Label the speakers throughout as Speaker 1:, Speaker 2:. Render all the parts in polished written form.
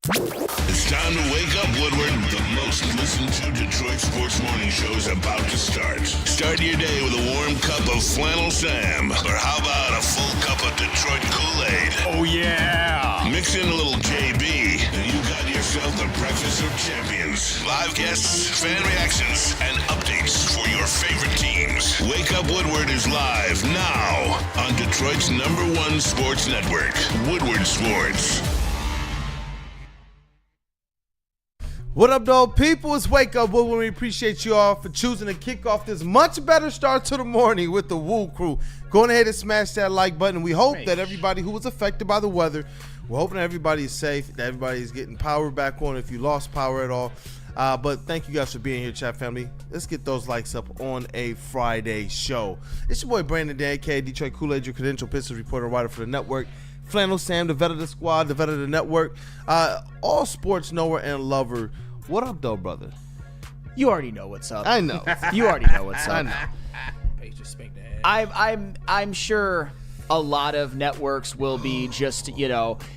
Speaker 1: It's time to wake up, Woodward. The most listened to Detroit sports morning show is about to start. Start your day with a warm cup of Flannel Sam. Or how about a full cup of Detroit Kool-Aid?
Speaker 2: Oh, yeah.
Speaker 1: Mix in a little JB, and you got yourself the breakfast of champions. Live guests, fan reactions, and updates for your favorite teams. Wake Up Woodward is live now on Detroit's #1 sports network, Woodward Sports.
Speaker 3: What up, though, people? It's Wake Up Woodward. We appreciate you all for choosing to kick off this much better start to the morning with the WUW Crew. Go ahead and smash that like button. We hope that everybody who was affected by the weather, we're hoping that everybody is safe, that everybody is getting power back on if you lost power at all. But thank you guys for being here, chat family. Let's get those likes up on a Friday show. It's your boy Brandon Dan, aka Detroit Kool-Aid, your credential Pistons reporter, writer for the network. Flannel Sam, the vet of the squad, the vet of the network, all sports knower and lover. What up, though, brother?
Speaker 4: You already know what's up.
Speaker 3: I know.
Speaker 4: You already know what's up.
Speaker 3: I know.
Speaker 4: I'm sure a lot of networks will be just,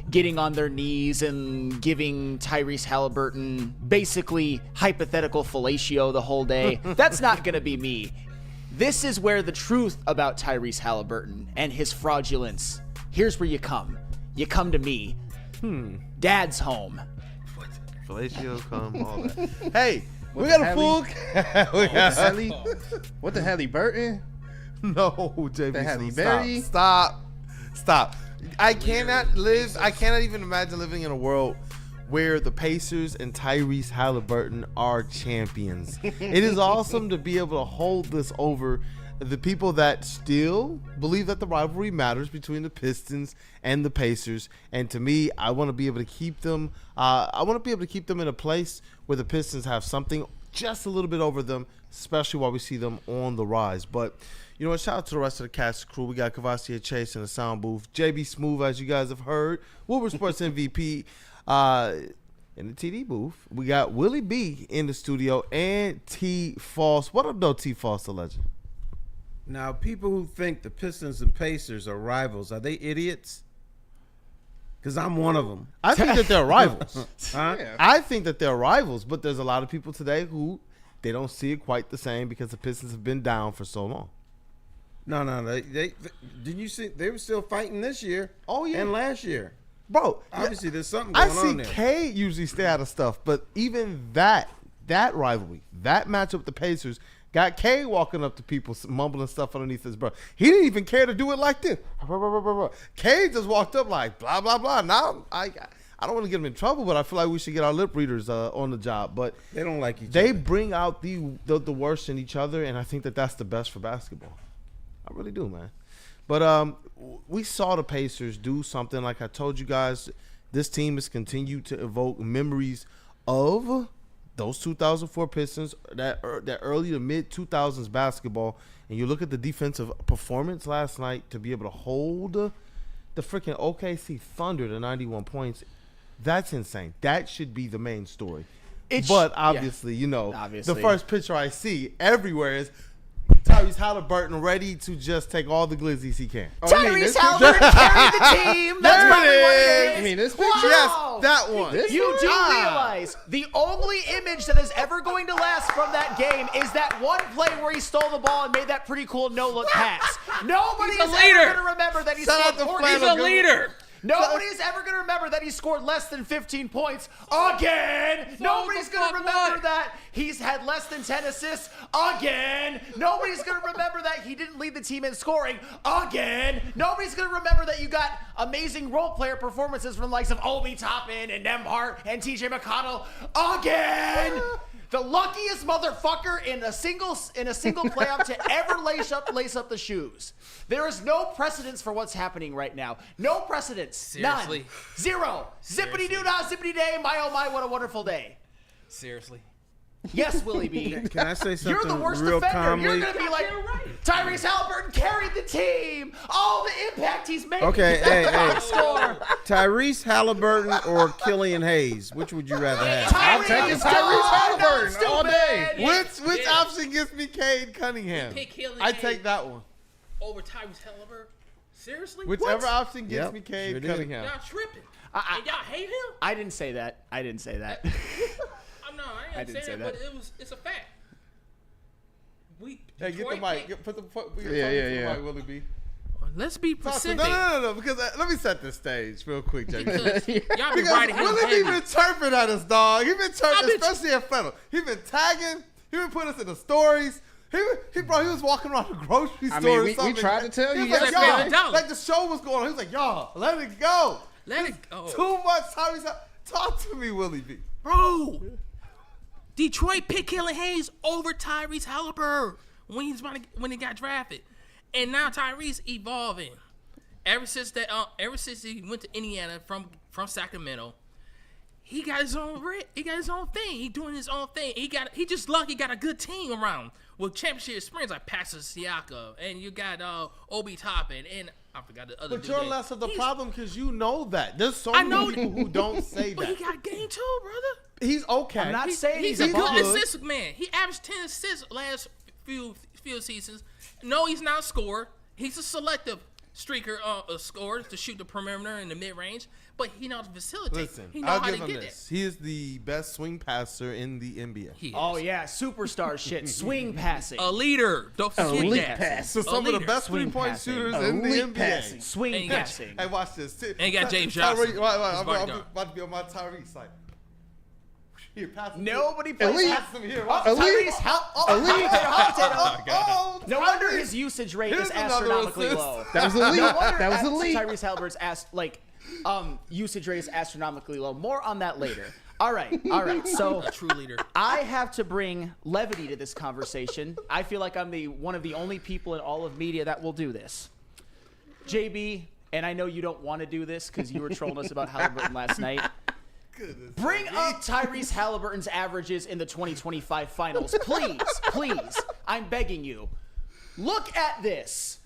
Speaker 4: getting on their knees and giving Tyrese Halliburton basically hypothetical fellatio the whole day. That's not going to be me. This is where the truth about Tyrese Halliburton and his fraudulence. Here's where you come. You come to me. Dad's home.
Speaker 3: Fellatio, come, all that. Hey, we got a full.
Speaker 5: What the Halle Burton?
Speaker 3: No, JB.
Speaker 5: The Halle Berry?
Speaker 3: Stop. I cannot even imagine living in a world where the Pacers and Tyrese Halliburton are champions. It is awesome to be able to hold this over the people that still believe that the rivalry matters between the Pistons and the Pacers. And to me, I want to be able to keep them. I want to be able to keep them in a place where the Pistons have something just a little bit over them, especially while we see them on the rise. But you know what? Shout out to the rest of the cast crew. We got Kavassia Chase in the sound booth. JB Smooth, as you guys have heard. Woodward Sports MVP in the TD booth. We got Willie B in the studio and T False. What up, though, T False, the legend?
Speaker 5: Now, people who think the Pistons and Pacers are rivals, are they idiots? Because I'm one of them.
Speaker 3: I think that they're rivals.
Speaker 5: Huh?
Speaker 2: Yeah.
Speaker 3: I think that they're rivals, but there's a lot of people today who they don't see it quite the same because the Pistons have been down for so long.
Speaker 5: No. They did you see? They were still fighting this year.
Speaker 3: Oh, yeah.
Speaker 5: And last year.
Speaker 3: Bro,
Speaker 5: Obviously, there's something
Speaker 3: I
Speaker 5: going
Speaker 3: see
Speaker 5: on there.
Speaker 3: K usually stay out of stuff, but even that rivalry, that matchup with the Pacers, got K walking up to people, mumbling stuff underneath his breath. He didn't even care to do it like this. K just walked up like, blah, blah, blah. Now, I don't want to get him in trouble, but I feel like we should get our lip readers on the job. But
Speaker 5: They don't like each
Speaker 3: they
Speaker 5: other.
Speaker 3: bring out the worst in each other, and I think that that's the best for basketball. I really do, man. But we saw the Pacers do something. Like I told you guys, this team has continued to evoke memories of those 2004 Pistons, that early to mid 2000s basketball. And you look at the defensive performance last night to be able to hold the freaking OKC Thunder to 91 points. That's insane. That should be the main story. But obviously, the first picture I see everywhere is Tyrese Halliburton ready to just take all the glizzies he can.
Speaker 4: Tyrese Halliburton carried the team. That's
Speaker 3: There
Speaker 4: probably
Speaker 3: it
Speaker 4: what
Speaker 3: is.
Speaker 4: it is.
Speaker 5: You mean this
Speaker 4: Wow.
Speaker 5: picture?
Speaker 3: Yes, that one.
Speaker 4: You do realize the only image that is ever going to last from that game is that one play where he stole the ball and made that pretty cool no-look pass. Nobody's ever going to remember that he
Speaker 3: Shout out
Speaker 4: scored
Speaker 3: to
Speaker 4: 40.
Speaker 3: Flannel.
Speaker 2: He's a leader.
Speaker 4: Nobody's ever going to remember that he scored less than 15 points again. Nobody's going to remember that he's had less than 10 assists again. Nobody's going to remember that he didn't lead the team in scoring again. Nobody's going to remember that you got amazing role player performances from the likes of Obi Toppin and Nembhard and TJ McConnell again. The luckiest motherfucker in a single playoff to ever lace up the shoes. There is no precedence for what's happening right now. No precedence.
Speaker 2: Seriously?
Speaker 4: None. Zero. Zippity doo dah, zippity day. My oh my, what a wonderful day.
Speaker 2: Seriously.
Speaker 4: Yes, Willie B.
Speaker 5: Can I say something
Speaker 4: You're the worst
Speaker 5: real
Speaker 4: defender.
Speaker 5: calmly?
Speaker 4: You're gonna be like Tyrese Halliburton carried the team. All the impact he's making.
Speaker 5: Okay,
Speaker 4: That's the
Speaker 5: hey.
Speaker 4: box score.
Speaker 5: Tyrese Halliburton or Killian Hayes? Which would you rather have?
Speaker 4: Tyrese
Speaker 5: Halliburton all day.
Speaker 3: Which option gives me Cade Cunningham?
Speaker 2: Pick Killian
Speaker 3: I
Speaker 2: Hayes.
Speaker 3: take that one.
Speaker 2: Over Tyrese Halliburton. Seriously?
Speaker 3: Whichever
Speaker 4: What?
Speaker 3: option gets
Speaker 5: Yep,
Speaker 3: me Cade
Speaker 5: sure did.
Speaker 3: Cunningham.
Speaker 2: Y'all tripping. And y'all hate him?
Speaker 4: I didn't say that. I didn't say that.
Speaker 2: No, I ain't
Speaker 4: didn't
Speaker 2: saying
Speaker 4: say
Speaker 2: that,
Speaker 4: that.
Speaker 2: but it's a fact.
Speaker 3: Hey, get the mic. Put the
Speaker 5: Yeah.
Speaker 3: mic, Willie B.
Speaker 2: Let's be
Speaker 3: Talk to-
Speaker 2: specific.
Speaker 3: No, because let me set the stage real quick, JB.
Speaker 2: Because y'all be
Speaker 3: Because
Speaker 2: riding him
Speaker 3: Willie
Speaker 2: heavy.
Speaker 3: been chirping at us, dog. He been chirping,
Speaker 2: I've been-
Speaker 3: especially at Flannel. He been tagging. He been putting us in the stories. He was walking around the grocery store.
Speaker 5: I mean,
Speaker 3: or
Speaker 5: we
Speaker 3: something.
Speaker 5: tried to tell
Speaker 3: He
Speaker 5: you
Speaker 3: was like,
Speaker 2: yesterday.
Speaker 3: y'all, like the show was going on. He was like, y'all, let it go.
Speaker 2: Let it go.
Speaker 3: Too much Tyrese. Talk to me, Willie B.
Speaker 2: Bro, Detroit picked Killian Hayes over Tyrese Halliburton when he got drafted, and now Tyrese evolving. Ever since he went to Indiana from Sacramento, he got his own thing. He doing his own thing. He just lucky got a good team around with championship experience like Pastor Siakam, and you got Obi Toppin, and I forgot the other.
Speaker 3: But you're less of the problem because you know that. There's so
Speaker 2: I
Speaker 3: many
Speaker 2: know
Speaker 3: people who don't say
Speaker 2: But
Speaker 3: that.
Speaker 2: he got game too, brother.
Speaker 3: He's okay.
Speaker 4: I'm not saying
Speaker 2: He's
Speaker 4: he's
Speaker 2: a
Speaker 4: a
Speaker 2: good
Speaker 4: bum.
Speaker 2: assist man. He averaged 10 assists last few seasons. No, he's not a scorer. He's a selective streaker, a scorer to shoot the perimeter in the mid range. But he knows to facilitate.
Speaker 3: Listen,
Speaker 2: he knows
Speaker 3: I'll
Speaker 2: how
Speaker 3: give
Speaker 2: to
Speaker 3: him
Speaker 2: get
Speaker 3: this. He is the best swing passer in the NBA.
Speaker 2: He is.
Speaker 4: Oh yeah, superstar shit. Swing passing.
Speaker 2: A leader. Don't forget
Speaker 5: Elite
Speaker 2: that.
Speaker 5: pass.
Speaker 3: So some of the
Speaker 2: leader.
Speaker 3: best
Speaker 4: Swing
Speaker 3: three-point
Speaker 4: passing.
Speaker 3: shooters in the
Speaker 5: Elite
Speaker 3: NBA.
Speaker 5: passing.
Speaker 2: And
Speaker 4: Swing
Speaker 2: he got-
Speaker 4: passing.
Speaker 3: Hey, watch this.
Speaker 2: And he got James
Speaker 3: Tyrese-
Speaker 2: Johnson.
Speaker 3: Right,
Speaker 2: His
Speaker 3: I'm
Speaker 2: bodyguard.
Speaker 3: about to be on my Tyrese side. Here, pass it.
Speaker 4: Nobody plays
Speaker 5: Elite.
Speaker 3: Pass him here.
Speaker 4: Oh,
Speaker 5: Elite.
Speaker 4: Tyrese, hot
Speaker 5: Elite.
Speaker 3: Oh,
Speaker 4: No wonder
Speaker 3: Tyrese.
Speaker 4: his usage rate
Speaker 3: Here's
Speaker 4: is
Speaker 3: another
Speaker 4: astronomically
Speaker 3: assist.
Speaker 4: low.
Speaker 5: That was elite.
Speaker 4: No wonder
Speaker 5: That was elite.
Speaker 4: Tyrese Halliburton's usage rate is astronomically low. More on that later. All right. So
Speaker 2: A true leader.
Speaker 4: I have to bring levity to this conversation. I feel like I'm one of the only people in all of media that will do this. JB, and I know you don't want to do this because you were trolling us about Halliburton last night.
Speaker 3: Goodness.
Speaker 4: Bring up Tyrese Halliburton's averages in the 2025 finals. Please. I'm begging you. Look at this.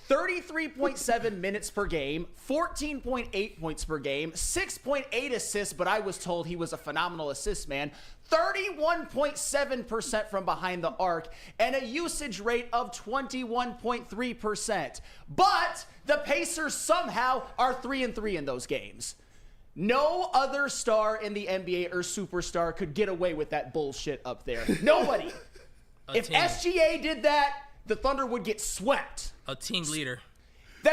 Speaker 4: 33.7 minutes per game, 14.8 points per game, 6.8 assists, but I was told he was a phenomenal assist man, 31.7% from behind the arc, and a usage rate of 21.3%. But the Pacers somehow are 3-3 in those games. No other star in the NBA or superstar could get away with that bullshit up there. Nobody. If
Speaker 2: team.
Speaker 4: SGA did that, the Thunder would get swept.
Speaker 2: A team leader.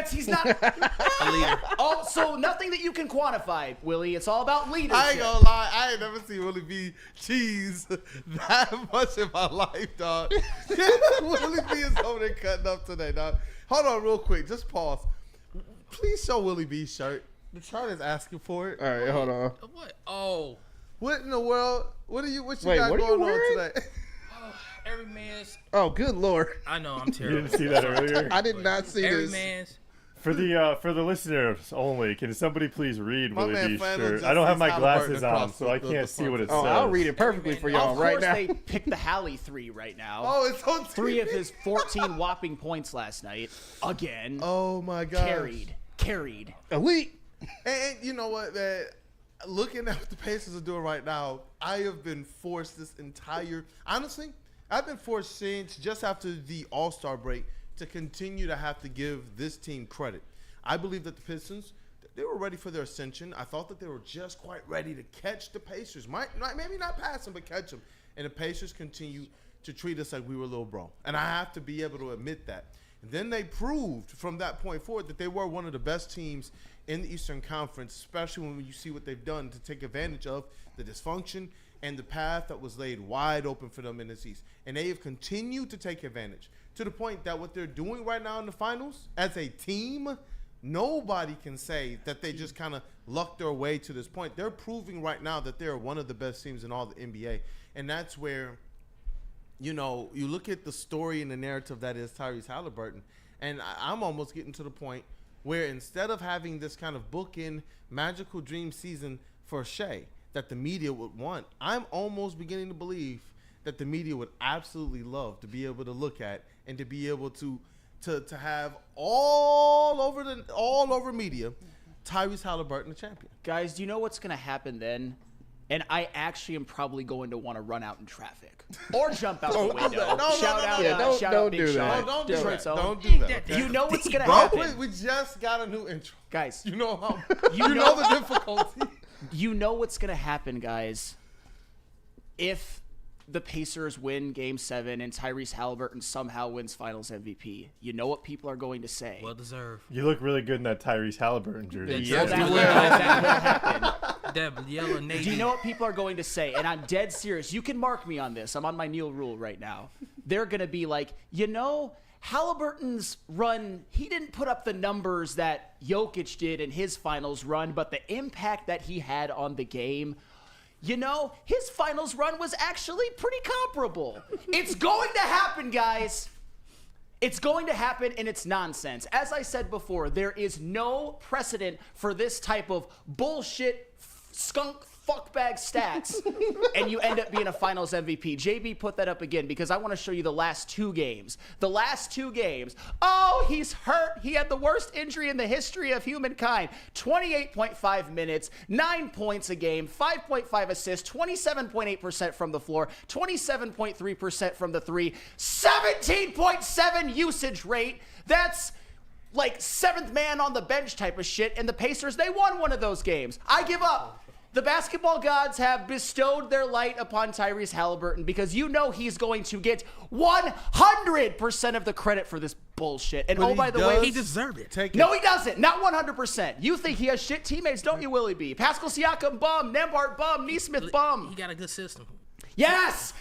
Speaker 4: He's not.
Speaker 2: A leader.
Speaker 4: Oh, so nothing that you can quantify, Willie. It's all about leadership.
Speaker 3: I ain't gonna lie, I ain't never seen Willie B cheese that much in my life, dog. Willie B is over there cutting up today, dog. Hold on real quick, just pause. Please show Willie B's shirt. The chart is asking for it.
Speaker 5: All right, hold on.
Speaker 2: What? Oh.
Speaker 3: What in the world? What you
Speaker 5: Wait,
Speaker 3: got
Speaker 5: what are you
Speaker 3: going on
Speaker 5: wearing?
Speaker 3: today?
Speaker 2: Every man's.
Speaker 5: Oh, good lord!
Speaker 2: I know I'm
Speaker 6: You
Speaker 2: terrible.
Speaker 6: didn't see that earlier?
Speaker 5: I did not see
Speaker 2: Every
Speaker 5: this.
Speaker 2: man's.
Speaker 6: For the listeners only, can somebody please read
Speaker 3: My
Speaker 6: Willie
Speaker 3: man
Speaker 6: B's
Speaker 3: Flannel
Speaker 6: shirt?
Speaker 3: just
Speaker 6: I don't have
Speaker 3: sees
Speaker 6: my
Speaker 3: Halliburton
Speaker 6: glasses on,
Speaker 3: across
Speaker 6: so I
Speaker 3: the
Speaker 6: can't see what it
Speaker 3: front.
Speaker 6: says.
Speaker 5: Oh, I'll read it perfectly for y'all
Speaker 4: Of
Speaker 5: right
Speaker 4: course,
Speaker 5: now.
Speaker 4: they picked the Halley 3 right now.
Speaker 3: Oh, it's on
Speaker 4: 3 of
Speaker 3: TV.
Speaker 4: his 14 whopping points last night. Again.
Speaker 3: Oh my god.
Speaker 4: Carried.
Speaker 5: Elite.
Speaker 3: And you know what, man? Looking at what the Pacers are doing right now, I have been forced this entire. Honestly, I've been forced since just after the All-Star break to continue to have to give this team credit. I believe that the Pistons, they were ready for their ascension. I thought that they were just quite ready to catch the Pacers. Maybe not pass them, but catch them. And the Pacers continue to treat us like we were little bro. And I have to be able to admit that. And then they proved from that point forward that they were one of the best teams in the Eastern Conference, especially when you see what they've done to take advantage of the dysfunction and the path that was laid wide open for them in the East. And they have continued to take advantage to the point that what they're doing right now in the finals as a team, nobody can say that they just kind of lucked their way to this point. They're proving right now that they're one of the best teams in all the NBA. And that's where, you know, you look at the story and the narrative that is Tyrese Halliburton, and I'm almost getting to the point where instead of having this kind of bookend magical dream season for Shea that the media would want, I'm almost beginning to believe that the media would absolutely love to be able to look at and to be able to have all over media Tyrese Halliburton the champion.
Speaker 4: Guys, do you know what's going to happen then? and I actually am probably going to want to run out in traffic or jump out the window.
Speaker 3: No,
Speaker 4: Shout out,
Speaker 5: Yeah, don't
Speaker 4: Big
Speaker 5: do
Speaker 4: Sean.
Speaker 5: that.
Speaker 3: No, don't do
Speaker 4: Detroit's
Speaker 3: that.
Speaker 4: own.
Speaker 3: Don't do that. Okay?
Speaker 4: You know what's gonna
Speaker 3: Bro,
Speaker 4: happen,
Speaker 3: we just got a new intro.
Speaker 4: guys.
Speaker 3: You know how
Speaker 4: You
Speaker 3: you know the difficulty.
Speaker 4: You know what's gonna happen, guys, if the Pacers win Game 7 and Tyrese Halliburton somehow wins Finals MVP. You know what people are going to say.
Speaker 2: Well deserved.
Speaker 6: You look really good in that Tyrese Halliburton jersey.
Speaker 4: Well, that will happen.
Speaker 2: That yellow navy.
Speaker 4: Do you know what people are going to say? And I'm dead serious. You can mark me on this. I'm on my Neil rule right now. They're going to be like, Halliburton's run, he didn't put up the numbers that Jokic did in his finals run, but the impact that he had on the game, his finals run was actually pretty comparable. It's going to happen, guys. It's going to happen, and it's nonsense. As I said before, there is no precedent for this type of bullshit skunk fuckbag stats, and you end up being a Finals MVP. JB, put that up again because I want to show you the last 2 games. The last 2 games. Oh, he's hurt. He had the worst injury in the history of humankind. 28.5 minutes, 9 points a game, 5.5 assists, 27.8% from the floor, 27.3% from the 3, 17.7 usage rate. That's like 7th man on the bench type of shit, and the Pacers, they won one of those games. I give up. The basketball gods have bestowed their light upon Tyrese Halliburton because he's going to get 100% of the credit for this bullshit. And
Speaker 3: But
Speaker 4: by the way,
Speaker 2: He deserved it.
Speaker 4: no, he doesn't. Not 100%. You think he has shit teammates, don't you, Willie B? Pascal Siakam, bum. Nembhard, bum. Nesmith, bum.
Speaker 2: He got a good system.
Speaker 4: Yes.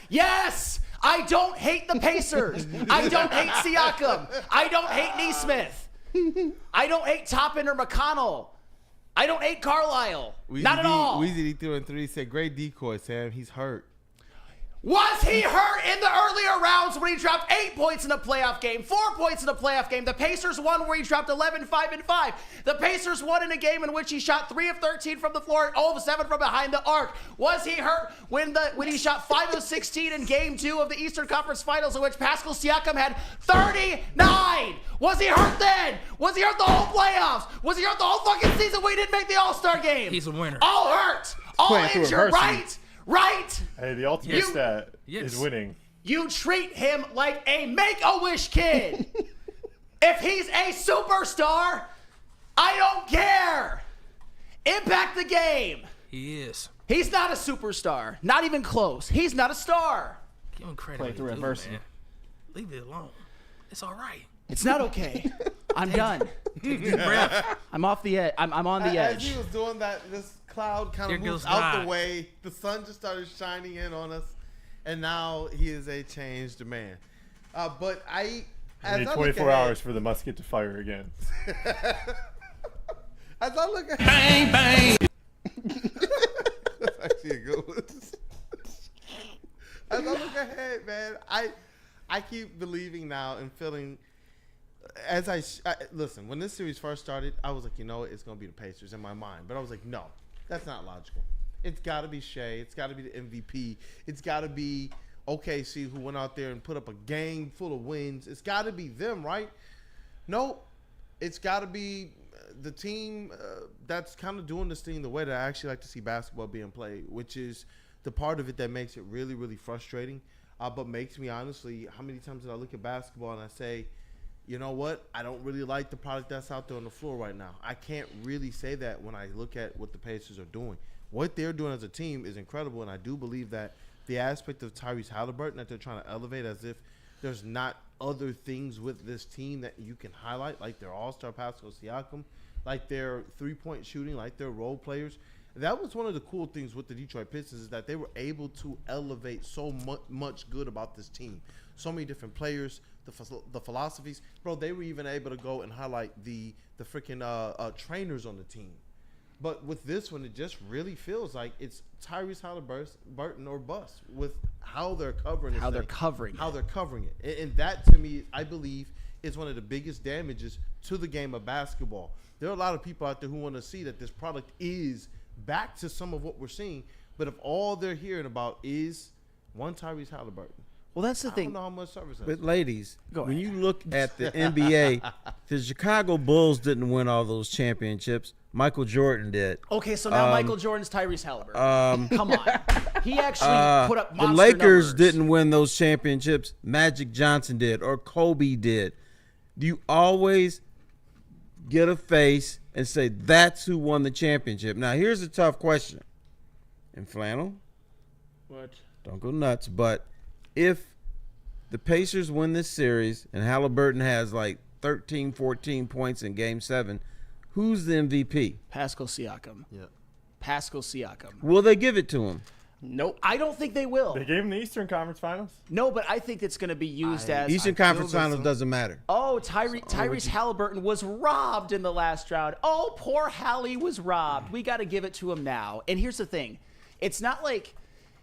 Speaker 4: I don't hate the Pacers. I don't hate Siakam. I don't hate Nesmith. I don't hate Toppin or McConnell. I don't hate Carlisle. Not at all.
Speaker 3: Weezy threw in 3. Said, great decoy, Sam. He's hurt.
Speaker 4: Was he hurt in the earlier rounds when he dropped 8 points in a playoff game, 4 points in a playoff game? The Pacers won where he dropped 11, 5, and 5. The Pacers won in a game in which he shot 3 of 13 from the floor, 0 of 7 from behind the arc. Was he hurt when he shot 5 of 16 in Game 2 of the Eastern Conference Finals, in which Pascal Siakam had 39? Was he hurt then? Was he hurt the whole playoffs? Was he hurt the whole fucking season when he didn't make the All-Star game?
Speaker 2: He's a winner.
Speaker 4: All hurt. All
Speaker 5: Playing through
Speaker 4: injured,
Speaker 5: adversity.
Speaker 4: right?
Speaker 6: Hey, the ultimate stat is winning.
Speaker 4: You treat him like a Make-A-Wish kid. If he's a superstar, I don't care. Impact the game.
Speaker 2: He is.
Speaker 4: He's not a superstar. Not even close. He's not a star.
Speaker 2: Give him credit.
Speaker 5: Play through
Speaker 2: Dude,
Speaker 5: adversity.
Speaker 2: man. Leave it alone. It's all right.
Speaker 4: It's not okay. I'm done.
Speaker 2: Deep breath.
Speaker 4: I'm off the edge. I'm on the
Speaker 3: As
Speaker 4: edge.
Speaker 3: he was doing that, this cloud kind
Speaker 2: Here
Speaker 3: of moves
Speaker 2: goes
Speaker 3: out
Speaker 2: God.
Speaker 3: the way. The sun just started shining in on us, and now he is a changed man. But
Speaker 6: I need 24 hours for the musket to fire again.
Speaker 3: As I look ahead, bang. That's actually a good one. As I look ahead, man, I keep believing now and feeling. As I listen, when this series first started, I was like, it's gonna be the Pacers in my mind, but I was like, no, that's not logical. It's got to be Shea. It's got to be the MVP. It's got to be OKC, who went out there and put up a game full of wins. It's got to be them, right? Nope. It's got to be the team that's kind of doing this thing the way that I actually like to see basketball being played, which is the part of it that makes it really, really frustrating, but makes me honestly, how many times did I look at basketball and I say, you know what? I don't really like the product that's out there on the floor right now. I can't really say that when I look at what the Pacers are doing. What they're doing as a team is incredible, and I do believe that the aspect of Tyrese Halliburton that they're trying to elevate, as if there's not other things with this team that you can highlight, like their all-star Pascal Siakam, like their three-point shooting, like their role players. That was one of the cool things with the Detroit Pistons, is that they were able to elevate so much good about this team. So many different players, the philosophies. Bro, they were even able to go and highlight the freaking trainers on the team. But with this one, it just really feels like it's Tyrese Halliburton or bust with how they're covering it.
Speaker 4: How they're covering
Speaker 3: it. And that, to me, I believe, is one of the biggest damages to the game of basketball. There are a lot of people out there who want to see that this product is back to some of what we're seeing. But if all they're hearing about is one Tyrese Halliburton,
Speaker 4: Well, that's the
Speaker 3: I
Speaker 4: thing.
Speaker 3: don't know how much service.
Speaker 5: But ladies,
Speaker 4: Go
Speaker 5: when
Speaker 4: ahead.
Speaker 5: you look at the NBA, the Chicago Bulls didn't win all those championships. Michael Jordan did.
Speaker 4: Okay, so now Michael Jordan's Tyrese Halliburton. Come on. He actually put up
Speaker 5: The
Speaker 4: monster
Speaker 5: Lakers
Speaker 4: numbers.
Speaker 5: didn't win those championships. Magic Johnson did, or Kobe did. You always get a face and say, that's who won the championship. Now, here's a tough question. And Flannel,
Speaker 2: What?
Speaker 5: don't go nuts, but if the Pacers win this series and Halliburton has like 13, 14 points in Game 7, who's the MVP?
Speaker 4: Pascal Siakam.
Speaker 3: Yeah.
Speaker 4: Pascal Siakam.
Speaker 5: Will they give it to him?
Speaker 4: Nope. I don't think they will.
Speaker 6: They gave him the Eastern Conference Finals.
Speaker 4: No, but I think it's going to be used as
Speaker 5: Eastern Conference Finals doesn't matter.
Speaker 4: Oh, Tyrese Halliburton was robbed in the last round. Oh, poor Hallie was robbed. We got to give it to him now. And here's the thing. It's not like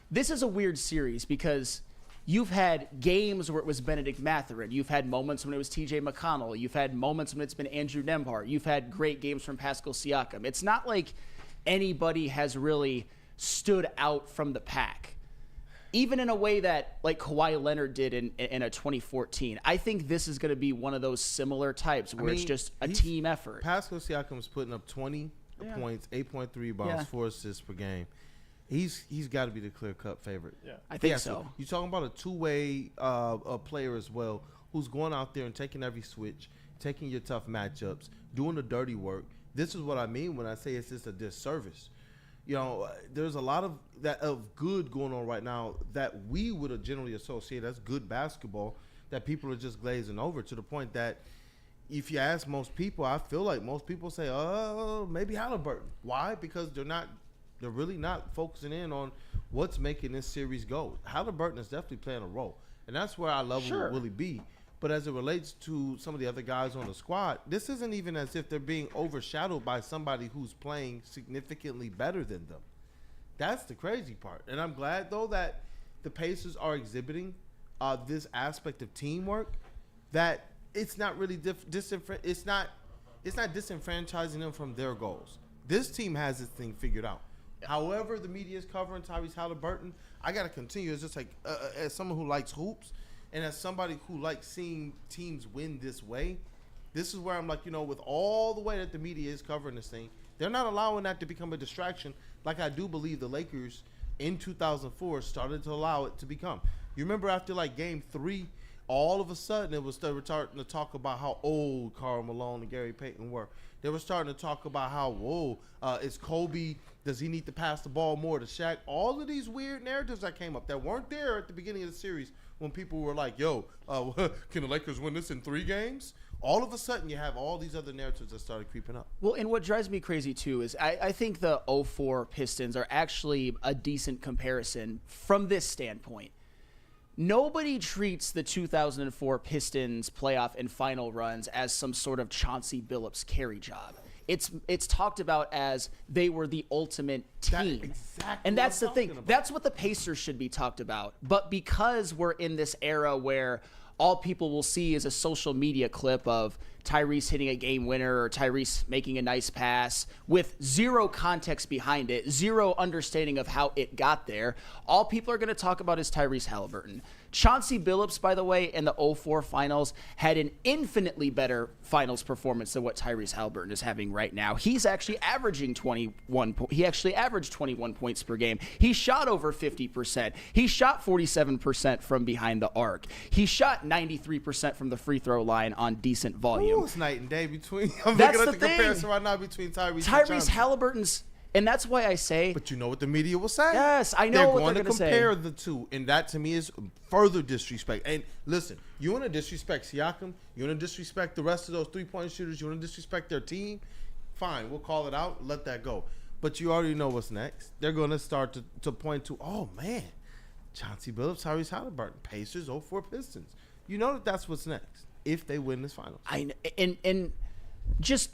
Speaker 4: this is a weird series because you've had games where it was Benedict Mathurin. You've had moments when it was TJ McConnell. You've had moments when it's been Andrew Nembhard. You've had great games from Pascal Siakam. It's not like anybody has really stood out from the pack. Even in a way that like Kawhi Leonard did in a 2014. I think this is going to be one of those similar types where it's just a team effort.
Speaker 3: Pascal Siakam's putting up 20 points, 8.3 rebounds,
Speaker 4: Yeah.
Speaker 3: 4 assists per game. He's got to be the clear-cut favorite.
Speaker 6: Yeah.
Speaker 4: I think so.
Speaker 3: You're talking about a two-way player as well who's going out there and taking every switch, taking your tough matchups, doing the dirty work. This is what I mean when I say it's just a disservice. You know, there's a lot of good going on right now that we would generally associate as good basketball that people are just glazing over, to the point that if you ask most people, I feel like most people say, maybe Halliburton. Why? Because they're really not focusing in on what's making this series go. Halliburton is definitely playing a role, and that's where our level will really be. But as it relates to some of the other guys on the squad, this isn't even as if they're being overshadowed by somebody who's playing significantly better than them. That's the crazy part. And I'm glad, though, that the Pacers are exhibiting this aspect of teamwork, that it's not really it's not disenfranchising them from their goals. This team has this thing figured out. However the media is covering Tyrese Halliburton, I got to continue. It's just like as someone who likes hoops, and as somebody who likes seeing teams win this way, this is where I'm like, with all the way that the media is covering this thing, they're not allowing that to become a distraction like I do believe the Lakers in 2004 started to allow it to become. You remember after like Game 3, all of a sudden they were starting to talk about how old Karl Malone and Gary Payton were. They were starting to talk about how, is Kobe, does he need to pass the ball more to Shaq? All of these weird narratives that came up that weren't there at the beginning of the series when people were like, can the Lakers win this in 3 games? All of a sudden, you have all these other narratives that started creeping up.
Speaker 4: Well, and what drives me crazy, too, is I think the 04 Pistons are actually a decent comparison from this standpoint. Nobody treats the 2004 Pistons playoff and final runs as some sort of Chauncey Billups carry job. It's talked about as they were the ultimate team.
Speaker 3: Exactly
Speaker 4: and that's
Speaker 3: what I'm
Speaker 4: the thing.
Speaker 3: talking about.
Speaker 4: That's what the Pacers should be talked about. But because we're in this era where all people will see is a social media clip of Tyrese hitting a game winner or Tyrese making a nice pass with zero context behind it, zero understanding of how it got there, all people are going to talk about is Tyrese Halliburton. Chauncey Billups, by the way, in the 04 finals had an infinitely better finals performance than what Tyrese Halliburton is having right now. He's actually averaging 21. He actually averaged 21 points per game. He shot over 50%. He shot 47% from behind the arc. He shot 93% from the free throw line on decent volume.
Speaker 3: Ooh, it's night and day between. I'm
Speaker 4: That's
Speaker 3: looking at
Speaker 4: the
Speaker 3: the comparison
Speaker 4: thing.
Speaker 3: right now between Tyrese and
Speaker 4: Tyrese
Speaker 3: Chauncey.
Speaker 4: Halliburton's, and that's why I say,
Speaker 3: But you know what the media will say?
Speaker 4: Yes, I know what
Speaker 3: going
Speaker 4: they're
Speaker 3: to
Speaker 4: gonna say.
Speaker 3: compare the two, and that to me is further disrespect. And listen, you want to disrespect Siakam, you want to disrespect the rest of those 3-point shooters, you want to disrespect their team, fine, we'll call it out, let that go. But you already know what's next. They're going to start to point to, oh man, Chauncey Billups, Tyrese Halliburton, Pacers, 04 Pistons. You know that's what's next if they win this finals.
Speaker 4: and just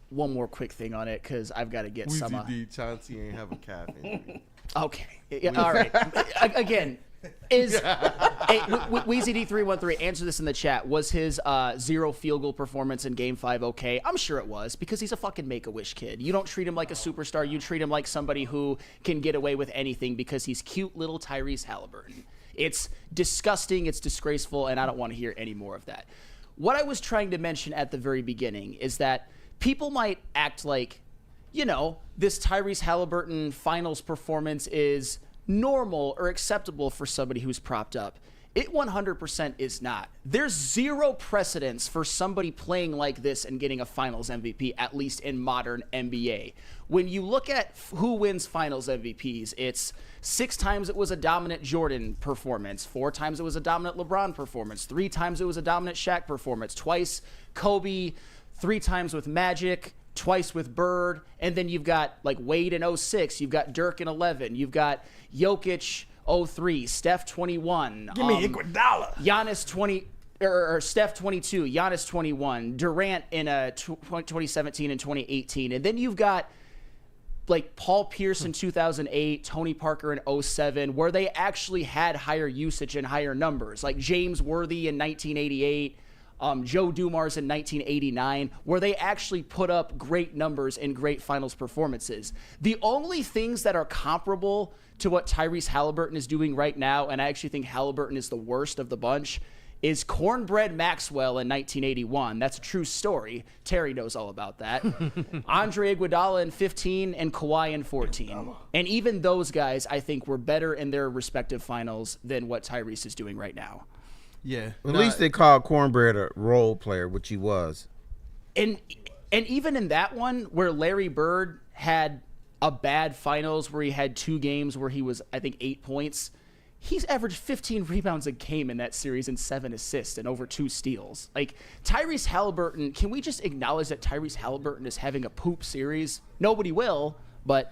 Speaker 4: one more quick thing on it because I've got to get some.
Speaker 3: Weezy D, Chauncey ain't have a calf injury.
Speaker 4: Okay, yeah, all right. Again, is Weezy D313 answer this in the chat? Was his 0 field goal performance in Game 5 okay? I'm sure it was because he's a fucking Make-A-Wish kid. You don't treat him like a superstar. You treat him like somebody who can get away with anything because he's cute little Tyrese Halliburton. It's disgusting. It's disgraceful, and I don't want to hear any more of that. What I was trying to mention at the very beginning is that people might act like this Tyrese Halliburton finals performance is normal or acceptable for somebody who's propped up. It 100% is not. There's zero precedence for somebody playing like this and getting a finals MVP, at least in modern NBA. When you look at who wins finals MVPs, it's 6 times it was a dominant Jordan performance, 4 times it was a dominant LeBron performance, 3 times it was a dominant Shaq performance, twice Kobe, 3 times with Magic, twice with Bird, and then you've got like Wade in 06, you've got Dirk in 11, you've got Jokic 03, Steph 21.
Speaker 7: Give me Iguodala.
Speaker 4: Giannis 20 or Steph 22, Giannis 21, Durant in 2017 and 2018. And then you've got like Paul Pierce in 2008, Tony Parker in 07, where they actually had higher usage and higher numbers. Like James Worthy in 1988, Joe Dumars in 1989, where they actually put up great numbers and great finals performances. The only things that are comparable to what Tyrese Halliburton is doing right now, and I actually think Halliburton is the worst of the bunch, is Cornbread Maxwell in 1981. That's a true story. Terry knows all about that. Andre Iguodala in 15 and Kawhi in 14. And even those guys, I think, were better in their respective finals than what Tyrese is doing right now.
Speaker 3: Yeah.
Speaker 5: At least they called Cornbread a role player, which he was.
Speaker 4: And even in that one where Larry Bird had a bad finals where he had 2 games where he was, I think, 8 points, he's averaged 15 rebounds a game in that series and 7 assists and over 2 steals. Like, Tyrese Halliburton, can we just acknowledge that Tyrese Halliburton is having a poop series? Nobody will, but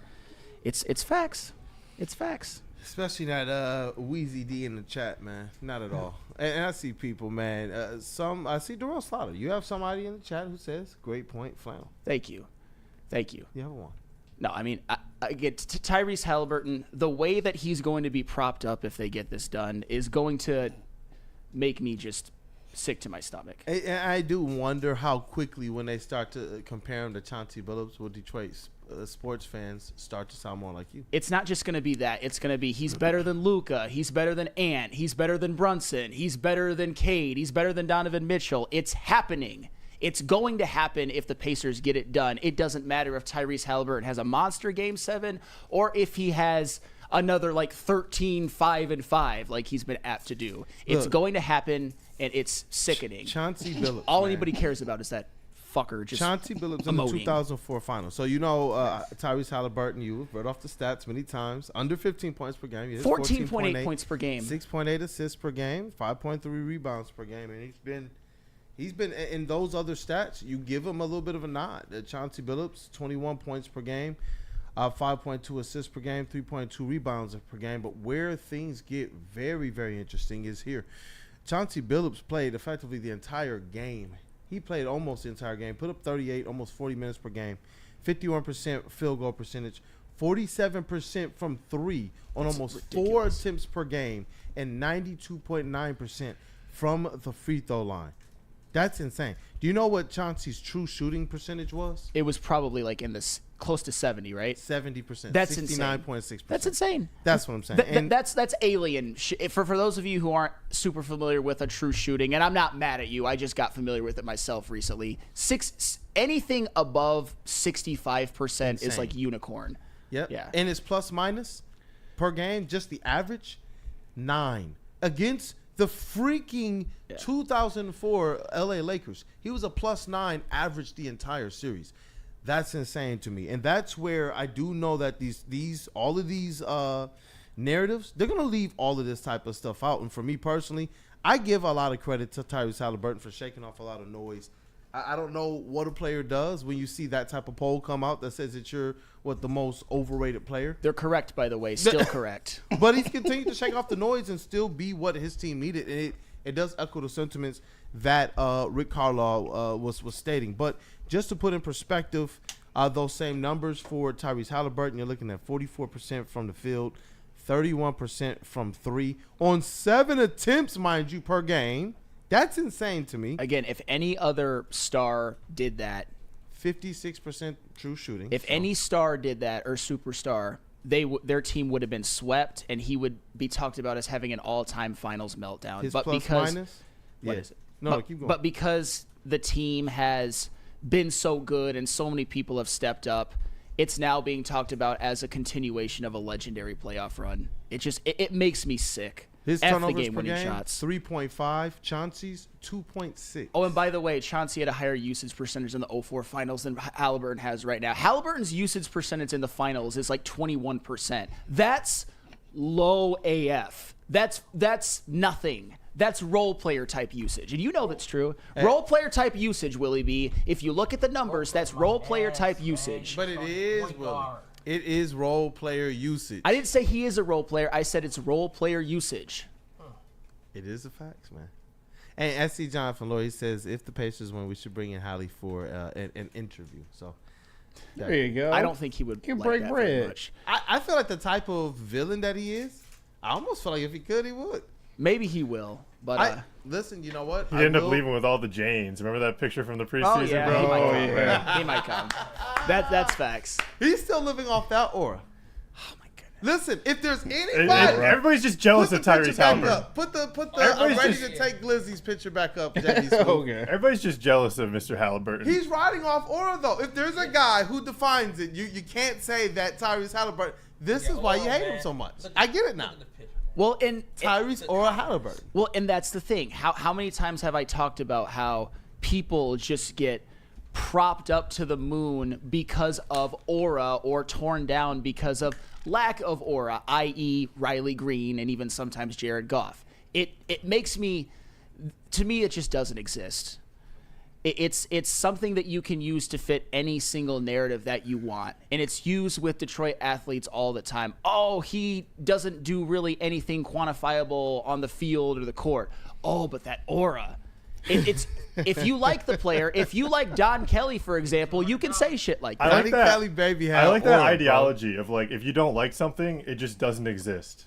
Speaker 4: it's facts. It's facts.
Speaker 3: Especially that Wheezy D in the chat, man. Not at all. And I see people, man. I see Darrell Slaughter. You have somebody in the chat who says, great point, flannel.
Speaker 4: Thank you.
Speaker 3: You have one.
Speaker 4: No, I mean, I get Tyrese Halliburton, the way that he's going to be propped up if they get this done is going to make me just sick to my stomach.
Speaker 3: And I do wonder how quickly when they start to compare him to Chauncey Billups, will Detroit sports fans start to sound more like you.
Speaker 4: It's not just going to be that. It's going to be he's better than Luka. He's better than Ant. He's better than Brunson. He's better than Cade. He's better than Donovan Mitchell. It's happening. It's going to happen if the Pacers get it done. It doesn't matter if Tyrese Halliburton has a monster Game 7 or if he has another like 13, 5, and 5 like he's been apt to do. It's going to happen, and it's sickening.
Speaker 3: Chauncey Billups.
Speaker 4: All
Speaker 3: man.
Speaker 4: Anybody cares about is that fucker just
Speaker 3: Chauncey Billups in the 2004 finals. So Tyrese Halliburton, you read off the stats many times. Under 15 points per game.
Speaker 4: 14.8 points per game.
Speaker 3: 6.8 assists per game. 5.3 rebounds per game. And he's been in those other stats. You give him a little bit of a nod. Chauncey Billups, 21 points per game. 5.2 assists per game, 3.2 rebounds per game. But where things get very, very interesting is here. Chauncey Billups played effectively the entire game. He played almost the entire game, put up 38, almost 40 minutes per game, 51% field goal percentage, 47% from 3 on almost 4 attempts per game, and 92.9% from the free throw line. That's insane. Do you know what Chauncey's true shooting percentage was?
Speaker 4: It was probably like in this close to 70, right?
Speaker 3: 70%.
Speaker 4: That's
Speaker 3: 69.6%.
Speaker 4: That's insane.
Speaker 3: That's what I'm saying.
Speaker 4: That's alien. For those of you who aren't super familiar with a true shooting, and I'm not mad at you, I just got familiar with it myself recently. Anything above 65% is like unicorn.
Speaker 3: Yep.
Speaker 4: Yeah.
Speaker 3: And his plus minus per game, just the average, 9 against the freaking 2004 LA Lakers. He was a plus 9 average the entire series. That's insane to me. And that's where I do know that all of these narratives, they're going to leave all of this type of stuff out. And for me personally, I give a lot of credit to Tyrese Halliburton for shaking off a lot of noise. I don't know what a player does when you see that type of poll come out that says that you're the most overrated player.
Speaker 4: They're correct, by the way. Still correct.
Speaker 3: But he's continued to shake off the noise and still be what his team needed. And it does echo the sentiments that Rick Carlisle was stating. But just to put in perspective, those same numbers for Tyrese Halliburton, you're looking at 44% from the field, 31% from 3 on 7 attempts, mind you, per game. That's insane to me.
Speaker 4: Again, if any other star did that,
Speaker 3: 56% true shooting.
Speaker 4: If any star did that or superstar, their team would have been swept, and he would be talked about as having an all-time finals meltdown.
Speaker 3: His
Speaker 4: but
Speaker 3: plus
Speaker 4: because
Speaker 3: minus?
Speaker 4: what is it?
Speaker 3: No, keep going.
Speaker 4: But because the team has been so good and so many people have stepped up, it's now being talked about as a continuation of a legendary playoff run. It makes me sick.
Speaker 3: His
Speaker 4: F the
Speaker 3: turnovers per
Speaker 4: game-winning
Speaker 3: game,
Speaker 4: shots.
Speaker 3: 3.5. Chauncey's 2.6.
Speaker 4: Oh, and by the way, Chauncey had a higher usage percentage in the 04 finals than Halliburton has right now. Halliburton's usage percentage in the finals is like 21%. That's low AF. That's nothing. That's role player type usage. And you know that's true. Role player type usage, Willie B. If you look at the numbers, that's role player type usage.
Speaker 3: But it is, Willie. It is role player usage.
Speaker 4: I didn't say he is a role player. I said it's role player usage.
Speaker 3: It is a fact, man. And SC Jonathan Lloyd, he says, if the Pacers win, we should bring in Hallie for an interview. So
Speaker 7: There you go.
Speaker 4: I don't think he would
Speaker 7: can
Speaker 4: like
Speaker 7: break
Speaker 4: that very
Speaker 7: bread.
Speaker 4: much.
Speaker 3: I feel like the type of villain that he is, I almost feel like if he could, he would.
Speaker 4: Maybe he will, but
Speaker 3: Listen, you know what?
Speaker 6: He ended up leaving with all the Janes. Remember that picture from the preseason,
Speaker 4: oh yeah,
Speaker 6: bro?
Speaker 4: he might
Speaker 7: Oh,
Speaker 4: come.
Speaker 7: yeah.
Speaker 4: He might come. That's facts.
Speaker 3: He's still living off that aura.
Speaker 4: Oh my goodness.
Speaker 3: Listen, if there's anybody,
Speaker 6: Everybody's just jealous
Speaker 3: put
Speaker 6: of
Speaker 3: the picture
Speaker 6: Tyrese
Speaker 3: back
Speaker 6: Halliburton.
Speaker 3: up. Put the
Speaker 6: Everybody's
Speaker 3: I'm ready
Speaker 6: just-
Speaker 3: to take Glizzy's picture back up. Jackie Smooth.
Speaker 7: Okay.
Speaker 6: Everybody's just jealous of Mr. Halliburton.
Speaker 3: He's riding off aura though. If there's a guy who defines it, you can't say that Tyrese Halliburton. This is why you hate him so much. I get it now.
Speaker 4: Well, and
Speaker 3: Tyrese or Halliburton.
Speaker 4: well, and that's the thing. How many times have I talked about how people just get propped up to the moon because of aura or torn down because of lack of aura, i.e. Riley Green and even sometimes Jared Goff. It makes me, to me, it just doesn't exist. It's something that you can use to fit any single narrative that you want. And it's used with Detroit athletes all the time. Oh, he doesn't do really anything quantifiable on the field or the court. Oh, but that aura. It's if you like the player, if you like Don Kelly, for example, you can say shit like that.
Speaker 6: I like
Speaker 3: Donnie
Speaker 6: that.
Speaker 3: Kelly, baby, had
Speaker 6: I like that
Speaker 3: aura, bro.
Speaker 6: ideology of like, if you don't like something, it just doesn't exist.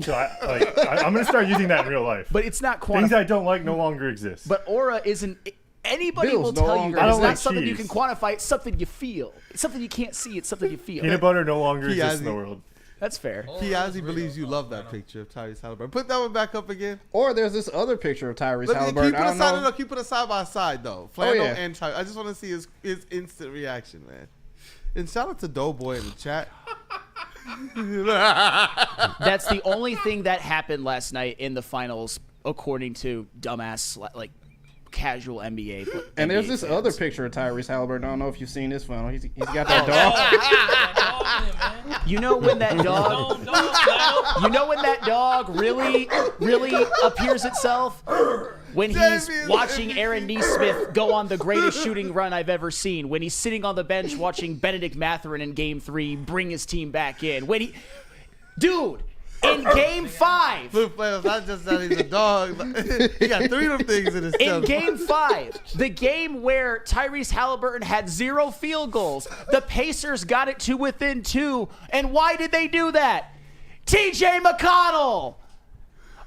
Speaker 6: So I'm gonna start using that in real life.
Speaker 4: But it's not
Speaker 6: Things
Speaker 4: quantifiable.
Speaker 6: I don't like no longer exist.
Speaker 4: But aura isn't. Anybody
Speaker 7: Bills
Speaker 4: will
Speaker 7: no
Speaker 4: tell you
Speaker 7: longer
Speaker 4: that it's
Speaker 6: exist. I
Speaker 4: not
Speaker 6: don't like
Speaker 4: something you
Speaker 6: cheese.
Speaker 4: can quantify. It's something you feel. It's something you can't see. It's something you feel.
Speaker 6: Peanut butter no longer exists in the
Speaker 3: Kiazi.
Speaker 6: world.
Speaker 4: That's fair.
Speaker 3: Kiazi believes you love that picture of Tyrese Halliburton. Put that one back up again.
Speaker 7: Or there's this other picture of Tyrese
Speaker 3: Look,
Speaker 7: Halliburton.
Speaker 3: keep it
Speaker 7: I don't
Speaker 3: aside.
Speaker 7: know.
Speaker 3: No, keep it side by side though. Flannel
Speaker 7: yeah.
Speaker 3: and Tyrese. I just want to see his instant reaction, man. And shout out to Doughboy in the chat.
Speaker 4: That's the only thing that happened last night in the finals, according to dumbass like casual NBA.
Speaker 7: And there's
Speaker 4: NBA
Speaker 7: this
Speaker 4: fans.
Speaker 7: other picture of Tyrese Halliburton. I don't know if you've seen this one. He's got that dog.
Speaker 4: You know when that dog. You know when that dog really appears itself. When he's
Speaker 3: Jamie is
Speaker 4: watching
Speaker 3: MVP.
Speaker 4: Aaron Nesmith go on the greatest shooting run I've ever seen. When he's sitting on the bench watching Benedict Mathurin in Game 3 bring his team back in. Dude, in Game 5.
Speaker 3: Blue Flannels, not just that he's a dog. He got 3 of them things in his
Speaker 4: In
Speaker 3: stomach.
Speaker 4: Game 5, the game where Tyrese Halliburton had 0 field goals, the Pacers got it to within 2. And why did they do that? TJ McConnell,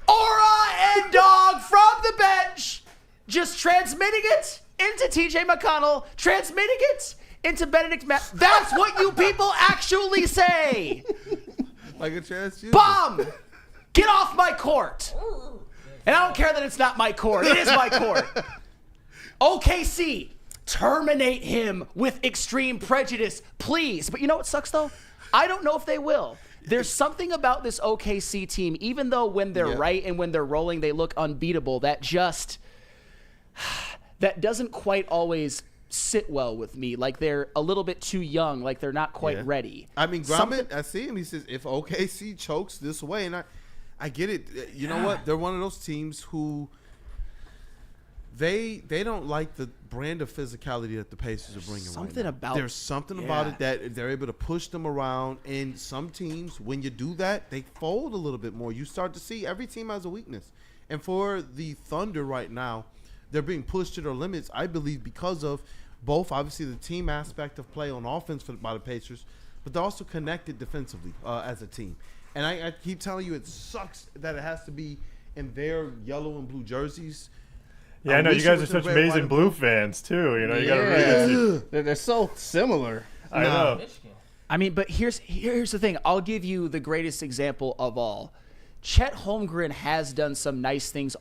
Speaker 4: aura and dog from the bench, just transmitting it into TJ McConnell, transmitting it into Benedict Matt. That's what you people actually say.
Speaker 3: Like a transfusion.
Speaker 4: Bum! Get off my court. And I don't care that it's not my court. It is my court. OKC, terminate him with extreme prejudice, please. But you know what sucks, though? I don't know if they will. There's something about this OKC team, even though when they're right and when they're rolling, they look unbeatable, that doesn't quite always sit well with me. Like they're a little bit too young, like they're not quite ready.
Speaker 3: I mean, Gromit, I see him. He says, if OKC chokes this way, and I get it. You know what? They're one of those teams who they don't like the brand of physicality that the Pacers are bringing.
Speaker 4: Something
Speaker 3: right now.
Speaker 4: about-
Speaker 3: There's something about it that they're able to push them around. And some teams, when you do that, they fold a little bit more. You start to see every team has a weakness. And for the Thunder right now, they're being pushed to their limits, I believe, because of both, obviously, the team aspect of play on offense by the Pacers, but they're also connected defensively as a team. And I keep telling you, it sucks that it has to be in their yellow and blue jerseys.
Speaker 6: Yeah, I know you
Speaker 3: wish it
Speaker 6: guys are
Speaker 3: was in
Speaker 6: such
Speaker 3: red, white,
Speaker 6: Maize and
Speaker 3: and
Speaker 6: Blue fans too. You know, you gotta
Speaker 7: Yeah.
Speaker 6: really.
Speaker 7: They're so similar.
Speaker 6: I know.
Speaker 4: I mean, but here's the thing. I'll give you the greatest example of all. Chet Holmgren has done some nice things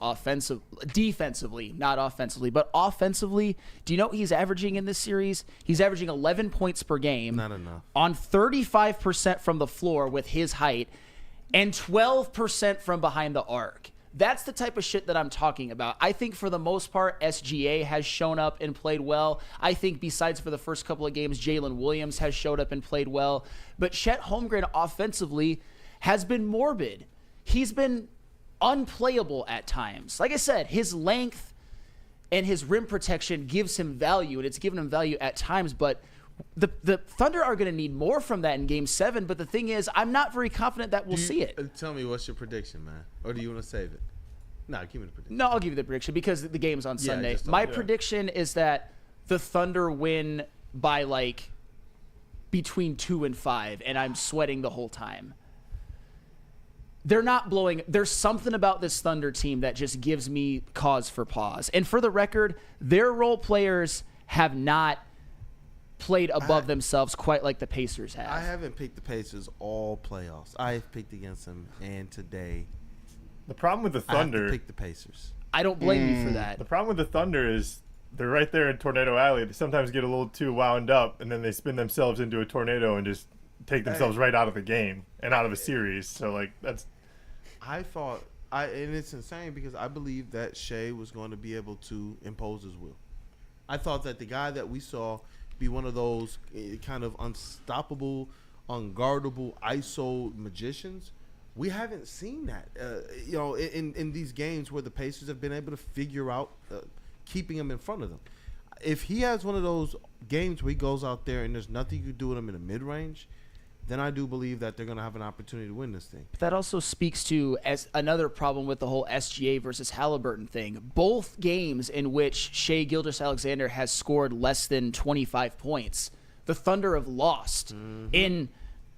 Speaker 4: defensively, not offensively, but offensively. Do you know what he's averaging in this series? He's averaging 11 points per game.
Speaker 3: Not enough.
Speaker 4: On 35% from the floor with his height and 12% from behind the arc. That's the type of shit that I'm talking about. I think for the most part, SGA has shown up and played well. I think besides for the first couple of games, Jalen Williams has showed up and played well. But Chet Holmgren offensively has been morbid. He's been unplayable at times. Like I said, his length and his rim protection gives him value, and it's given him value at times, but the Thunder are going to need more from that in Game 7, but the thing is, I'm not very confident that we'll see it.
Speaker 3: Tell me what's your prediction, man. Or do you want to save it? No, give me the prediction.
Speaker 4: No, I'll give you the prediction because the game's on Sunday. My prediction is that the Thunder win by, like, between 2 and 5, and I'm sweating the whole time. They're not blowing. There's something about this Thunder team that just gives me cause for pause. And for the record, their role players have not played above themselves quite like the Pacers have.
Speaker 3: I haven't picked the Pacers all playoffs. I've picked against them, and today
Speaker 6: The problem with the
Speaker 3: I have to
Speaker 6: Thunder,
Speaker 3: pick the Pacers.
Speaker 4: I don't blame you for that.
Speaker 6: the problem with the Thunder is they're right there in Tornado Alley. They sometimes get a little too wound up, and then they spin themselves into a tornado and just take themselves right out of the game and out of a series. So, like, that's...
Speaker 3: I thought, and it's insane because I believed that Shea was going to be able to impose his will. I thought that the guy that we saw be one of those kind of unstoppable, unguardable ISO magicians, we haven't seen that. In these games where the Pacers have been able to figure out keeping him in front of them. If he has one of those games where he goes out there and there's nothing you can do with him in the mid-range, then I do believe that they're going to have an opportunity to win this thing.
Speaker 4: That also speaks to as another problem with the whole SGA versus Halliburton thing. Both games in which Shai Gilgeous-Alexander has scored less than 25 points, the Thunder have lost in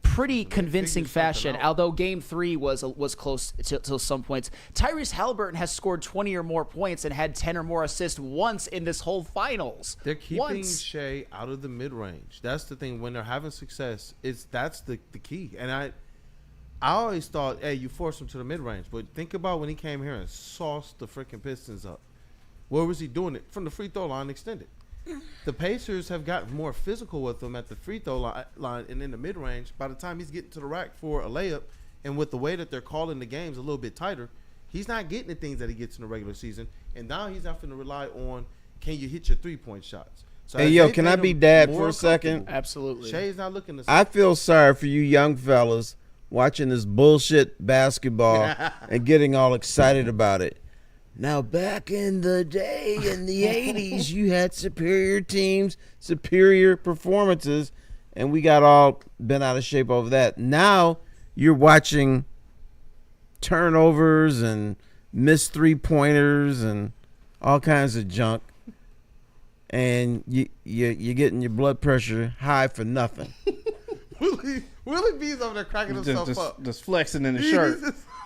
Speaker 4: pretty convincing fashion, although Game 3 was close to some points. Tyrese Halliburton has scored 20 or more points and had 10 or more assists once in this whole finals.
Speaker 3: They're keeping Shea out of the mid-range. That's the thing. When they're having success, that's the key. And I always thought, hey, you force him to the mid-range. But think about when he came here and sauced the freaking Pistons up. Where was he doing it? From the free throw line extended. The Pacers have gotten more physical with him at the free throw line and in the mid-range. By the time he's getting to the rack for a layup, and with the way that they're calling the games a little bit tighter, he's not getting the things that he gets in the regular season. And now he's having to rely on, can you hit your three-point shots? So
Speaker 5: hey, yo, can I be dad for a second?
Speaker 4: Absolutely.
Speaker 3: Shay's not looking to
Speaker 5: I feel sorry for you young fellas watching this bullshit basketball and getting all excited about it. Now, back in the day, in the 80s, you had superior teams, superior performances, and we got all bent out of shape over that. Now, you're watching turnovers and missed three-pointers and all kinds of junk, and you're getting your blood pressure high for nothing.
Speaker 3: Willie B's over there cracking himself up.
Speaker 7: Just flexing in the shirt.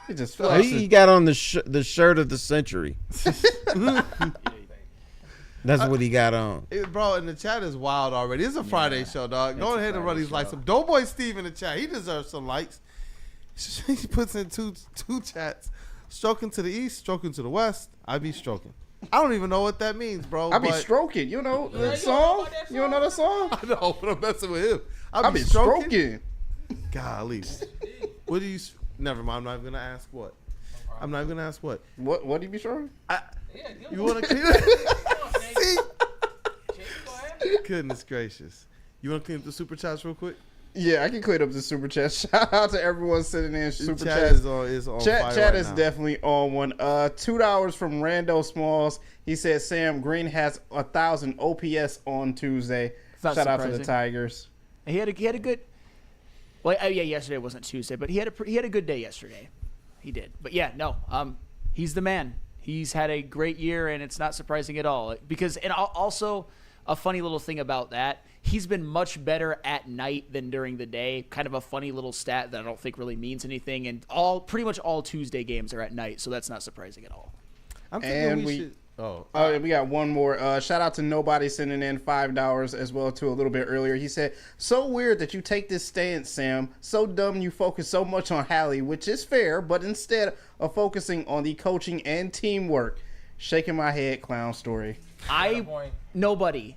Speaker 7: He just flexing.
Speaker 5: He got on the shirt of the century. That's what he got on.
Speaker 3: Bro, and the chat is wild already. It's a Friday show, dog. Go ahead and run these likes. Doughboy Steve in the chat. He deserves some likes. He puts in two chats. Stroking to the east, stroking to the west. I be stroking. I don't even know what that means, bro.
Speaker 7: I be stroking. You know that song? You don't know that song?
Speaker 3: I know, but I'm messing with him.
Speaker 7: I be stroking.
Speaker 3: Golly. What do you... Never mind. I'm not even going to ask what. I'm not even going to ask what.
Speaker 7: What do you be stroking?
Speaker 3: You want to clean up? See? Goodness gracious. You want to clean up the super chats real quick?
Speaker 7: Yeah, I can clean up the super chat. Shout out to everyone sitting in super chat.
Speaker 3: Is on
Speaker 7: Chat
Speaker 3: right
Speaker 7: is
Speaker 3: now.
Speaker 7: definitely on one. $2 from Rando Smalls. He said Sam Green has 1,000 OPS on Tuesday. Shout out to the Tigers.
Speaker 4: He had a good. Well, yeah, yesterday wasn't Tuesday, but he had a good day yesterday. He did. But yeah, no, he's the man. He's had a great year, and it's not surprising at all. Because, and also a funny little thing about that, he's been much better at night than during the day. Kind of a funny little stat that I don't think really means anything. And pretty much all Tuesday games are at night, so that's not surprising at all.
Speaker 3: I'm thinking Oh,
Speaker 7: We got one more. Shout out to Nobody sending in $5 as well too a little bit earlier. He said, "So weird that you take this stance, Sam. So dumb you focus so much on Hallie, which is fair, but instead of focusing on the coaching and teamwork, shaking my head, clown story."
Speaker 4: Nobody.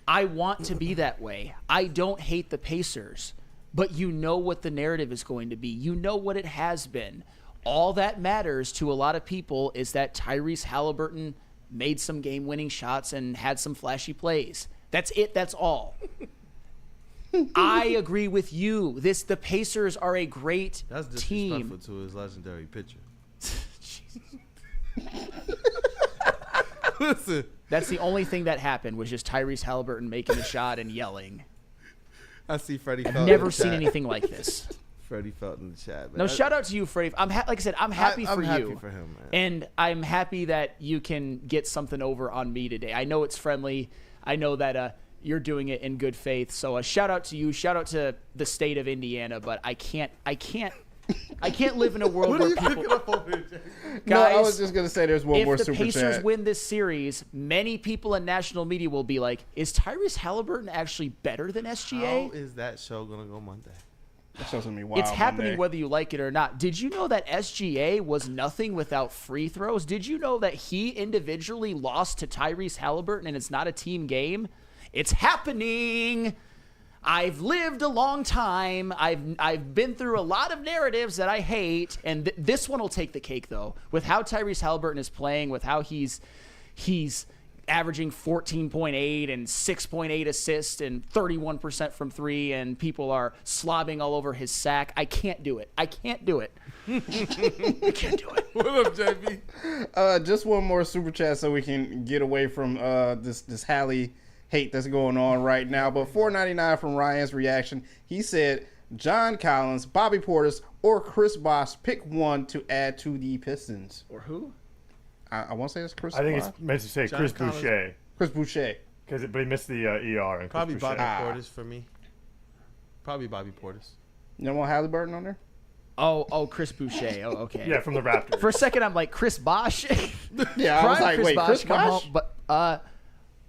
Speaker 4: I want to be that way. I don't hate the Pacers, but you know what the narrative is going to be. You know what it has been. All that matters to a lot of people is that Tyrese Halliburton made some game-winning shots and had some flashy plays. That's it. That's all. I agree with you. The Pacers are a great
Speaker 3: that's
Speaker 4: team.
Speaker 3: disrespectful to his legendary pitcher. Listen,
Speaker 4: That's the only thing that happened was just Tyrese Halliburton making a shot and yelling.
Speaker 3: I see Freddie.
Speaker 4: I've never seen anything like this.
Speaker 3: Freddie felt in the chat. Man.
Speaker 4: No, shout out to you, Freddie. Like I said, I'm happy for
Speaker 3: I'm
Speaker 4: you.
Speaker 3: happy for him, man.
Speaker 4: And I'm happy that you can get something over on me today. I know it's friendly. I know that you're doing it in good faith. So shout out to you. Shout out to the state of Indiana. But I can't live in a world where people.
Speaker 7: No,
Speaker 4: Guys,
Speaker 7: I was just gonna say there's one more
Speaker 4: if the
Speaker 7: super
Speaker 4: Pacers
Speaker 7: chat.
Speaker 4: win this series, many people in national media will be like, "Is Tyrese Halliburton actually better than SGA?"
Speaker 3: How is that show gonna go Monday?
Speaker 7: That show's gonna be wild
Speaker 4: It's happening
Speaker 7: Monday.
Speaker 4: whether you like it or not. Did you know that SGA was nothing without free throws? Did you know that he individually lost to Tyrese Halliburton and it's not a team game? It's happening. I've lived a long time. I've been through a lot of narratives that I hate, and this one will take the cake though. With how Tyrese Halliburton is playing, with how he's averaging 14.8 and 6.8 assists and 31% from three, and people are slobbing all over his sack. I can't do it. I can't do it. I can't do it.
Speaker 3: What up, JB?
Speaker 7: Just one more super chat so we can get away from this Hallie hate that's going on right now. But $4.99 from Ryan's reaction. He said, John Collins, Bobby Portis, or Chris Bosh. Pick one to add to the Pistons.
Speaker 4: Or who?
Speaker 7: I want to say it's Chris.
Speaker 6: I think
Speaker 7: Bosh.
Speaker 6: it's meant to say
Speaker 3: John
Speaker 6: Chris
Speaker 3: Collins.
Speaker 6: Boucher.
Speaker 7: Chris Boucher.
Speaker 6: But he missed the ER. And
Speaker 3: Probably
Speaker 6: Chris Boucher.
Speaker 3: Bobby Portis for me. Probably Bobby Portis.
Speaker 7: You don't want Halliburton on there?
Speaker 4: Oh, Chris Boucher. Oh, okay.
Speaker 6: Yeah, from the Raptors.
Speaker 4: For a second, I'm like, Chris Bosh?
Speaker 7: Yeah, I was like, wait, Chris
Speaker 4: come
Speaker 7: Bosh?
Speaker 4: home. But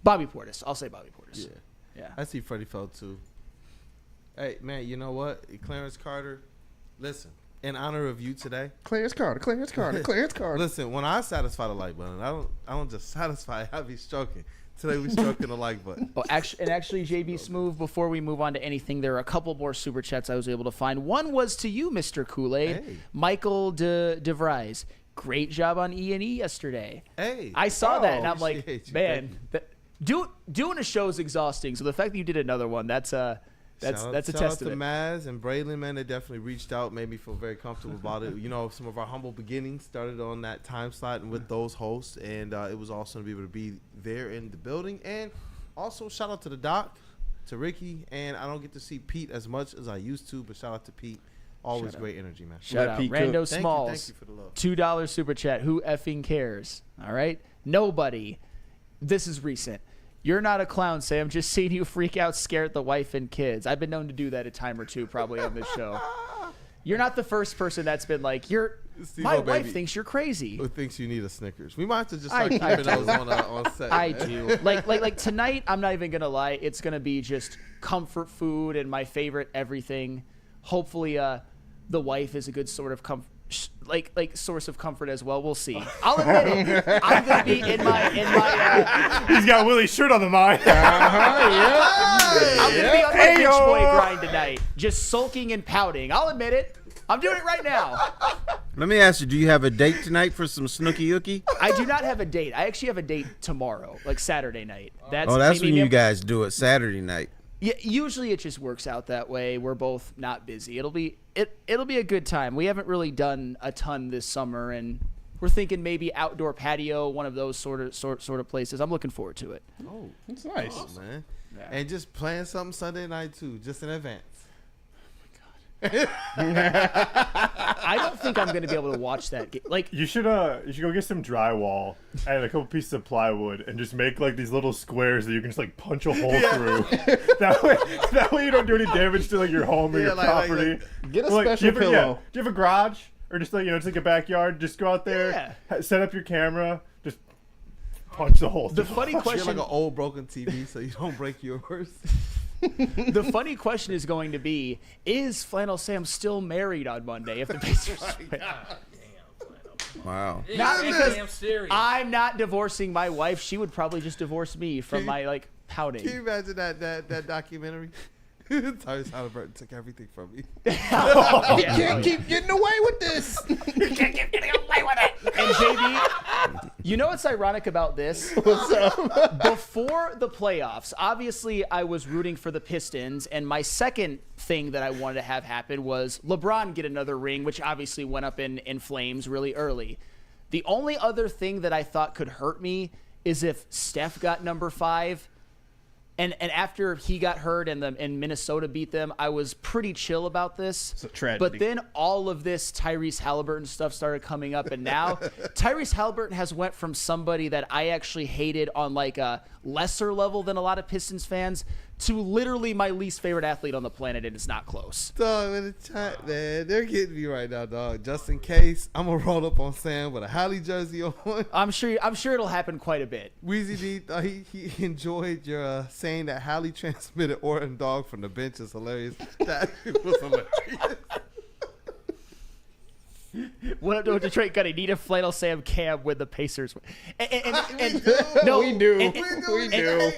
Speaker 4: Bobby Portis. I'll say Bobby Portis. Yeah.
Speaker 3: I see Freddie felt too. Hey, man, you know what? Clarence Carter, listen, in honor of you today.
Speaker 7: Clarence Carter.
Speaker 3: Listen, when I satisfy the like button, I don't just satisfy it, I be stroking. Today we stroking the like button.
Speaker 4: Oh, actually, JB Smooth, before we move on to anything, there are a couple more super chats I was able to find. One was to you, Mr. Kool-Aid.
Speaker 3: Hey.
Speaker 4: Michael DeVries. Great job on E&E yesterday.
Speaker 3: Hey.
Speaker 4: I saw that, and I'm like,
Speaker 3: appreciate you.
Speaker 4: man, doing a show is exhausting. So the fact that you did another one, that's a
Speaker 3: Shout out
Speaker 4: testament.
Speaker 3: to Maz and Braylon, man. They definitely reached out, made me feel very comfortable about it. You know, some of our humble beginnings started on that time slot and with those hosts, and it was awesome to be able to be there in the building. And also, shout out to the doc, to Ricky, and I don't get to see Pete as much as I used to, but shout out to Pete. Always great energy, man.
Speaker 4: Shout out.
Speaker 7: Pete
Speaker 4: Rando
Speaker 7: Cook.
Speaker 4: Smalls.
Speaker 3: Thank you for the love.
Speaker 4: $2 super chat. Who effing cares? All right? Nobody. This is recent. You're not a clown, Sam. Just seeing you freak out, scare at the wife and kids. I've been known to do that a time or two probably on this show. You're not the first person that's been like, my wife
Speaker 3: baby.
Speaker 4: thinks you're crazy.
Speaker 3: Who thinks you need a Snickers? We might have to just start keeping those on set.
Speaker 4: I
Speaker 3: man.
Speaker 4: do. Like tonight, I'm not even going to lie. It's going to be just comfort food and my favorite everything. Hopefully, the wife is a good sort of source of comfort as well. We'll see. I'll admit it. I'm gonna be in my.
Speaker 6: He's got Willie's shirt on the mind.
Speaker 4: I'm gonna be on my bitch boy grind tonight, just sulking and pouting. I'll admit it. I'm doing it right now.
Speaker 5: Let me ask you, do you have a date tonight for some snooky ookie?
Speaker 4: I do not have a date. I actually have a date tomorrow, like Saturday night. That's
Speaker 5: When you guys do it, Saturday night.
Speaker 4: Yeah, usually it just works out that way. We're both not busy. It'll be a good time. We haven't really done a ton this summer, and we're thinking maybe outdoor patio, one of those sort of places. I'm looking forward to it.
Speaker 3: Oh,
Speaker 7: That's nice.
Speaker 3: man.
Speaker 4: Yeah.
Speaker 3: And just playing something Sunday night, too, just in advance.
Speaker 4: I don't think I'm going to be able to watch that. Like,
Speaker 6: You should go get some drywall and a couple pieces of plywood and just make like these little squares that you can just like punch a hole through. that way you don't do any damage to like your home or your property.
Speaker 7: Get a
Speaker 6: Like,
Speaker 7: special pillow.
Speaker 6: do you have a garage or just like just like a backyard? Just go out there, set up your camera, just punch the hole.
Speaker 4: The funny
Speaker 3: You're
Speaker 4: question.
Speaker 3: like an old broken TV, so you don't break yours.
Speaker 4: The funny question is going to be: is Flannel Sam still married on Monday if the Pacers win?
Speaker 5: Wow.
Speaker 4: Not because
Speaker 2: Damn serious.
Speaker 4: I'm not divorcing my wife. She would probably just divorce me from my like pouting.
Speaker 3: Can you imagine that documentary? Tyrese Halliburton took everything from me.
Speaker 7: You can't keep getting away with this.
Speaker 4: And JB, you know what's ironic about this?
Speaker 7: What's up?
Speaker 4: Before the playoffs, obviously I was rooting for the Pistons, and my second thing that I wanted to have happen was LeBron get another ring, which obviously went up in flames really early. The only other thing that I thought could hurt me is if Steph got number 5. And after he got hurt and Minnesota beat them, I was pretty chill about this.
Speaker 7: It's a tragedy.
Speaker 4: But then all of this Tyrese Halliburton stuff started coming up, and now Tyrese Halliburton has went from somebody that I actually hated on like a lesser level than a lot of Pistons fans to literally my least favorite athlete on the planet, and it's not close.
Speaker 3: Dog, in the chat, man, they're getting me right now, dog. Just in case, I'm gonna roll up on Sam with a Halle jersey on.
Speaker 4: I'm sure it'll happen quite a bit.
Speaker 3: Weezy D thought he enjoyed your saying that Halle transmitted Orton dog from the bench is hilarious. That was hilarious.
Speaker 4: What up to Detroit Gunny? Need a Flannel Sam Cam with the Pacers. And
Speaker 7: No, we do.
Speaker 3: We
Speaker 7: do.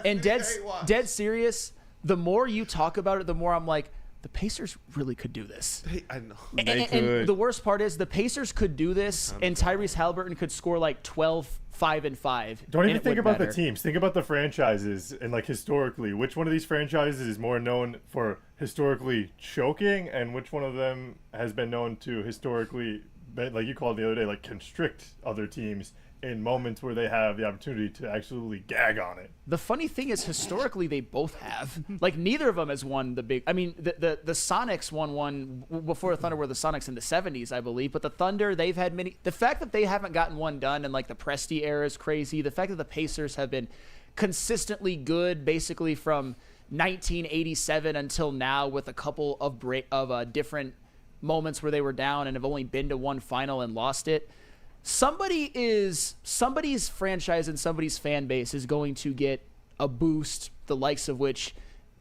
Speaker 4: And dead serious, the more you talk about it, the more I'm like, the Pacers really could do this.
Speaker 3: I know.
Speaker 4: And the worst part is the Pacers could do this, and Tyrese Halliburton could score like 12, 5, and 5.
Speaker 6: Don't
Speaker 4: and
Speaker 6: even
Speaker 4: it
Speaker 6: think
Speaker 4: wouldn't
Speaker 6: about the
Speaker 4: matter.
Speaker 6: teams. Think about the franchises and like historically, which one of these franchises is more known for historically choking, and which one of them has been known to historically, like you called the other day, like constrict other teams in moments where they have the opportunity to absolutely gag on it.
Speaker 4: The funny thing is, historically, they both have. Like, neither of them has won the big. I mean, the Sonics won one before the Thunder were the Sonics in the 70s, I believe. But the Thunder, they've had many. The fact that they haven't gotten one done in like the Presti era is crazy. The fact that the Pacers have been consistently good, basically from 1987 until now, with a couple of different moments where they were down and have only been to one final and lost it. Somebody's franchise and somebody's fan base is going to get a boost, the likes of which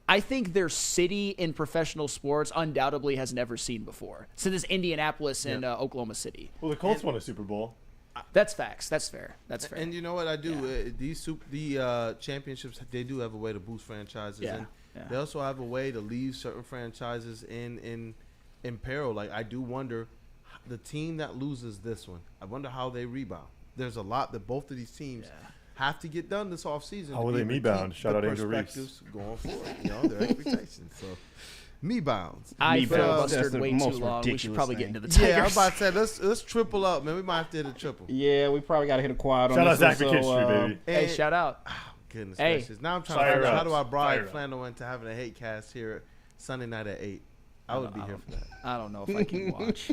Speaker 4: I think their city in professional sports undoubtedly has never seen before. Since Indianapolis and Oklahoma City.
Speaker 6: Well, the Colts won a Super Bowl.
Speaker 4: That's facts. That's fair. That's fair.
Speaker 3: And you know what I do? The championships, they do have a way to boost franchises.
Speaker 4: Yeah.
Speaker 3: And
Speaker 4: Yeah.
Speaker 3: they also have a way to leave certain franchises in peril. Like, I do wonder, the team that loses this one, I wonder how they rebound. There's a lot that both of these teams have to get done this offseason.
Speaker 6: How will they rebound? Shout out Angel Reese.
Speaker 3: Going forward, their expectations. So, me bounds.
Speaker 4: I
Speaker 7: Me bounds.
Speaker 4: filibustered
Speaker 7: That's the
Speaker 4: way too
Speaker 7: most
Speaker 4: long. We should
Speaker 7: ridiculous
Speaker 4: probably
Speaker 7: thing.
Speaker 4: get into the Tigers.
Speaker 3: Yeah, I was about to say, let's triple up, man. We might have to hit a triple.
Speaker 7: Yeah, we probably got to hit a quad on
Speaker 6: Shout out
Speaker 7: this
Speaker 6: Zach
Speaker 7: one,
Speaker 6: McKinstry, baby.
Speaker 4: Hey,
Speaker 3: And-
Speaker 4: shout out.
Speaker 3: Goodness
Speaker 4: Hey.
Speaker 3: gracious. Now I'm trying to
Speaker 6: Fire
Speaker 3: figure out
Speaker 6: up.
Speaker 3: how do I
Speaker 6: Fire
Speaker 3: bribe
Speaker 6: up.
Speaker 3: Flannel into having a hate cast here Sunday night at 8. I would be here for that.
Speaker 4: I don't know if I can watch.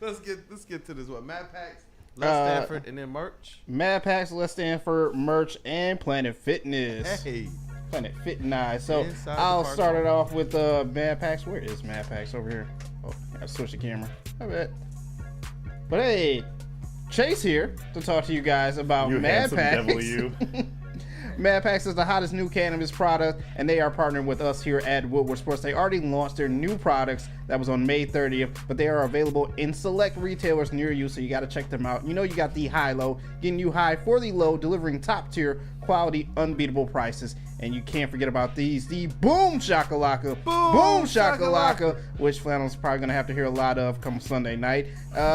Speaker 3: Let's get to this one. Matt Pax, Les Stanford, and then merch.
Speaker 7: Mad Packs, Let's Stanford, merch, and Planet Fitness.
Speaker 3: Hey,
Speaker 7: Planet Fit and I. So
Speaker 3: Inside the
Speaker 7: I'll
Speaker 3: park
Speaker 7: start it
Speaker 3: zone.
Speaker 7: off with Mad Packs. Where is Mad Packs? Over here. Oh, I gotta switch the camera. I bet. But hey, Chase here to talk to you guys about
Speaker 6: You
Speaker 7: Mad
Speaker 6: handsome
Speaker 7: Packs.
Speaker 6: devil, you.
Speaker 7: Mad Packs is the hottest new cannabis product, and they are partnering with us here at Woodward Sports. They already launched their new products that was on May 30th, but they are available in select retailers near you, so you got to check them out. You know you got the high-low, getting you high for the low, delivering top-tier quality, unbeatable prices. And you can't forget about these, the Boom Shakalaka, Boom Shakalaka, which Flannel's probably going to have to hear a lot of come Sunday night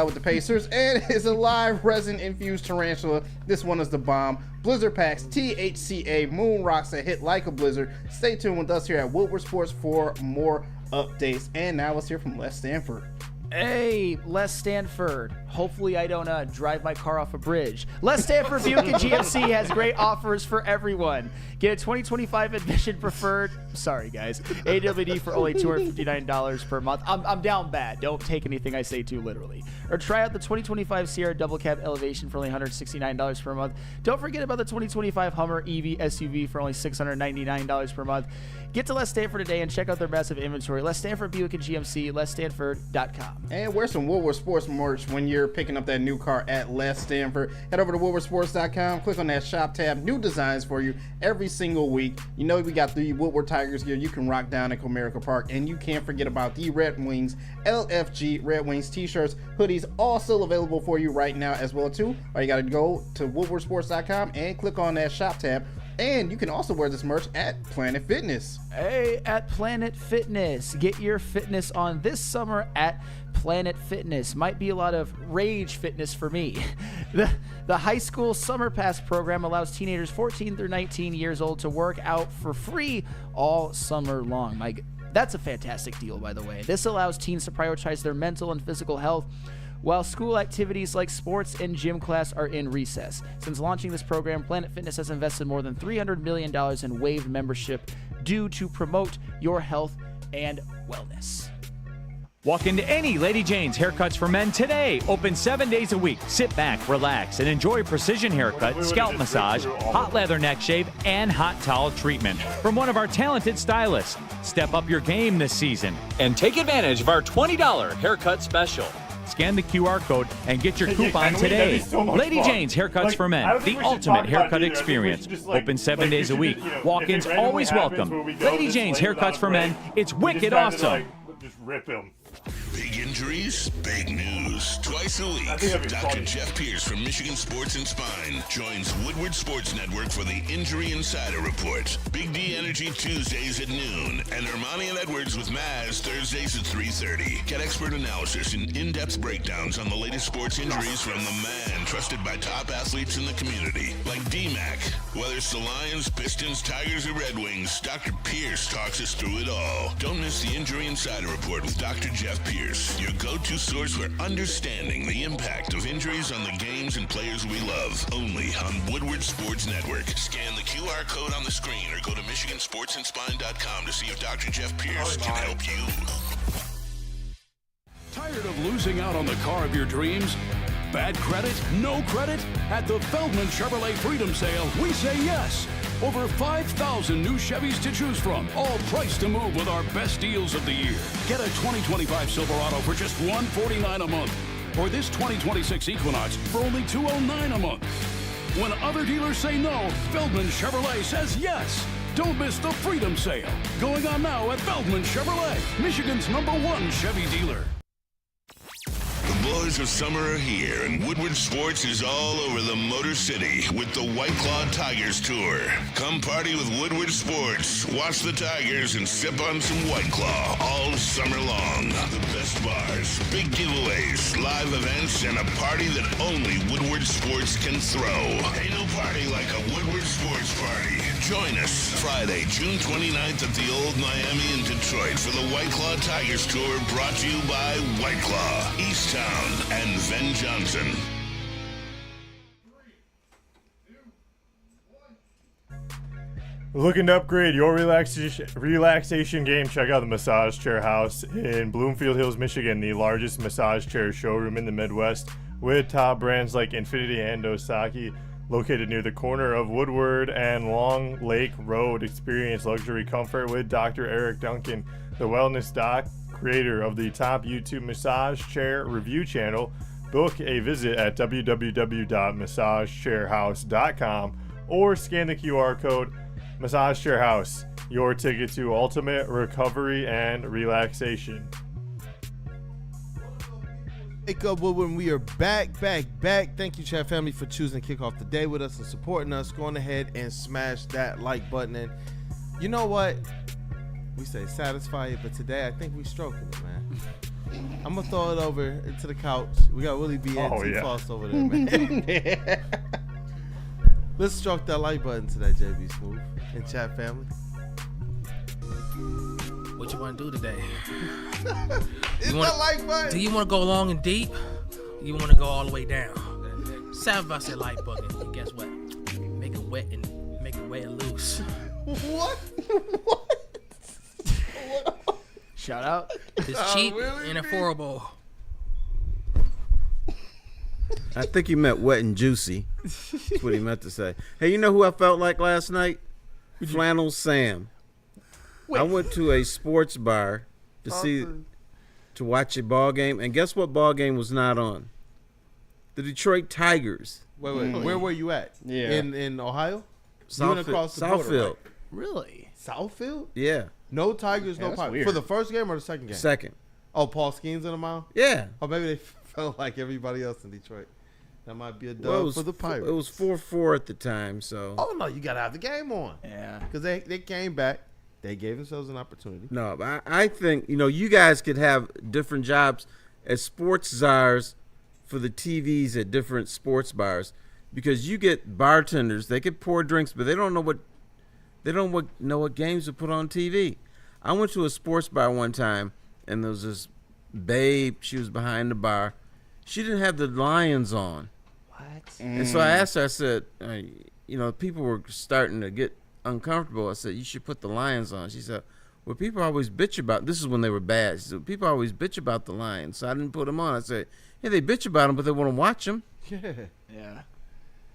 Speaker 7: with the Pacers. And it's a live resin-infused tarantula. This one is the bomb. Blizzard Packs, THCA, Moon Rocks that hit like a blizzard. Stay tuned with us here at Woodward Sports for more updates. And now let's hear from Les Stanford.
Speaker 4: Hey, Les Stanford. Hopefully I don't drive my car off a bridge. Les Stanford Buick and GMC has great offers for everyone. Get a 2025 Admission Preferred, sorry guys, AWD for only $259 per month. I'm down bad. Don't take anything I say too literally. Or try out the 2025 Sierra Double Cab Elevation for only $169 per month. Don't forget about the 2025 Hummer EV SUV for only $699 per month. Get to Les Stanford today and check out their massive inventory. Les Stanford Buick and GMC, lesstanford.com.
Speaker 7: And wear some Woodward Sports merch when you're picking up that new car at Les Stanford. Head over to woodwardsports.com, click on that shop tab. New designs for you every single week. You know we got the Woodward Tigers gear you can rock down at Comerica Park. And you can't forget about the Red Wings, LFG Red Wings t-shirts, hoodies, all still available for you right now as well too. All you got to go to woodwardsports.com and click on that shop tab. And you can also wear this merch at Planet Fitness.
Speaker 4: Hey, at Planet Fitness. Get your fitness on this summer at Planet Fitness. Might be a lot of rage fitness for me. The high school summer pass program allows teenagers 14 through 19 years old to work out for free all summer long. That's a fantastic deal, by the way. This allows teens to prioritize their mental and physical health while school activities like sports and gym class are in recess. Since launching this program, Planet Fitness has invested more than $300 million in waived membership due to promote your health and wellness.
Speaker 8: Walk into any Lady Jane's Haircuts for Men today. Open 7 days a week. Sit back, relax, and enjoy precision haircut, scalp massage, hot leather neck shave, and hot towel treatment from one of our talented stylists. Step up your game this season and take advantage of our $20 haircut special. Scan the QR code and get your coupon today.
Speaker 6: So
Speaker 8: Lady
Speaker 6: fun.
Speaker 8: Jane's Haircuts for Men, the ultimate haircut experience. Open 7 days a week. Walk-ins always welcome. Lady Jane's Haircuts for Men. It's wicked awesome.
Speaker 6: Just rip him.
Speaker 1: Big injuries, big news. Twice a week, Dr. Jeff Pierce from Michigan Sports and Spine joins Woodward Sports Network for the Injury Insider Report. Big D Energy Tuesdays at noon, and Ermanni and Edwards with Maz Thursdays at 3:30. Get expert analysis and in-depth breakdowns on the latest sports injuries from the man trusted by top athletes in the community, like D-Mac. Whether it's the Lions, Pistons, Tigers, or Red Wings, Dr. Pierce talks us through it all. Don't miss the Injury Insider Report with Dr. Jeff Pierce, your go-to source for understanding the impact of injuries on the games and players we love. Only on Woodward Sports Network. Scan the QR code on the screen or go to MichiganSportsandSpine.com to see if Dr. Jeff Pierce can help you.
Speaker 9: Tired of losing out on the car of your dreams? Bad credit? No credit? At the Feldman Chevrolet Freedom Sale, we say yes. Over 5,000 new Chevys to choose from, all priced to move with our best deals of the year. Get a 2025 Silverado for just $149 a month, or this 2026 Equinox for only $209 a month. When other dealers say no, Feldman Chevrolet says yes. Don't miss the Freedom Sale, going on now at Feldman Chevrolet, Michigan's #1 Chevy dealer.
Speaker 1: The boys of summer are here, and Woodward Sports is all over the Motor City with the White Claw Tigers Tour. Come party with Woodward Sports, watch the Tigers, and sip on some White Claw all summer long. The best bars, big giveaways, live events, and a party that only Woodward Sports can throw. Ain't no party like a Woodward Sports party. Join us Friday, June 29th at the Old Miami in Detroit for the White Claw Tigers Tour, brought to you by White Claw, East Town, and Ven Johnson.
Speaker 6: Looking to upgrade your relaxation game? Check out the Massage Chair House in Bloomfield Hills, Michigan, the largest massage chair showroom in the Midwest, with top brands like Infinity and Osaki. Located near the corner of Woodward and Long Lake Road. Experience luxury comfort with Dr. Eric Duncan, the wellness doc, creator of the top YouTube massage chair review channel. Book a visit at www.massagechairhouse.com or scan the QR code. Massage Chair House, your ticket to ultimate recovery and relaxation.
Speaker 3: Wake up, Woodward, and we are back. Thank you, chat family, for choosing to kick off the day with us and supporting us. Going ahead and smash that like button. And you know what? We say satisfy it, but today I think we stroking it, man. I'm gonna throw it over into the couch. We got Willie B and T Floss over there, man. Let's stroke that like button today, JB Smooth and chat family.
Speaker 2: What you want to do today?
Speaker 3: It's that like button.
Speaker 2: Do you want to go long and deep? Or you want to go all the way down? Satisfy that like button, and guess what? Make it wet and loose.
Speaker 3: What?
Speaker 4: Shout out.
Speaker 2: It's cheap and affordable.
Speaker 5: I think he meant wet and juicy. That's what he meant to say. Hey, you know who I felt like last night? Flannel Sam. I went to a sports bar to see. to watch a ball game, and guess what ball game was not on? The Detroit Tigers.
Speaker 3: Wait. Where were you at?
Speaker 7: Yeah.
Speaker 3: In Ohio? You went across the border,
Speaker 5: Southfield.
Speaker 3: right?
Speaker 2: Really?
Speaker 3: Southfield?
Speaker 5: Yeah.
Speaker 3: No Tigers,
Speaker 7: Yeah,
Speaker 3: no
Speaker 7: that's
Speaker 3: Pirates.
Speaker 7: weird.
Speaker 3: For the first game or the second game?
Speaker 5: Second.
Speaker 3: Oh, Paul Skeens in a mile?
Speaker 5: Yeah.
Speaker 3: Or maybe they felt like everybody else in Detroit. That might be a dub
Speaker 5: Well,
Speaker 3: for the Pirates.
Speaker 5: It was 4-4 at the time, so.
Speaker 3: Oh, no, you got to have the game on.
Speaker 2: Yeah.
Speaker 3: Because they came back. They gave themselves an opportunity.
Speaker 5: No, but I think, you guys could have different jobs as sports czars for the TVs at different sports bars, because you get bartenders. They could pour drinks, but they don't know what games to put on TV. I went to a sports bar one time, and there was this babe. She was behind the bar. She didn't have the Lions on.
Speaker 2: What?
Speaker 5: And so I asked her, I said, people were starting to get uncomfortable. I said, you should put the Lions on. She said, well, people always bitch about, this is when they were bad. She said, people always bitch about the Lions. So I didn't put them on. I said, yeah, they bitch about them, but they want to watch them.
Speaker 3: Yeah.
Speaker 2: Yeah.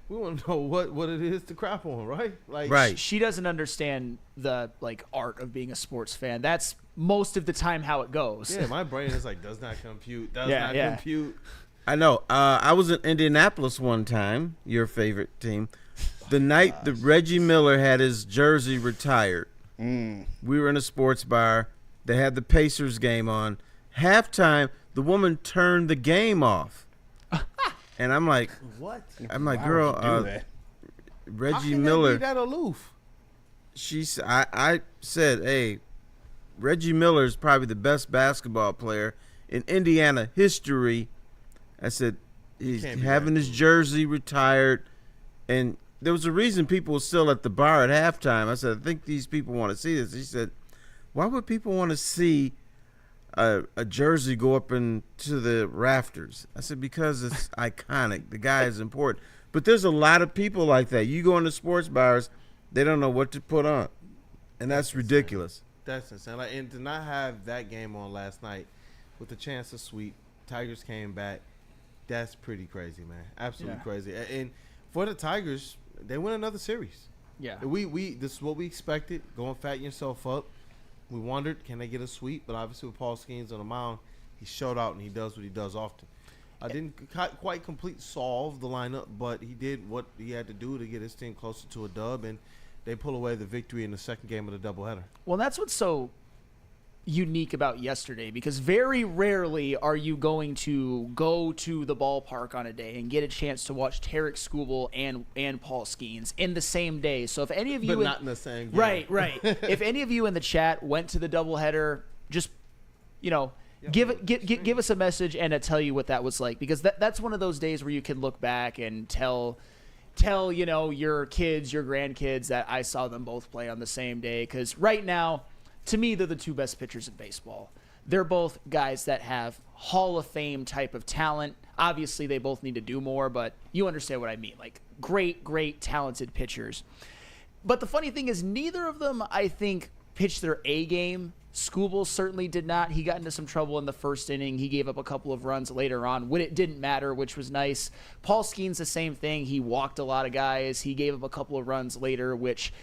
Speaker 3: We want to know what it is to crap on, right? Like,
Speaker 5: Right.
Speaker 2: She doesn't understand the art of being a sports fan. That's most of the time how it goes.
Speaker 3: Yeah, my brain is like, does not compute.
Speaker 2: Yeah.
Speaker 3: Compute.
Speaker 5: I know. I was in Indianapolis one time, your favorite team. The night that Reggie Miller had his jersey retired. We were in a sports bar. They had the Pacers game on. Halftime, the woman turned the game off. And I'm like,
Speaker 3: What?
Speaker 5: I'm like,
Speaker 7: Why
Speaker 5: girl,
Speaker 7: would you do that?
Speaker 5: Reggie
Speaker 3: How can
Speaker 5: Miller.
Speaker 3: they be that aloof?
Speaker 5: I said, hey, Reggie Miller is probably the best basketball player in Indiana history. I said, he's
Speaker 3: can't be
Speaker 5: having
Speaker 3: that
Speaker 5: his jersey retired. And there was a reason people were still at the bar at halftime. I said, I think these people want to see this. He said, why would people want to see a jersey go up into the rafters? I said, because it's iconic. The guy is important. But there's a lot of people like that. You go into sports bars, they don't know what to put on. And that's ridiculous.
Speaker 3: That's insane. Like, and to not have that game on last night with the chance to sweep, Tigers came back. That's pretty crazy, man. Absolutely
Speaker 2: Yeah.
Speaker 3: crazy. And for the Tigers, they win another series.
Speaker 2: Yeah.
Speaker 3: This is what we expected. Go and fatten yourself up. We wondered, can they get a sweep? But obviously with Paul Skeens on the mound, he showed out and he does what he does often. I didn't quite complete solve the lineup, but he did what he had to do to get his team closer to a dub, and they pull away the victory in the second game of the doubleheader.
Speaker 2: Well, that's what's so unique about yesterday, because very rarely are you going to go to the ballpark on a day and get a chance to watch Tarek Skubal and Paul Skeens in the same day. So if any of you
Speaker 3: But not in the same game.
Speaker 2: right. If any of you in the chat went to the doubleheader, just give us a message and tell you what that was like, because that's one of those days where you can look back and tell your kids, your grandkids that I saw them both play on the same day. Because right now, to me, they're the two best pitchers in baseball. They're both guys that have Hall of Fame type of talent. Obviously, they both need to do more, but you understand what I mean. Like, great, talented pitchers. But the funny thing is, neither of them, I think, pitched their A game. Skubal certainly did not. He got into some trouble in the first inning. He gave up a couple of runs later on when it didn't matter, which was nice. Paul Skeens, the same thing. He walked a lot of guys. He gave up a couple of runs later, which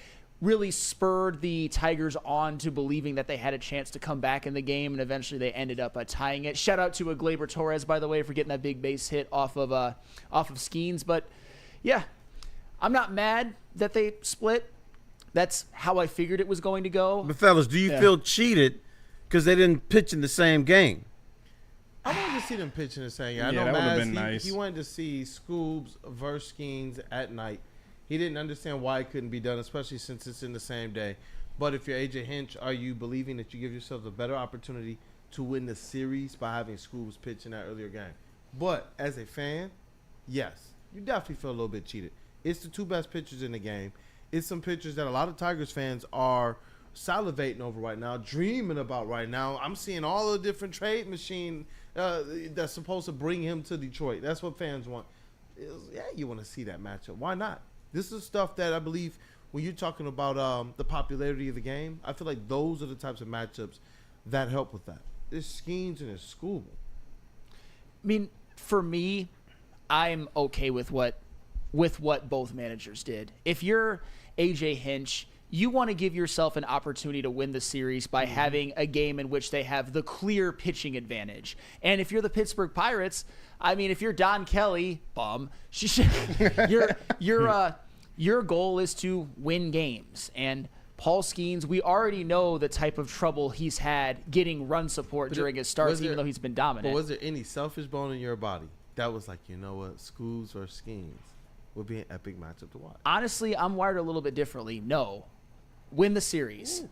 Speaker 2: really spurred the Tigers on to believing that they had a chance to come back in the game, and eventually they ended up tying it. Shout out to Gleyber Torres, by the way, for getting that big base hit off of Skeens. But yeah, I'm not mad that they split. That's how I figured it was going to go.
Speaker 5: But fellas, do you feel cheated because they didn't pitch in the same game?
Speaker 3: I wanted to see them pitch in the same game. I
Speaker 7: Yeah,
Speaker 3: know
Speaker 7: that would've
Speaker 3: Maz,
Speaker 7: been nice.
Speaker 3: He wanted to see Scoobs versus Skeens at night. He didn't understand why it couldn't be done, especially since it's in the same day. But if you're AJ Hinch, are you believing that you give yourselves a better opportunity to win the series by having Scoobs pitch in that earlier game? But as a fan, yes, you definitely feel a little bit cheated. It's the two best pitchers in the game. It's some pitchers that a lot of Tigers fans are salivating over right now, dreaming about right now. I'm seeing all the different trade machine that's supposed to bring him to Detroit. That's what fans want. You want to see that matchup. Why not? This is stuff that I believe when you're talking about the popularity of the game, I feel like those are the types of matchups that help with that. There's Skeens and there's Skubal.
Speaker 2: I mean, for me, I'm okay with what both managers did. If you're AJ Hinch,
Speaker 4: you want to give yourself an opportunity to win the series by having a game in which they have the clear pitching advantage. And if you're the Pittsburgh Pirates, I mean, if you're Don Kelly, your goal is to win games. And Paul Skeens, we already know the type of trouble he's had getting run support during his starts, even though he's been dominant.
Speaker 3: But was there any selfish bone in your body that was like, you know what, Scooves or Skeens would be an epic matchup to watch?
Speaker 4: Honestly, I'm wired a little bit differently. No. Win the series.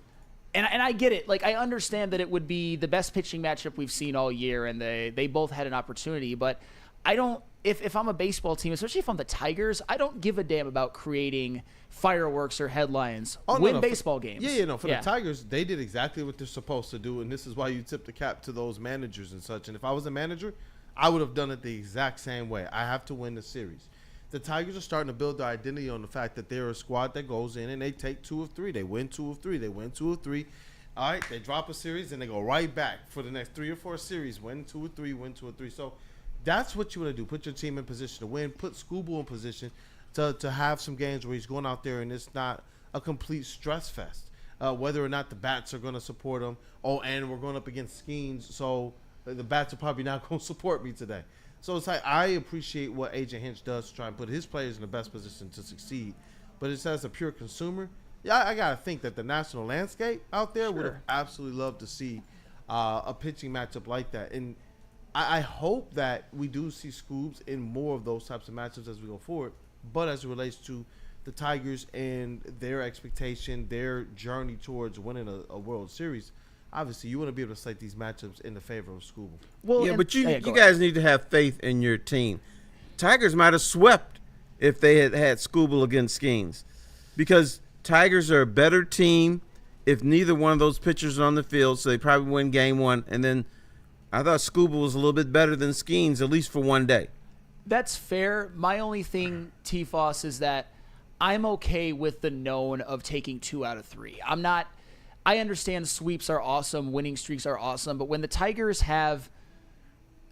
Speaker 4: And I get it. Like, I understand that it would be the best pitching matchup we've seen all year, and they both had an opportunity. But I don't – if I'm a baseball team, especially if I'm the Tigers, I don't give a damn about creating fireworks or headlines. Win baseball games.
Speaker 3: For the Tigers, they did exactly what they're supposed to do, and this is why you tip the cap to those managers and such. And if I was a manager, I would have done it the exact same way. I have to win the series. The Tigers are starting to build their identity on the fact that they're a squad that goes in and they take 2 of 3. They win 2 of 3. They win 2 of 3. All right, they drop a series and they go right back for the next 3 or 4 series. Win 2 of 3, win 2 of 3. So that's what you want to do. Put your team in position to win. Put Scooble in position to have some games where he's going out there and it's not a complete stress fest. Whether or not the bats are going to support him. Oh, and we're going up against Skeens, so the bats are probably not going to support me today. So it's like I appreciate what Agent Hinch does to try and put his players in the best position to succeed. But it's as a pure consumer, I got to think that the national landscape out there would have absolutely loved to see a pitching matchup like that. And I hope that we do see Scoobs in more of those types of matchups as we go forward. But as it relates to the Tigers and their expectation, their journey towards winning a World Series, obviously, you want to be able to slate these matchups in the favor of Scooble.
Speaker 5: Well, yeah, but you guys need to have faith in your team. Tigers might have swept if they had Scooble against Skeens, because Tigers are a better team if neither one of those pitchers are on the field, so they probably win game 1. And then I thought Scooble was a little bit better than Skeens, at least for one day.
Speaker 4: That's fair. My only thing, T-Foss, is that I'm okay with the known of taking 2 out of 3. I understand sweeps are awesome, winning streaks are awesome, but when the Tigers have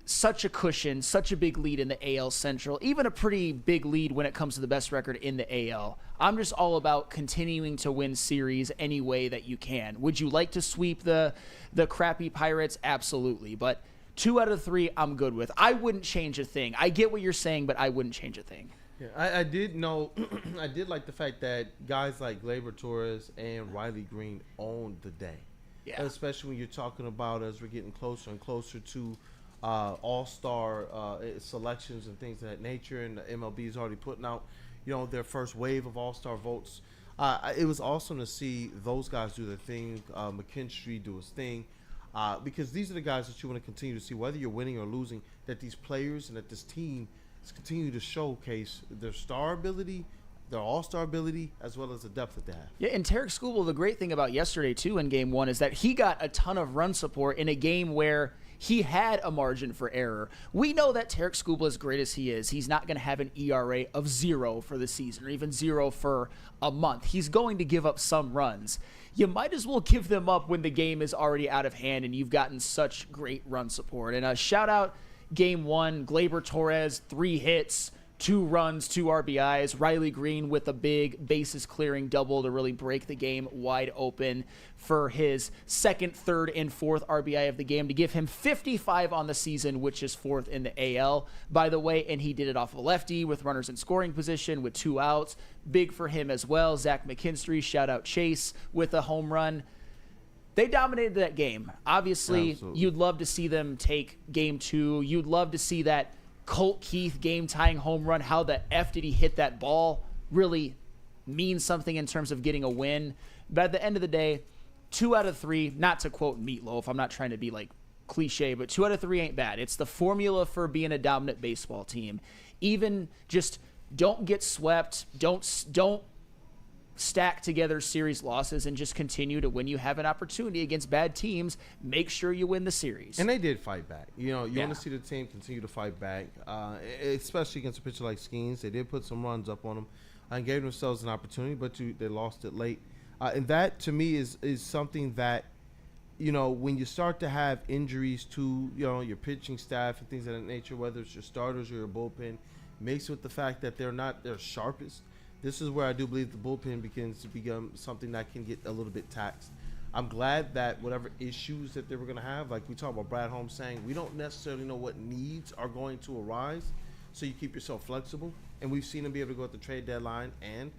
Speaker 4: such a cushion, such a big lead in the AL Central, even a pretty big lead when it comes to the best record in the AL, I'm just all about continuing to win series any way that you can. Would you like to sweep the crappy Pirates? Absolutely, but 2 out of 3, I'm good with. I wouldn't change a thing. I get what you're saying, but I wouldn't change a thing.
Speaker 3: Yeah, I did know. I did like the fact that guys like Gleyber Torres and Riley Green owned the day. Yeah. Especially when you're talking about as we're getting closer and closer to all-star selections and things of that nature, and the MLB is already putting out, their first wave of all-star votes. It was awesome to see those guys do their thing. McKinstry do his thing. Because these are the guys that you want to continue to see, whether you're winning or losing, that these players and that this team continue to showcase their star ability, their all-star ability, as well as the depth that they have.
Speaker 4: Yeah, and Tarek Skubal, the great thing about yesterday, too, in Game 1 is that he got a ton of run support in a game where he had a margin for error. We know that Tarek Skubal, as great as he is, he's not going to have an ERA of 0 for the season or even 0 for a month. He's going to give up some runs. You might as well give them up when the game is already out of hand and you've gotten such great run support. And a shout-out Game 1, Gleyber Torres, 3 hits, 2 runs, 2 RBIs. Riley Green with a big bases-clearing double to really break the game wide open for his 2nd, 3rd, and 4th RBI of the game to give him 55 on the season, which is 4th in the AL, by the way. And he did it off a lefty with runners in scoring position with 2 outs. Big for him as well. Zach McKinstry, shout-out Chase with a home run. They dominated that game. Obviously, Absolutely. You'd love to see them take Game 2. You'd love to see that Colt Keith game-tying home run. How the F did he hit that ball really means something in terms of getting a win. But at the end of the day, 2 out of 3, not to quote Meatloaf, I'm not trying to be like cliche, but 2 out of 3 ain't bad. It's the formula for being a dominant baseball team. Even just don't get swept. Don't stack together series losses and just continue to, when you have an opportunity against bad teams, make sure you win the series.
Speaker 3: And they did fight back. You want to see the team continue to fight back, especially against a pitcher like Skeens. They did put some runs up on them and gave themselves an opportunity, but they lost it late. And that, to me, is something that, when you start to have injuries to, your pitching staff and things of that nature, whether it's your starters or your bullpen, mixed with the fact that they're not their sharpest, this is where I do believe the bullpen begins to become something that can get a little bit taxed. I'm glad that whatever issues that they were going to have, like we talked about Brad Holmes saying, we don't necessarily know what needs are going to arise, so you keep yourself flexible. And we've seen them be able to go at the trade deadline and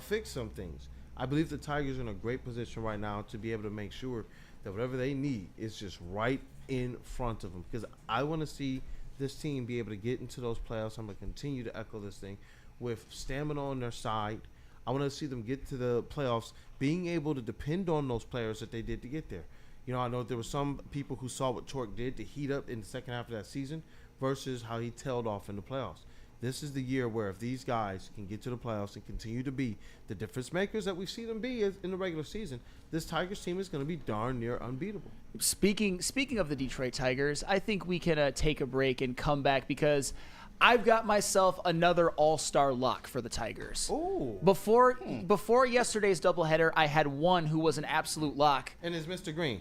Speaker 3: fix some things. I believe the Tigers are in a great position right now to be able to make sure that whatever they need is just right in front of them, because I want to see this team be able to get into those playoffs. I'm going to continue to echo this thing with stamina on their side. I want to see them get to the playoffs being able to depend on those players that they did to get there. You know, I know there were some people who saw what Torque did to heat up in the second half of that season versus how he tailed off in the playoffs. This is the year where if these guys can get to the playoffs and continue to be the difference makers that we see them be in the regular season, this Tigers team is going to be darn near unbeatable.
Speaker 10: Speaking of the Detroit Tigers, I think we can take a break and come back because I've got myself another all-star lock for the Tigers.
Speaker 3: Ooh.
Speaker 10: Before yesterday's doubleheader, I had one who was an absolute lock.
Speaker 3: And is Mr. Green?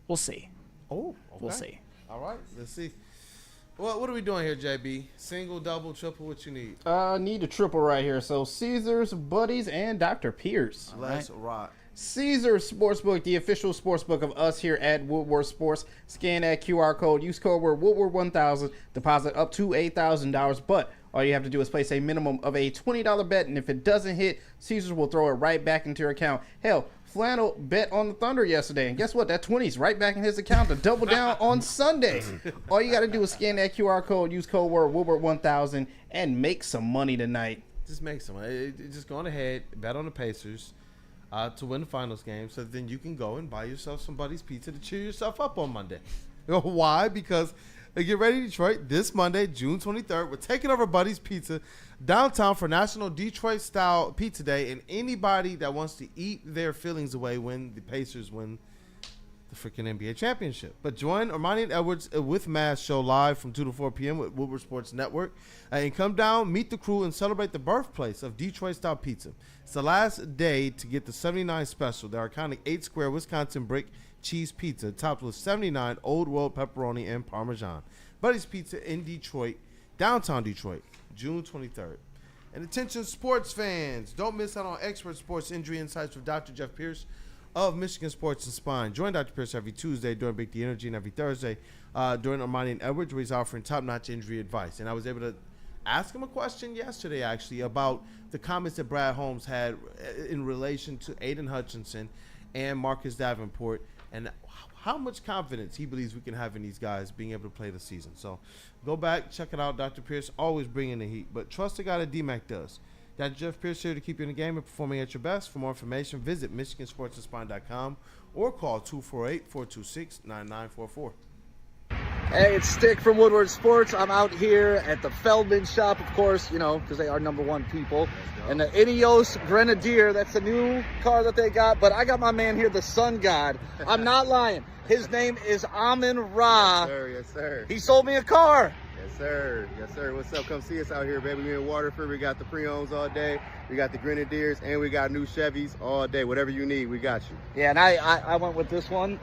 Speaker 10: We'll see.
Speaker 3: Oh, okay.
Speaker 10: We'll see.
Speaker 3: All right, let's see. Well, what are we doing here, JB? Single, double, triple, what you need?
Speaker 7: Need a triple right here. So Caesars, Buddies, and Dr. Pierce.
Speaker 3: Let's rock.
Speaker 7: Caesars Sportsbook, the official sportsbook of us here at Woodward Sports. Scan that QR code. Use code word Woodward1000. Deposit up to $8,000. But all you have to do is place a minimum of a $20 bet, and if it doesn't hit, Caesars will throw it right back into your account. Hell, Flannel bet on the Thunder yesterday, and guess what? That 20's right back in his account to double down on Sunday. All you got to do is scan that QR code, use code word Woodward1000, and make some money tonight.
Speaker 3: Just make some money. Just go on ahead, bet on the Pacers to win the finals game, so then you can go and buy yourself some Buddy's Pizza to cheer yourself up on Monday. You know why? Because get ready, Detroit. This Monday, June 23rd, we're taking over Buddy's Pizza downtown for National Detroit-style Pizza Day, and anybody that wants to eat their feelings away when the Pacers win the freaking NBA championship. But join Ermanni and Edwards with Mass show live from 2 to 4 p.m. with Woodward Sports Network. And come down, meet the crew, and celebrate the birthplace of Detroit-style pizza. It's the last day to get the 79 special, the iconic 8-square Wisconsin brick cheese pizza topped with 79 Old World pepperoni and Parmesan. Buddy's Pizza in Detroit, downtown Detroit, June 23rd. And attention sports fans, don't miss out on expert sports injury insights with Dr. Jeff Pierce of Michigan Sports and Spine. Join Dr. Pierce every Tuesday during Big D Energy and every Thursday during Ermanni and Edwards, where he's offering top-notch injury advice. And I was able to ask him a question yesterday, actually, about the comments that Brad Holmes had in relation to Aiden Hutchinson and Marcus Davenport, and how much confidence he believes we can have in these guys being able to play the season. So go back, check it out. Dr. Pierce always bringing the heat, but trust the guy that DMAC does. Dr. Jeff Pierce here to keep you in the game and performing at your best. For more information, visit MichiganSportsandSpine.com or call 248-426-9944.
Speaker 11: Hey, it's Stick from Woodward Sports. I'm out here at the Feldman shop, of course, you know, because they are #1 people. And the Ineos Grenadier, that's the new car that they got. But I got my man here, the Sun God. I'm not lying. His name is Amon-Ra.
Speaker 12: Yes, sir. Yes, sir.
Speaker 11: He sold me a car.
Speaker 12: Yes, sir. Yes, sir. What's up? Come see us out here, baby. We in Waterford. We got the pre-owns all day. We got the Grenadiers, and we got new Chevys all day. Whatever you need, we got you.
Speaker 11: Yeah, and I went with this one.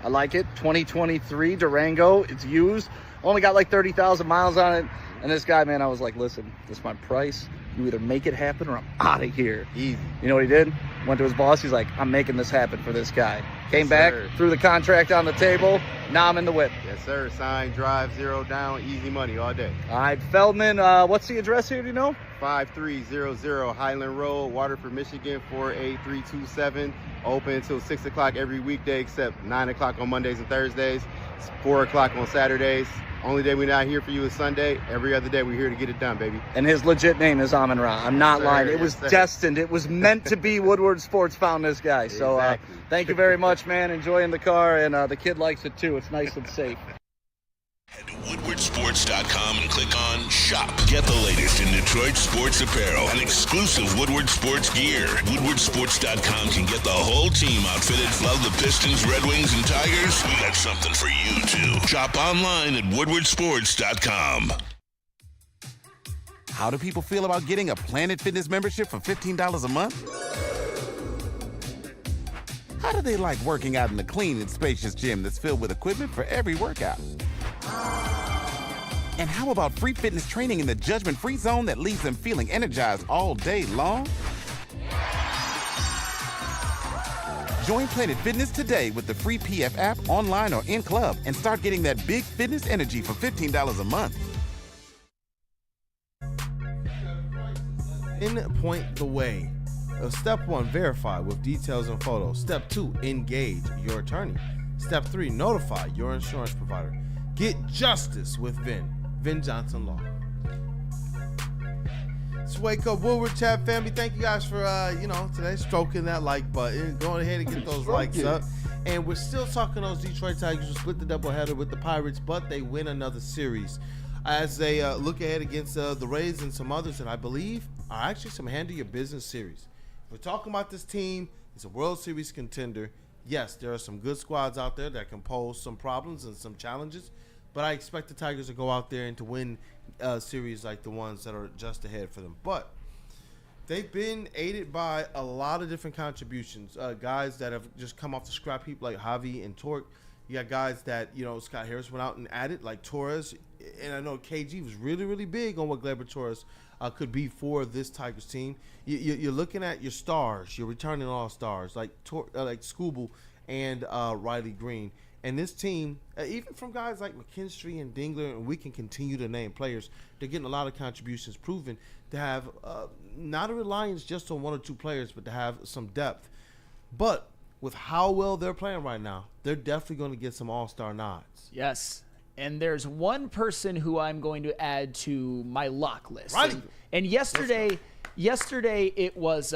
Speaker 11: I like it. 2023 Durango. It's used. Only got like 30,000 miles on it. And this guy, man, I was like, listen, this is my price. You either make it happen or I'm out of here.
Speaker 12: Easy.
Speaker 11: You know what he did? Went to his boss. He's like, I'm making this happen for this guy. Came back, threw the contract on the table. Now I'm in the whip.
Speaker 12: Yes, sir. Sign, drive, 0 down, easy money all day.
Speaker 11: All right, Feldman, what's the address here, do you know?
Speaker 12: 5300 Highland Road, Waterford, Michigan, 48327. Open until 6 o'clock every weekday except 9 o'clock on Mondays and Thursdays. It's 4 o'clock on Saturdays. Only day we're not here for you is Sunday. Every other day we're here to get it done, baby.
Speaker 11: And his legit name is Amon-Ra. I'm not lying. It was destined. It was meant to be. Woodward Sports found this guy. So thank you very much, man. Enjoying the car, and the kid likes it too. It's nice and safe.
Speaker 1: Head to WoodwardSports.com and click on Shop. Get the latest in Detroit sports apparel and exclusive Woodward Sports gear. WoodwardSports.com can get the whole team outfitted. Love the Pistons, Red Wings, and Tigers? We got something for you, too. Shop online at WoodwardSports.com.
Speaker 13: How do people feel about getting a Planet Fitness membership for $15 a month? How do they like working out in a clean and spacious gym that's filled with equipment for every workout? And how about free fitness training in the judgment-free zone that leaves them feeling energized all day long? Join Planet Fitness today with the free PF app, online or in club, and start getting that big fitness energy for $15 a month.
Speaker 3: Pinpoint the way. Step 1, verify with details and photos. Step 2, engage your attorney. Step 3, notify your insurance provider. Get justice with Vin Johnson Law. Let's wake up Woodward chat family. Thank you guys for today stroking that like button. Going ahead and get those likes up. And we're still talking those Detroit Tigers who split the doubleheader with the Pirates, but they win another series as they look ahead against the Rays and some others that I believe are actually some handle your business series. If we're talking about this team, it's a World Series contender. Yes, there are some good squads out there that can pose some problems and some challenges, but I expect the Tigers to go out there and to win series like the ones that are just ahead for them. But they've been aided by a lot of different contributions. Guys that have just come off the scrap heap like Javi and Torque. You got guys that, Scott Harris went out and added like Torres. And I know KG was really, really big on what Gleyber Torres could be for this Tigers team. You're looking at your stars, your returning all-stars like Scooble and Riley Green. And this team, even from guys like McKinstry and Dingler, and we can continue to name players, they're getting a lot of contributions proven to have not a reliance just on one or two players, but to have some depth. But with how well they're playing right now, they're definitely going to get some all-star nods.
Speaker 10: Yes. And there's one person who I'm going to add to my lock list.
Speaker 3: Right.
Speaker 10: And yesterday it was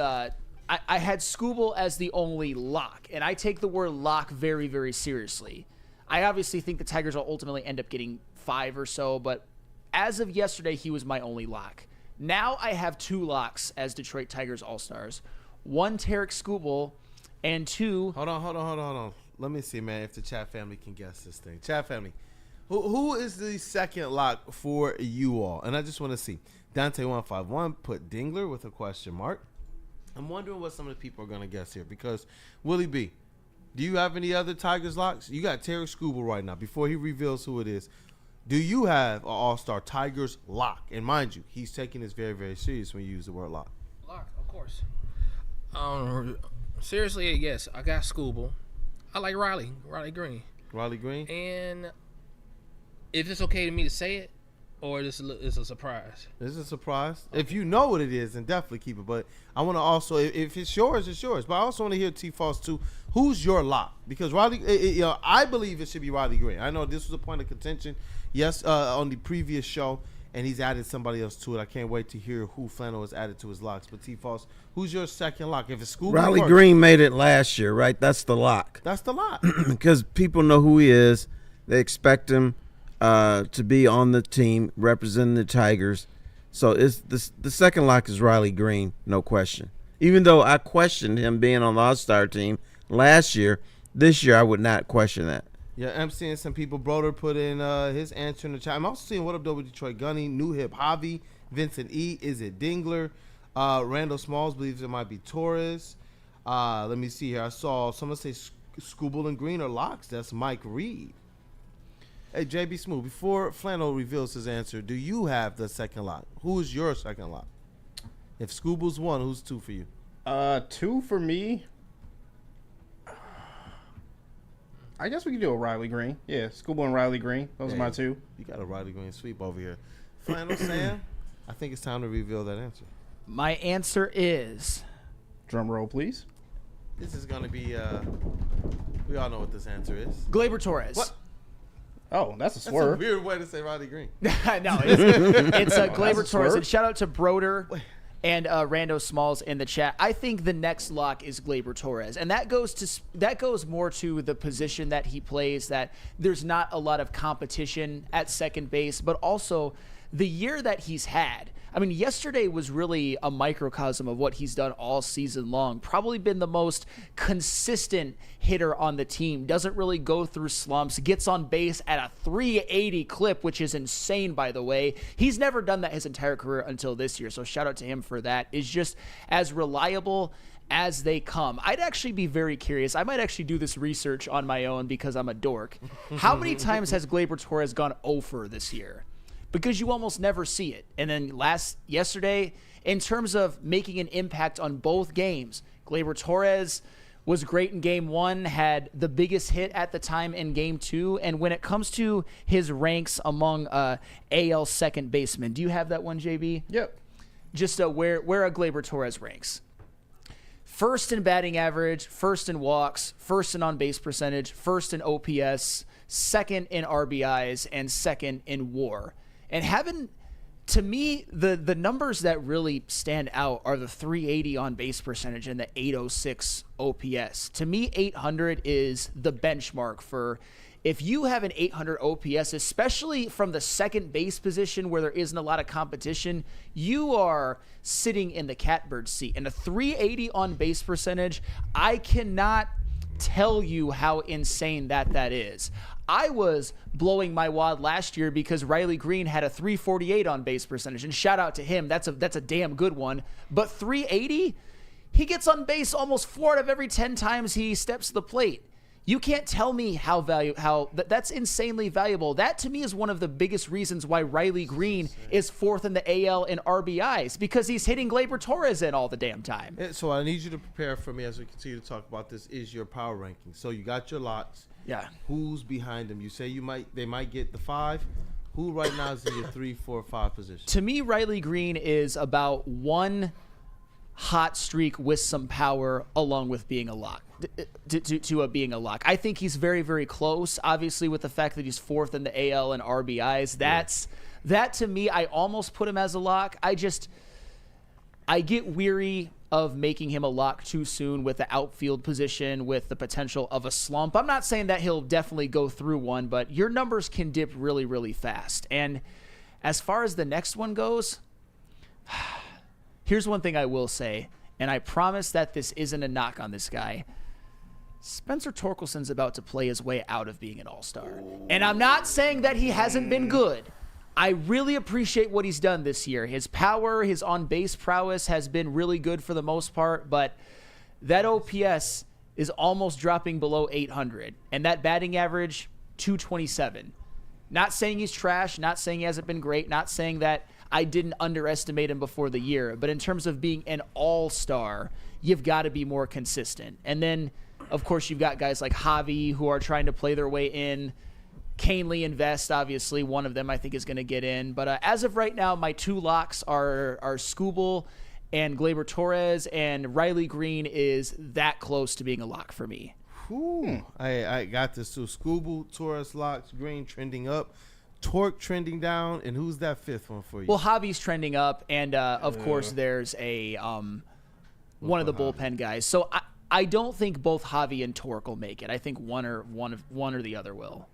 Speaker 10: I had Scooble as the only lock, and I take the word lock very, very seriously. I obviously think the Tigers will ultimately end up getting 5 or so, but as of yesterday, he was my only lock. Now I have 2 locks as Detroit Tigers All-Stars. 1, Tarek Scooble, and 2...
Speaker 3: Hold on. Let me see, man, if the chat family can guess this thing. Chat family, who is the second lock for you all? And I just want to see. Dante151 put Dingler with a question mark. I'm wondering what some of the people are going to guess here because, Willie B, do you have any other Tigers locks? You got Terry Scooble right now. Before he reveals who it is, do you have an all-star Tigers lock? And mind you, he's taking this very, very serious when you use the word lock.
Speaker 2: Lock, of course. Seriously, yes, I got Scooble. I like Riley Green.
Speaker 3: Riley Green?
Speaker 2: And if it's okay to me to say it, or this is a surprise?
Speaker 3: This is a surprise. Okay. If you know what it is, then definitely keep it. But I want to also, if it's yours, it's yours. But I also want to hear T-False too. Who's your lock? Because Riley, I believe it should be Riley Green. I know this was a point of contention, yes, on the previous show, and he's added somebody else to it. I can't wait to hear who Flannel has added to his locks. But T-False, who's your second lock? If it's Scooby,
Speaker 5: Riley Green made it last year, right? That's the lock.
Speaker 3: That's the lock.
Speaker 5: Because people know who he is. They expect him to be on the team representing the Tigers. So it's the second lock is Riley Green, no question. Even though I questioned him being on the All-Star team last year, this year I would not question that.
Speaker 3: Yeah, I'm seeing some people. Broder put in his answer in the chat. I'm also seeing what up though with Detroit Gunny, New Hip Javi, Vincent E. Is it Dingler? Randall Smalls believes it might be Torres. Let me see here. I saw someone say Scooble and Green are locks. That's Mike Reed. Hey, JB Smooth, before Flannel reveals his answer, do you have the second lock? Who is your second lock? If Scooble's 1, who's 2 for you?
Speaker 7: 2 for me. I guess we can do a Riley Green. Yeah, Scooble and Riley Green. Those are my 2.
Speaker 3: You got a Riley Green sweep over here. Flannel Sam, I think it's time to reveal that answer.
Speaker 10: My answer is...
Speaker 7: Drum roll, please.
Speaker 3: This is going to be... we all know what this answer is.
Speaker 10: Gleyber Torres.
Speaker 3: What?
Speaker 7: Oh, that's a swerve.
Speaker 3: That's a weird way to say Riley Green.
Speaker 10: No, it's Gleyber Torres. And shout out to Broder and Rando Smalls in the chat. I think the next lock is Gleyber Torres, and that goes more to the position that he plays. That there's not a lot of competition at second base, but also the year that he's had. I mean, yesterday was really a microcosm of what he's done all season long. Probably been the most consistent hitter on the team. Doesn't really go through slumps. Gets on base at a 380 clip, which is insane, by the way. He's never done that his entire career until this year, so shout out to him for that. Is just as reliable as they come. I'd actually be very curious. I might actually do this research on my own because I'm a dork. How many times has Gleyber Torres gone 0 for this year? because you almost never see it. And then yesterday, in terms of making an impact on both games, Gleyber Torres was great in game 1, had the biggest hit at the time in game 2. And when it comes to his ranks among AL second basemen, do you have that one, JB?
Speaker 7: Yep.
Speaker 10: Just where a Gleyber Torres ranks. First in batting average, first in walks, first in on-base percentage, first in OPS, second in RBIs, and second in WAR. And to me, the numbers that really stand out are the 380 on-base percentage and the 806 OPS. To me, 800 is the benchmark for if you have an 800 OPS, especially from the second base position where there isn't a lot of competition, you are sitting in the catbird seat. And a 380 on-base percentage, I cannot tell you how insane that is. I was blowing my wad last year because Riley Green had a 348 on base percentage, and shout out to him. That's a damn good one. But 380, he gets on base almost 4 out of every 10 times he steps to the plate. You can't tell me that's insanely valuable. That to me is one of the biggest reasons why Riley Green is 4th in the AL in RBIs, because he's hitting Gleyber Torres in all the damn time.
Speaker 3: So I need you to prepare for me as we continue to talk about this. Is your power ranking? So you got your lots.
Speaker 10: Yeah.
Speaker 3: Who's behind them? You say they might get the 5. Who right now is in your 3, 4, 5 position?
Speaker 10: To me, Riley Green is about one hot streak with some power, along with being a lock. To being a lock. I think he's very, very close. Obviously, with the fact that he's 4th in the AL in RBIs, that to me, I almost put him as a lock. I get weary of making him a lock too soon with the outfield position, with the potential of a slump. I'm not saying that he'll definitely go through one, but your numbers can dip really, really fast. And as far as the next one goes, here's one thing I will say, and I promise that this isn't a knock on this guy. Spencer Torkelson's about to play his way out of being an all-star. And I'm not saying that he hasn't been good. I really appreciate what he's done this year. His power, his on-base prowess has been really good for the most part, but that OPS is almost dropping below 800. And that batting average, 227. Not saying he's trash, not saying he hasn't been great, not saying that I didn't underestimate him before the year, but in terms of being an all-star, you've got to be more consistent. And then, of course, you've got guys like Javi who are trying to play their way in. Canely and Vest, obviously, one of them I think is going to get in. But as of right now, my 2 locks are Skubal and Gleyber Torres, and Riley Green is that close to being a lock for me.
Speaker 3: I got this too. Skubal, Torres, locks, Green trending up. Torque trending down, and who's that 5th one for you?
Speaker 10: Well, Javi's trending up, and of course there's a one of the bullpen guys. So I don't think both Javi and Torque will make it. I think one or the other will.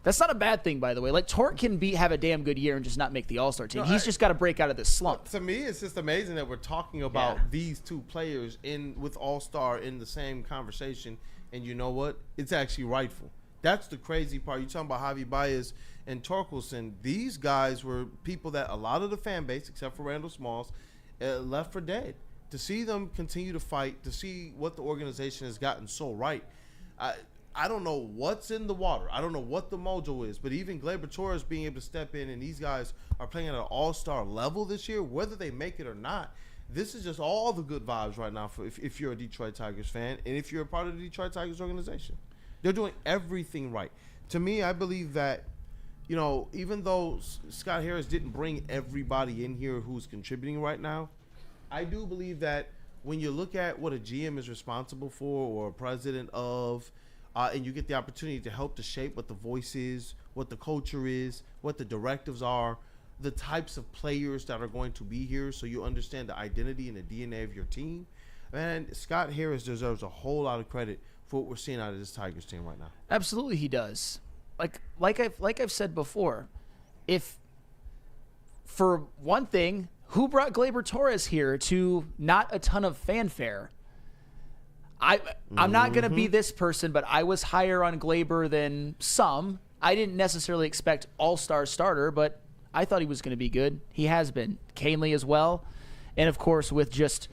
Speaker 10: That's not a bad thing, by the way. Like, Torque can have a damn good year and just not make the All-Star team. He's just got to break out of this slump.
Speaker 3: To me, it's just amazing that we're talking about these 2 players with All-Star in the same conversation, and you know what? It's actually rightful. That's the crazy part. You're talking about Javi Baez and Torkelson. These guys were people that a lot of the fan base, except for Randall Smalls, left for dead. To see them continue to fight, to see what the organization has gotten so right, I don't know what's in the water. I don't know what the mojo is, but even Gleyber Torres being able to step in, and these guys are playing at an all-star level this year, whether they make it or not. This is just all the good vibes right now for if you're a Detroit Tigers fan and if you're a part of the Detroit Tigers organization. They're doing everything right. To me, I believe that, even though Scott Harris didn't bring everybody in here who's contributing right now, I do believe that when you look at what a GM is responsible for or a president of, and you get the opportunity to help to shape what the voice is, what the culture is, what the directives are, the types of players that are going to be here, so you understand the identity and the DNA of your team, man, Scott Harris deserves a whole lot of credit for what we're seeing out of this Tigers team right now.
Speaker 10: Absolutely, he does. Like I've said before, if for one thing, who brought Gleyber Torres here to not a ton of fanfare? I'm not going to be this person, but I was higher on Gleyber than some. I didn't necessarily expect all-star starter, but I thought he was going to be good. He has been. Canely as well. And, of course, with just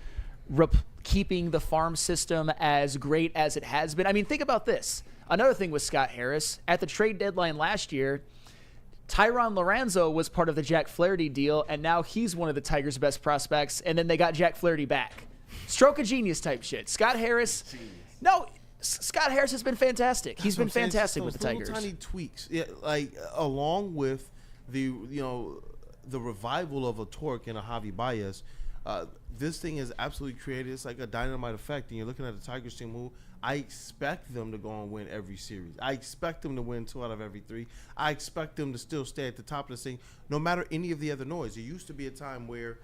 Speaker 10: keeping the farm system as great as it has been. I mean, think about this. Another thing with Scott Harris, at the trade deadline last year, Tyron Lorenzo was part of the Jack Flaherty deal, and now he's one of the Tigers' best prospects, and then they got Jack Flaherty back. Stroke of genius type shit. Scott Harris. No, Scott Harris has been fantastic. He's been fantastic with the Tigers.
Speaker 3: Tiny tweaks, along with the revival of a Torque and a Javi Baez. This thing is absolutely created. It's like a dynamite effect, and you're looking at the Tigers team who I expect them to go and win every series. I expect them to win 2 out of every 3. I expect them to still stay at the top of this thing, no matter any of the other noise. There used to be a time where,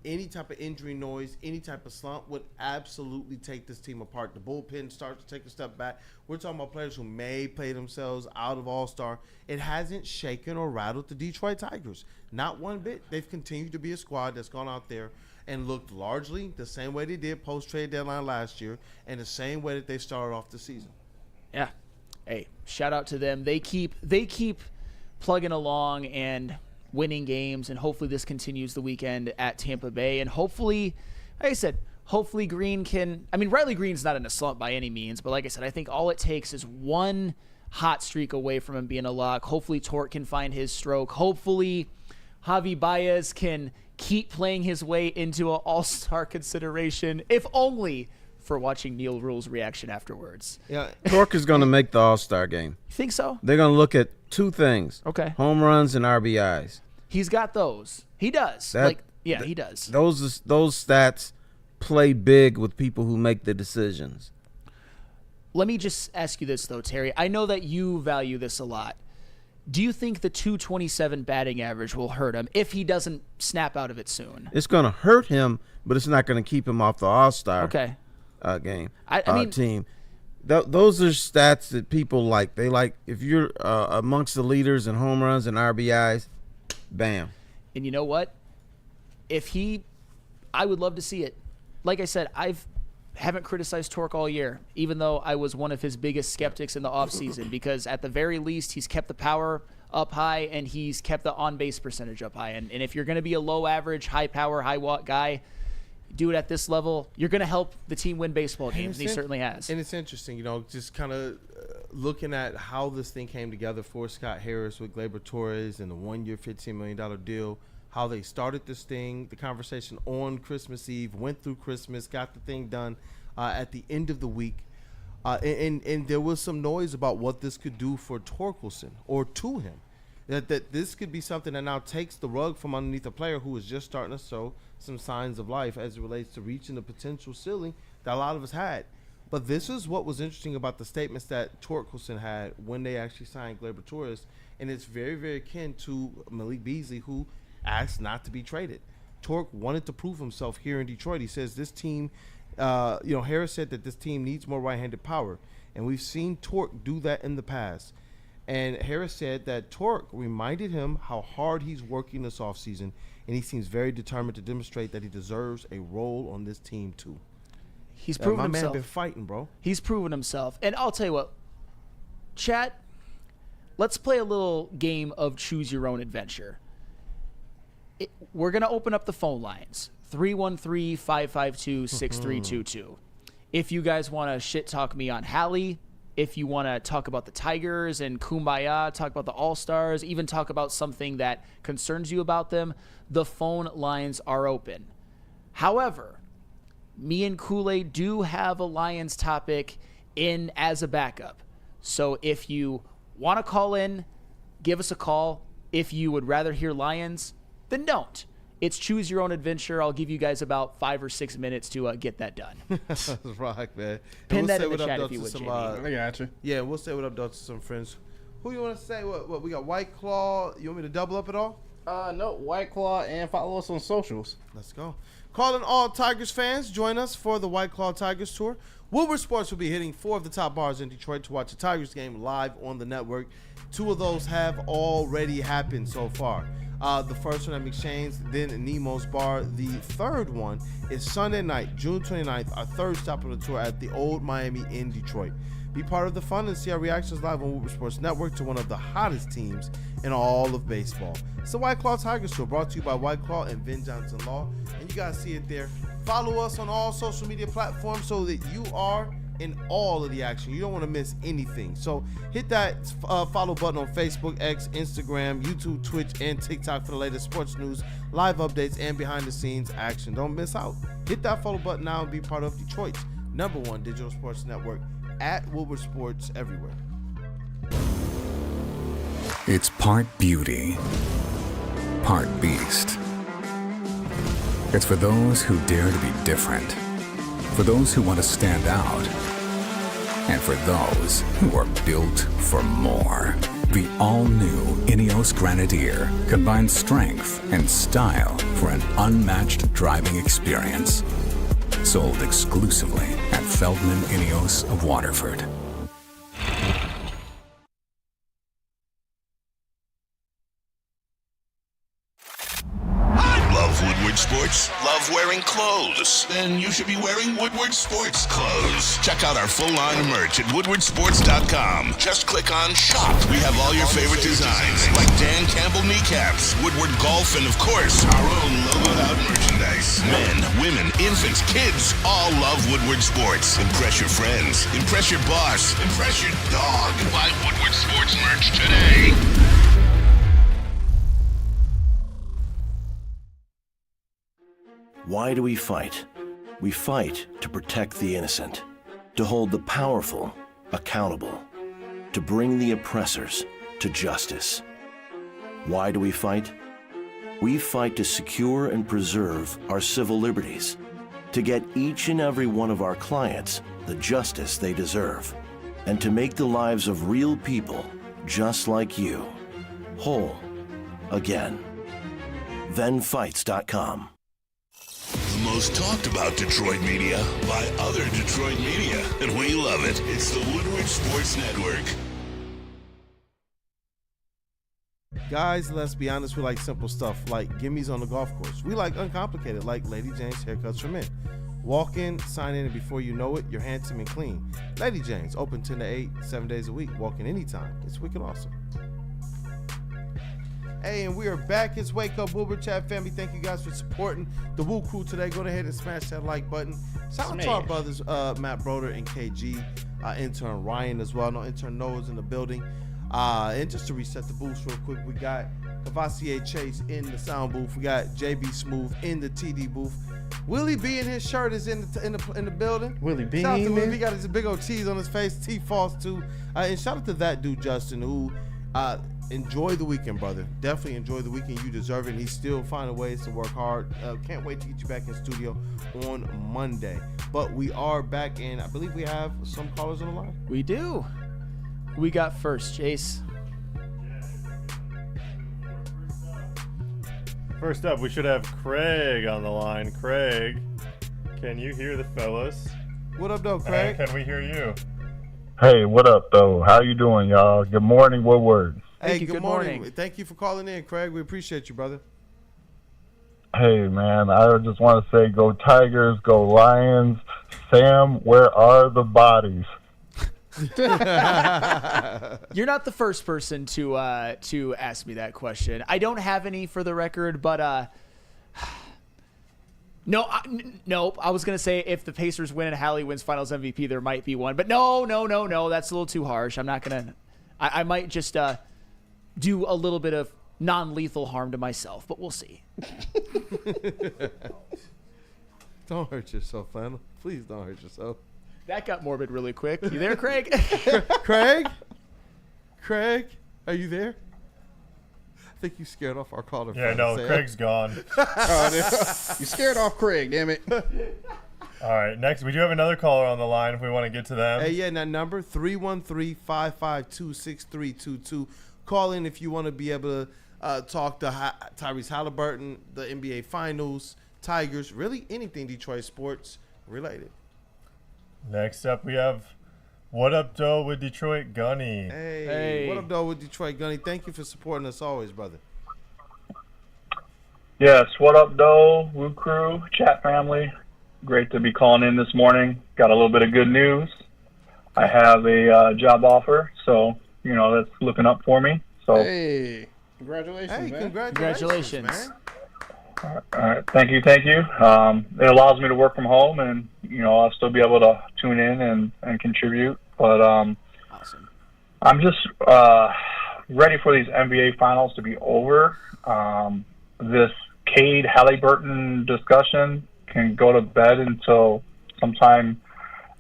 Speaker 3: any type of injury noise, any type of slump would absolutely take this team apart. The bullpen starts to take a step back. We're talking about players who may play themselves out of All-Star. It hasn't shaken or rattled the Detroit Tigers. Not one bit. They've continued to be a squad that's gone out there and looked largely the same way they did post-trade deadline last year and the same way that they started off the season.
Speaker 10: Yeah. Hey, shout out to them. They keep plugging along and winning games, and hopefully this continues the weekend at Tampa Bay. And hopefully, like I said, hopefully Green can – I mean, Riley Green's not in a slump by any means, but like I said, I think all it takes is one hot streak away from him being a lock. Hopefully Torque can find his stroke. Hopefully Javi Baez can keep playing his way into an all-star consideration, if only for watching Neil Rule's reaction afterwards.
Speaker 5: Yeah, Torque is going to make the all-star game.
Speaker 10: You think so?
Speaker 5: They're going to look at 2 things.
Speaker 10: Okay.
Speaker 5: Home runs and RBIs.
Speaker 10: He's got those. He does. He does.
Speaker 5: Those stats play big with people who make the decisions.
Speaker 10: Let me just ask you this, though, Terry. I know that you value this a lot. Do you think the 227 batting average will hurt him if he doesn't snap out of it soon?
Speaker 5: It's going to hurt him, but it's not going to keep him off the all-star game.
Speaker 10: I mean,
Speaker 5: team. Those are stats that people like. They like if you're amongst the leaders in home runs and RBIs, bam.
Speaker 10: And you know what? I would love to see it. Like I said, haven't criticized Torque all year, even though I was one of his biggest skeptics in the offseason, because at the very least, he's kept the power up high and he's kept the on-base percentage up high. And if you're going to be a low-average, high-power, high-watt guy, do it at this level, you're going to help the team win baseball games, and he certainly has.
Speaker 3: And it's interesting, just kind of looking at how this thing came together for Scott Harris with Gleyber Torres and the 1-year, $15 million deal, how they started this thing, the conversation on Christmas Eve, went through Christmas, got the thing done at the end of the week. And there was some noise about what this could do for Torkelson or to him. That this could be something that now takes the rug from underneath a player who is just starting to show some signs of life as it relates to reaching the potential ceiling that a lot of us had. But this is what was interesting about the statements that Torkelson had when they actually signed Gleyber Torres, and it's very, very akin to Malik Beasley, who asked not to be traded. Torque wanted to prove himself here in Detroit. He says this team, Harris said that this team needs more right-handed power, and we've seen Torque do that in the past. And Harris said that Torque reminded him how hard he's working this offseason, and he seems very determined to demonstrate that he deserves a role on this team too.
Speaker 10: He's proven himself.
Speaker 3: My man been fighting, bro.
Speaker 10: He's proven himself. And I'll tell you what, chat, let's play a little game of choose your own adventure. We're going to open up the phone lines, 313-552-6322. If you guys want to shit talk me on Hallie, if you want to talk about the Tigers and Kumbaya, talk about the All-Stars, even talk about something that concerns you about them, the phone lines are open. However, me and Kool-Aid do have a Lions topic in as a backup. So if you want to call in, give us a call. If you would rather hear Lions, then don't. It's choose your own adventure. I'll give you guys about 5 or 6 minutes to get that done.
Speaker 3: Rock, man.
Speaker 10: Pin that in the chat if you would, Jamie.
Speaker 7: I got you.
Speaker 3: Yeah, we'll say what up, though, to some friends. Who you want to say? What? We got White Claw. You want me to double up at all?
Speaker 7: No, White Claw, and follow us on socials.
Speaker 3: Let's go. Calling all Tigers fans, join us for the White Claw Tigers Tour. Woodward Sports will be hitting 4 of the top bars in Detroit to watch the Tigers game live on the network. 2 of those have already happened so far. The first one at McShane's, then Nemo's Bar. The third one is Sunday night, June 29th, our third stop on the tour at the Old Miami in Detroit. Be part of the fun and see our reactions live on Woodward Sports Network to one of the hottest teams in all of baseball. It's the White Claw Tigers Tour, brought to you by White Claw and Vin Johnson Law. And you guys see it there. Follow us on all social media platforms so that you are in all of the action. You don't want to miss anything. So hit that follow button on Facebook, X, Instagram, YouTube, Twitch, and TikTok for the latest sports news, live updates, and behind-the-scenes action. Don't miss out. Hit that follow button now and be part of Detroit's #1 digital sports network at Woodward Sports everywhere.
Speaker 14: It's part beauty, part beast. It's for those who dare to be different, for those who want to stand out, and for those who are built for more. The all-new Ineos Grenadier combines strength and style for an unmatched driving experience. Sold exclusively at Feldman Ineos of Waterford.
Speaker 1: Love Woodward Sports? Love wearing clothes? Then you should be wearing Woodward Sports clothes. Check out our full line of merch at woodwardsports.com. Just click on Shop. We have all your favorite designs, like Dan Campbell kneecaps, Woodward Golf, and of course, our own logoed out merchandise. Men, women, infants, kids, all love Woodward Sports. Impress your friends. Impress your boss. Impress your dog. Buy Woodward Sports merch today.
Speaker 15: Why do we fight? We fight to protect the innocent, to hold the powerful accountable, to bring the oppressors to justice. Why do we fight? We fight to secure and preserve our civil liberties, to get each and every one of our clients the justice they deserve, and to make the lives of real people just like you whole again. ThenFights.com.
Speaker 1: The most talked about Detroit media by other Detroit media, and we love it. It's the Woodward Sports Network.
Speaker 3: Guys, let's be honest, we like simple stuff like gimmies on the golf course. We like uncomplicated, like Lady Jane's haircuts for men. Walk in, sign in, and before you know it, you're handsome and clean. Lady Jane's, open 10 to 8, 7 days a week. Walk in anytime. It's wicked awesome. Hey, and we are back. It's Wake Up Woodward Chat family. Thank you guys for supporting the WUW Crew today. Go ahead and smash that like button. Shout out to our brothers, Matt Broder and KG, intern Ryan as well. No, intern Noah's in the building. And just to reset the booths real quick, we got Cavassier Chase in the sound booth. We got JB Smooth in the TD booth. Willie B in his shirt is in the building.
Speaker 7: Willie B,
Speaker 3: shout out to
Speaker 7: man.
Speaker 3: Willie B. Got his big old cheese on his face. T False too. And shout out to that dude Justin who enjoy the weekend, brother. Definitely enjoy the weekend. You deserve it. And he's still finding ways to work hard. Can't wait to get you back in studio on Monday. But we are back, and I believe we have some callers on the line.
Speaker 10: We do. We got first, Chase.
Speaker 6: First up, we should have Craig on the line. Craig, can you hear the fellas?
Speaker 3: What up, though, Craig?
Speaker 6: And can we hear you?
Speaker 16: Hey, what up, though? How you doing, y'all? Good morning, Woodward.
Speaker 3: Hey, good morning. Thank you for calling in, Craig. We appreciate you, brother.
Speaker 16: Hey, man, I just want to say go Tigers, go Lions. Sam, where are the bodies?
Speaker 10: You're not the first person to ask me that question. I don't have any for the record, but nope. I was gonna say if the Pacers win and Hallie wins Finals MVP, there might be one, but no. That's a little too harsh. I'm not gonna. I might just do a little bit of non-lethal harm to myself, but we'll see.
Speaker 3: Don't hurt yourself, man. Please don't hurt yourself.
Speaker 10: That got morbid really quick. You there, Craig?
Speaker 3: Craig, are you there? I think you scared off our caller.
Speaker 6: Yeah, no, Craig's gone.
Speaker 7: You scared off Craig, damn it.
Speaker 6: All right, next, we do have another caller on the line if we want to get to them.
Speaker 3: Hey, yeah, and that number, 313-552-6322. Call in if you want to be able to talk to Tyrese Halliburton, the NBA Finals, Tigers, really anything Detroit sports related.
Speaker 6: Next up, we have What Up, Doe with Detroit Gunny.
Speaker 3: Hey, What Up, Doe with Detroit Gunny. Thank you for supporting us always, brother.
Speaker 16: Yes, what up, Doe, WUW Crew, chat family. Great to be calling in this morning. Got a little bit of good news. I have a job offer, so, that's looking up for me. So,
Speaker 7: hey, congratulations, man.
Speaker 10: Congratulations.
Speaker 3: Man.
Speaker 16: All right. Thank you. It allows me to work from home, and I'll still be able to tune in and contribute. But
Speaker 10: awesome.
Speaker 16: I'm just ready for these NBA finals to be over. This Cade Halliburton discussion can go to bed until sometime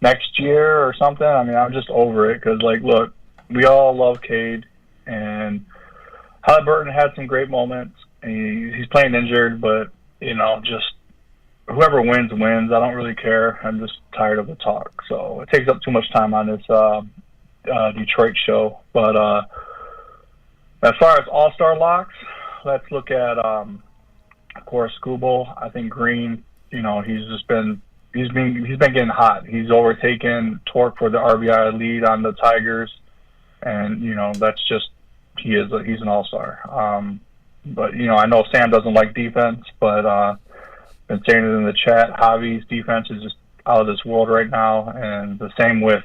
Speaker 16: next year or something. I mean, I'm just over it because, look, we all love Cade, and Halliburton had some great moments. He's playing injured, but, just whoever wins. I don't really care. I'm just tired of the talk. So it takes up too much time on this Detroit show. But as far as all-star locks, let's look at, of course, Skubal. I think Green, he's been getting hot. He's overtaken Torque for the RBI lead on the Tigers. And, that's just, he's an all-star. But, I know Sam doesn't like defense, but been saying it in the chat, Javi's defense is just out of this world right now, and the same with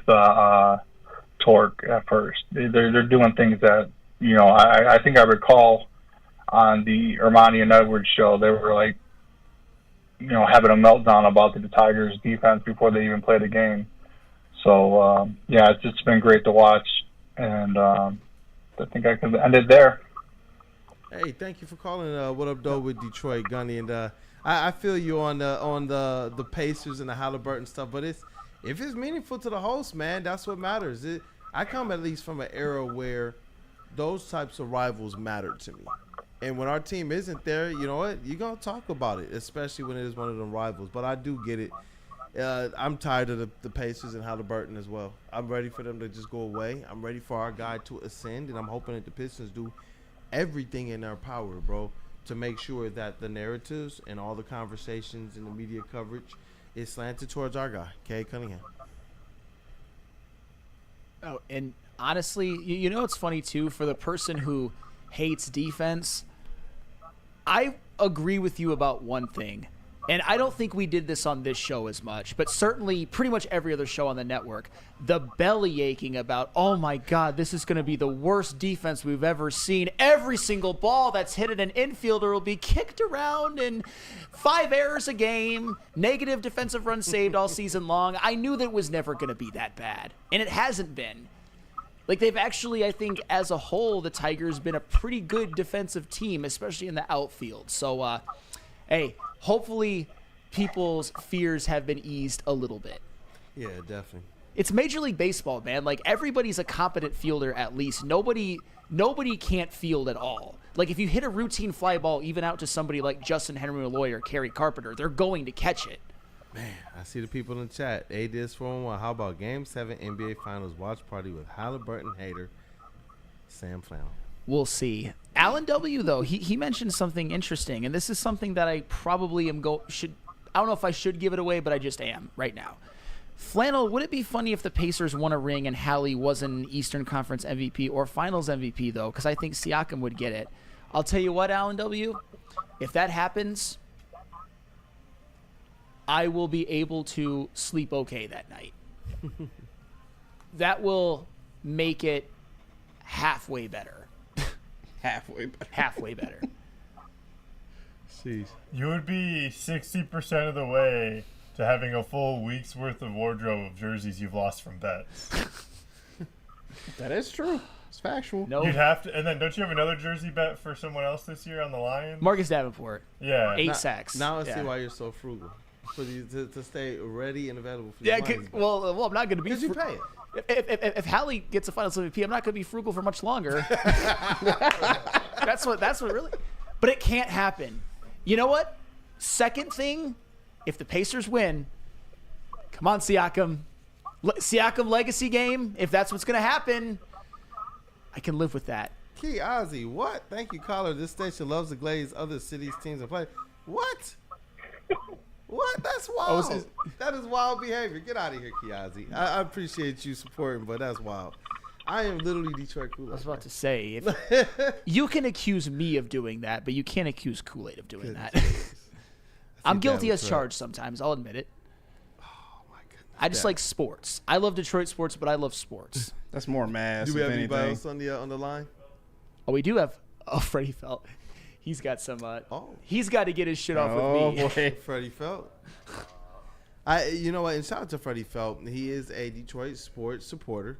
Speaker 16: Torque at first. They're doing things that, I think I recall on the Ermanni and Edwards show, they were having a meltdown about the Tigers defense before they even played a game. So, it's just been great to watch, and I think I can end it there.
Speaker 3: Hey, thank you for calling. What up, though, with Detroit, Gunny, and I feel you on the Pacers and the Halliburton stuff, but if it's meaningful to the host, man, that's what matters. I come at least from an era where those types of rivals mattered to me, and when our team isn't there, you know what, you're gonna talk about it, especially when it is one of them rivals. But I do get it. I'm tired of the Pacers and Halliburton as well. I'm ready for them to just go away. I'm ready for our guy to ascend, and I'm hoping that the Pistons do everything in their power, bro, to make sure that the narratives and all the conversations and the media coverage is slanted towards our guy, Kay Cunningham.
Speaker 10: Oh, and honestly, it's funny too, for the person who hates defense, I agree with you about one thing. And I don't think we did this on this show as much, but certainly pretty much every other show on the network, the belly aching about, oh my God, this is going to be the worst defense we've ever seen. Every single ball that's hit at an infielder will be kicked around, and 5 errors a game, negative defensive runs saved all season long. I knew that it was never going to be that bad, and it hasn't been. They've actually, I think, as a whole, the Tigers been a pretty good defensive team, especially in the outfield. So, hey, hopefully people's fears have been eased a little bit.
Speaker 3: Yeah, definitely.
Speaker 10: It's Major League Baseball, man. Everybody's a competent fielder at least. Nobody can't field at all. If you hit a routine fly ball even out to somebody like Justin Henry Malloy or Kerry Carpenter, they're going to catch it.
Speaker 3: Man, I see the people in the chat. ADS411, how about Game 7 NBA Finals watch party with Halliburton hater Sam Flannel?
Speaker 10: We'll see. Alan W, though, he mentioned something interesting, and this is something that I probably I don't know if I should give it away, but I just am right now. Flannel, would it be funny if the Pacers won a ring and Hallie was an Eastern Conference MVP or Finals MVP, though? Because I think Siakam would get it. I'll tell you what, Alan W, if that happens, I will be able to sleep okay that night. That will make it halfway better. Halfway better.
Speaker 3: Jeez.
Speaker 6: You would be 60% of the way to having a full week's worth of wardrobe of jerseys you've lost from bets.
Speaker 7: That is true. It's factual.
Speaker 10: No.
Speaker 6: You'd have to, and then don't you have another jersey bet for someone else this year on the Lions?
Speaker 10: Marcus Davenport.
Speaker 6: Yeah.
Speaker 10: 8 sacks.
Speaker 3: Now I see
Speaker 10: Yeah.
Speaker 3: why you're so frugal. For you to stay ready and available for
Speaker 10: Yeah,
Speaker 3: your Lions.
Speaker 10: well, I'm not going to be.
Speaker 3: Because you pay it.
Speaker 10: If Hallie gets a Finals MVP, I'm not going to be frugal for much longer. That's what really. But it can't happen. You know what? Second thing, if the Pacers win, come on, Siakam. Siakam legacy game. If that's what's going to happen, I can live with that.
Speaker 3: Key Ozzy, what? Thank you, caller. This station loves to glaze other cities, teams, and play. What? What? That's wild. That is wild behavior. Get out of here, Kiazi. I appreciate you supporting, but that's wild. I am literally Detroit Kool-Aid.
Speaker 10: I was about to say, you can accuse me of doing that, but you can't accuse Kool-Aid of doing that. I'm guilty as charged sometimes. I'll admit it.
Speaker 3: Oh, my goodness.
Speaker 10: I just like sports. I love Detroit sports, but I love sports.
Speaker 7: That's more mass.
Speaker 3: Do we have
Speaker 7: anything.
Speaker 3: anybody else on the line?
Speaker 10: Oh, we do have Freddie Felt. He's got some. He's got to get his shit off with me.
Speaker 3: Boy. Freddie Felt. You know what? And shout out to Freddie Felt. He is a Detroit sports supporter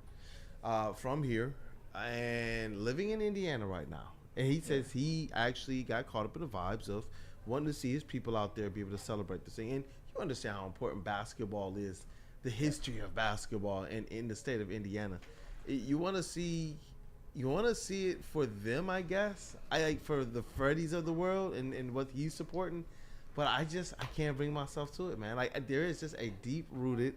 Speaker 3: from here and living in Indiana right now. And he says he actually got caught up in the vibes of wanting to see his people out there be able to celebrate this thing. And you understand how important basketball is, the history of basketball in the state of Indiana. You want to see it for them, I guess. For the Freddies of the world and what he's supporting. But I can't bring myself to it, man. There is just a deep-rooted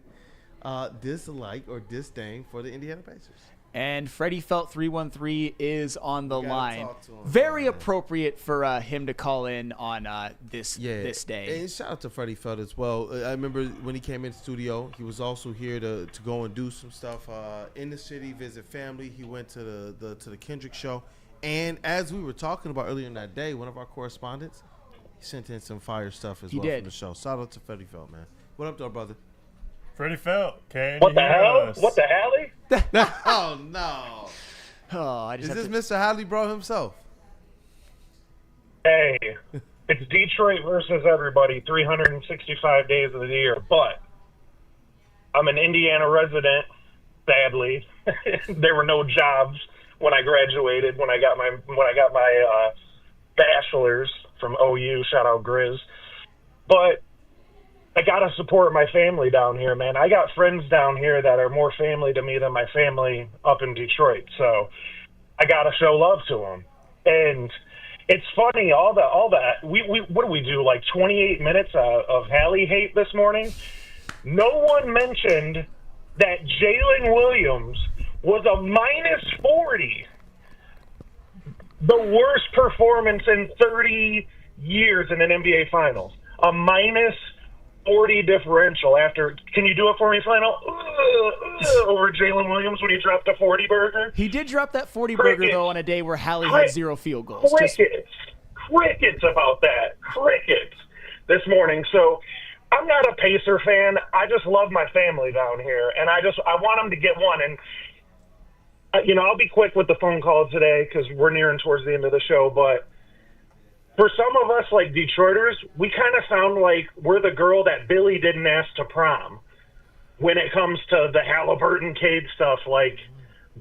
Speaker 3: dislike or disdain for the Indiana Pacers.
Speaker 10: And Freddie Felt 313 is on the line. Very appropriate for him to call in on this day.
Speaker 3: And shout out to Freddie Felt as well. I remember when he came in the studio, he was also here to go and do some stuff in the city, visit family. He went to the Kendrick show. And as we were talking about earlier in that day, one of our correspondents, he sent in some fire stuff as well from the show. Shout out to Freddie Felt, man. What up, though, brother?
Speaker 6: Freddie Felt, can
Speaker 17: what
Speaker 6: you
Speaker 17: the
Speaker 6: hear
Speaker 17: hell?
Speaker 6: us?
Speaker 17: What the hell?
Speaker 3: Oh, no. Is this Mr. Hadley Bro himself?
Speaker 17: Hey, it's Detroit versus everybody 365 days of the year, but I'm an Indiana resident, sadly. There were no jobs when I graduated, when I got my bachelor's from OU, shout out Grizz. But I got to support my family down here, man. I got friends down here that are more family to me than my family up in Detroit. So I got to show love to them. And it's funny, all that we what do we do, like 28 minutes of Hallie hate this morning? No one mentioned that Jalen Williams was a minus 40. The worst performance in 30 years in an NBA Finals. A minus 40 differential after. Can you do it for me, Flannel? Over Jalen Williams when he dropped a 40 burger?
Speaker 10: He did drop that 40 burger, though, on a day where Hallie had 0 field goals.
Speaker 17: Crickets about that. Crickets this morning. So I'm not a Pacer fan. I just love my family down here, and I want them to get one. And I'll be quick with the phone call today because we're nearing towards the end of the show. But for some of us, like Detroiters, we kind of sound like we're the girl that Billy didn't ask to prom when it comes to the Halliburton Cade stuff. Like,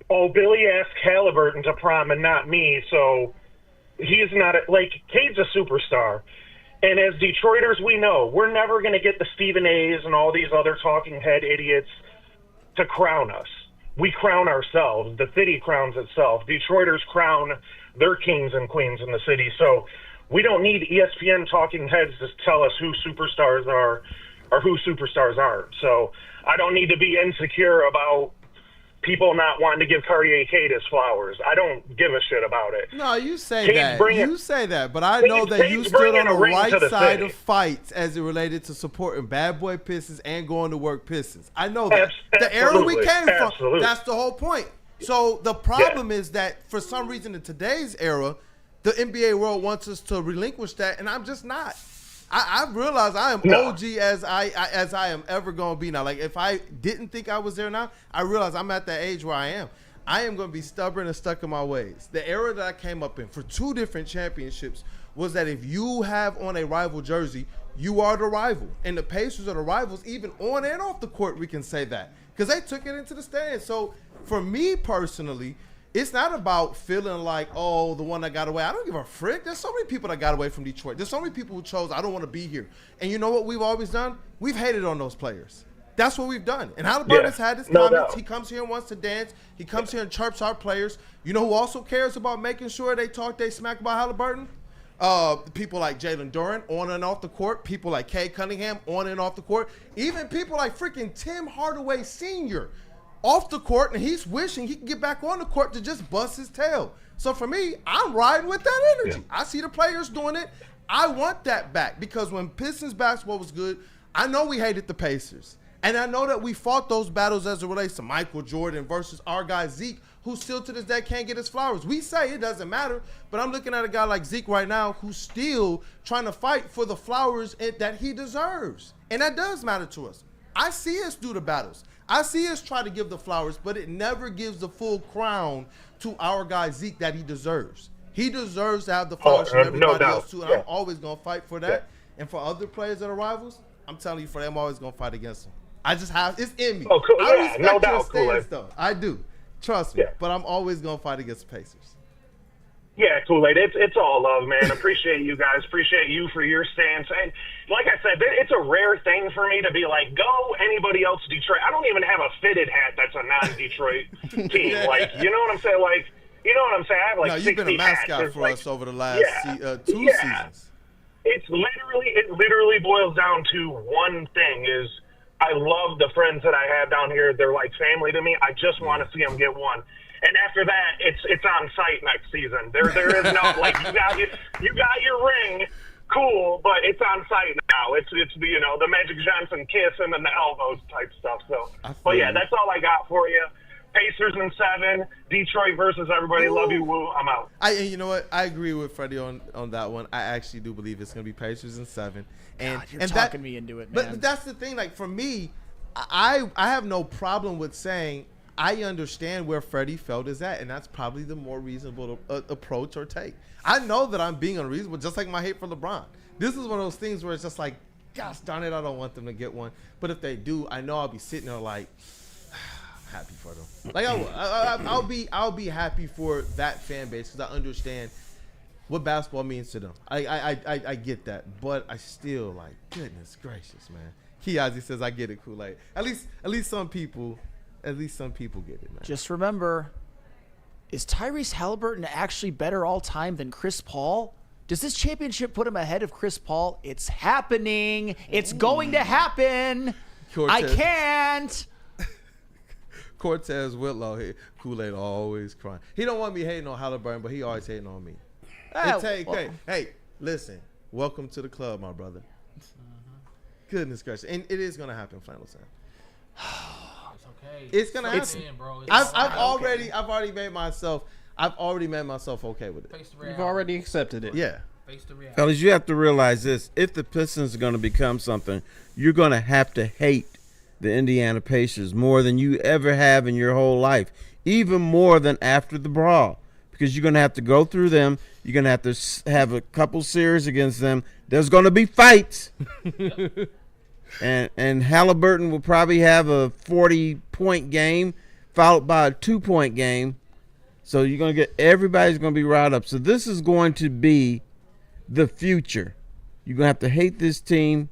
Speaker 17: oh, Billy asked Halliburton to prom and not me, so he's not Cade's a superstar. And as Detroiters, we know we're never going to get the Stephen A's and all these other talking head idiots to crown us. We crown ourselves. The city crowns itself. Detroiters crown their kings and queens in the city. So we don't need ESPN talking heads to tell us who superstars are or who superstars aren't. So I don't need to be insecure about people not wanting to give Cartier Cade his flowers. I don't give a shit about it.
Speaker 3: No, you say
Speaker 17: Cade's
Speaker 3: that. You say that. But I know that you stood on the right side of fights as it related to supporting bad boy Pistons and going to work Pistons. I know that. The era we came from, that's the whole point. So the problem is that for some reason in today's era, the NBA world wants us to relinquish that, and I'm just not. I realize I am OG as I am ever going to be now. Like, if I didn't think I was there now, I realize I'm at that age where I am. I am going to be stubborn and stuck in my ways. The era that I came up in for 2 different championships was that if you have on a rival jersey, you are the rival. And the Pacers are the rivals, even on and off the court, we can say that. Because they took it into the stands. So, for me personally, it's not about feeling like, oh, the one that got away. I don't give a frick. There's so many people that got away from Detroit. There's so many people who chose, I don't want to be here. And you know what we've always done? We've hated on those players. That's what we've done. And Halliburton's had his comments. He comes here and wants to dance. He comes here and chirps our players. You know who also cares about making sure they smack about Halliburton? People like Jalen Duren on and off the court. People like Cade Cunningham on and off the court. Even people like freaking Tim Hardaway Sr. off the court, and he's wishing he can get back on the court to just bust his tail. So for me, I'm riding with that energy. I see the players doing it. I want that back because when Pistons basketball was good, I know we hated the Pacers. And I know that we fought those battles as it relates to Michael Jordan versus our guy Zeke, who still to this day can't get his flowers. We say it doesn't matter, but I'm looking at a guy like Zeke right now who's still trying to fight for the flowers that he deserves. And that does matter to us. I see us do the battles. I see us try to give the flowers, but it never gives the full crown to our guy Zeke that he deserves. He deserves to have the flowers from everybody
Speaker 17: no doubt.
Speaker 3: else too, and
Speaker 17: Yeah.
Speaker 3: I'm always gonna fight for that. And for other players that are rivals, I'm telling you, for them, I'm always gonna fight against them. I just have it's in me.
Speaker 17: Oh, cool.
Speaker 3: I
Speaker 17: Yeah,
Speaker 3: respect
Speaker 17: no
Speaker 3: your
Speaker 17: doubt,
Speaker 3: stance,
Speaker 17: Kool-Aid.
Speaker 3: though. I do. Trust me.
Speaker 17: Yeah.
Speaker 3: But I'm always gonna fight against the Pacers.
Speaker 17: Yeah, Kool-Aid. It's all love, man. Appreciate you guys. Appreciate you for your stance. And like I said, it's a rare thing for me to be like, go anybody else Detroit. I don't even have a fitted hat that's a non-Detroit team.
Speaker 3: Yeah.
Speaker 17: Like, you know what I'm saying? Like, you know what I'm saying? I have like
Speaker 3: No,
Speaker 17: 60
Speaker 3: you've been a mascot
Speaker 17: hats. It's
Speaker 3: for
Speaker 17: like,
Speaker 3: us over the last two seasons.
Speaker 17: It literally boils down to one thing is I love the friends that I have down here. They're like family to me. I just want to see them get one. And after that, it's on site next season. There is no like you got your ring, cool, but it's on site now. It's the Magic Johnson kiss and then the elbows type stuff. So, but yeah, that's all I got for you. Pacers in 7, Detroit versus everybody.
Speaker 3: Ooh.
Speaker 17: Love you, woo. I'm out.
Speaker 3: You know what? I agree with Freddie on that one. I actually do believe it's gonna be Pacers in 7. And
Speaker 10: God, you're talking me into it, man.
Speaker 3: But that's the thing. Like for me, I have no problem with saying I understand where Freddie Feld is at, and that's probably the more reasonable approach or take. I know that I'm being unreasonable, just like my hate for LeBron. This is one of those things where it's just like, gosh darn it, I don't want them to get one. But if they do, I know I'll be sitting there like, happy for them. Like I'll be happy for that fan base because I understand what basketball means to them. I get that, but I still like, goodness gracious, man. Kiazi says I get it, Kool-Aid. At least some people get it, man.
Speaker 10: Just remember, is Tyrese Halliburton actually better all time than Chris Paul? Does this championship put him ahead of Chris Paul? It's happening. It's going to happen. I can't.
Speaker 3: Cortez Whitlow here. Kool-Aid always crying. He don't want me hating on Halliburton, but he always hating on me. Hey, listen. Welcome to the club, my brother. Goodness gracious. And it is going to happen, Flannel Sam.
Speaker 2: It's okay.
Speaker 3: It's going to happen.
Speaker 2: Bro.
Speaker 3: I've already made myself okay with it.
Speaker 7: You've already accepted it.
Speaker 3: Yeah.
Speaker 2: Face the reality.
Speaker 5: Fellas, you have to realize this. If the Pistons are going to become something, you're going to have to hate the Indiana Pacers more than you ever have in your whole life, even more than after the brawl, because you're going to have to go through them. You're going to have to have a couple series against them. There's going to be fights. and Halliburton will probably have a 40-point game followed by a 2-point game. So you're going to get everybody's going to be riled up. So this is going to be the future. You're going to have to hate this team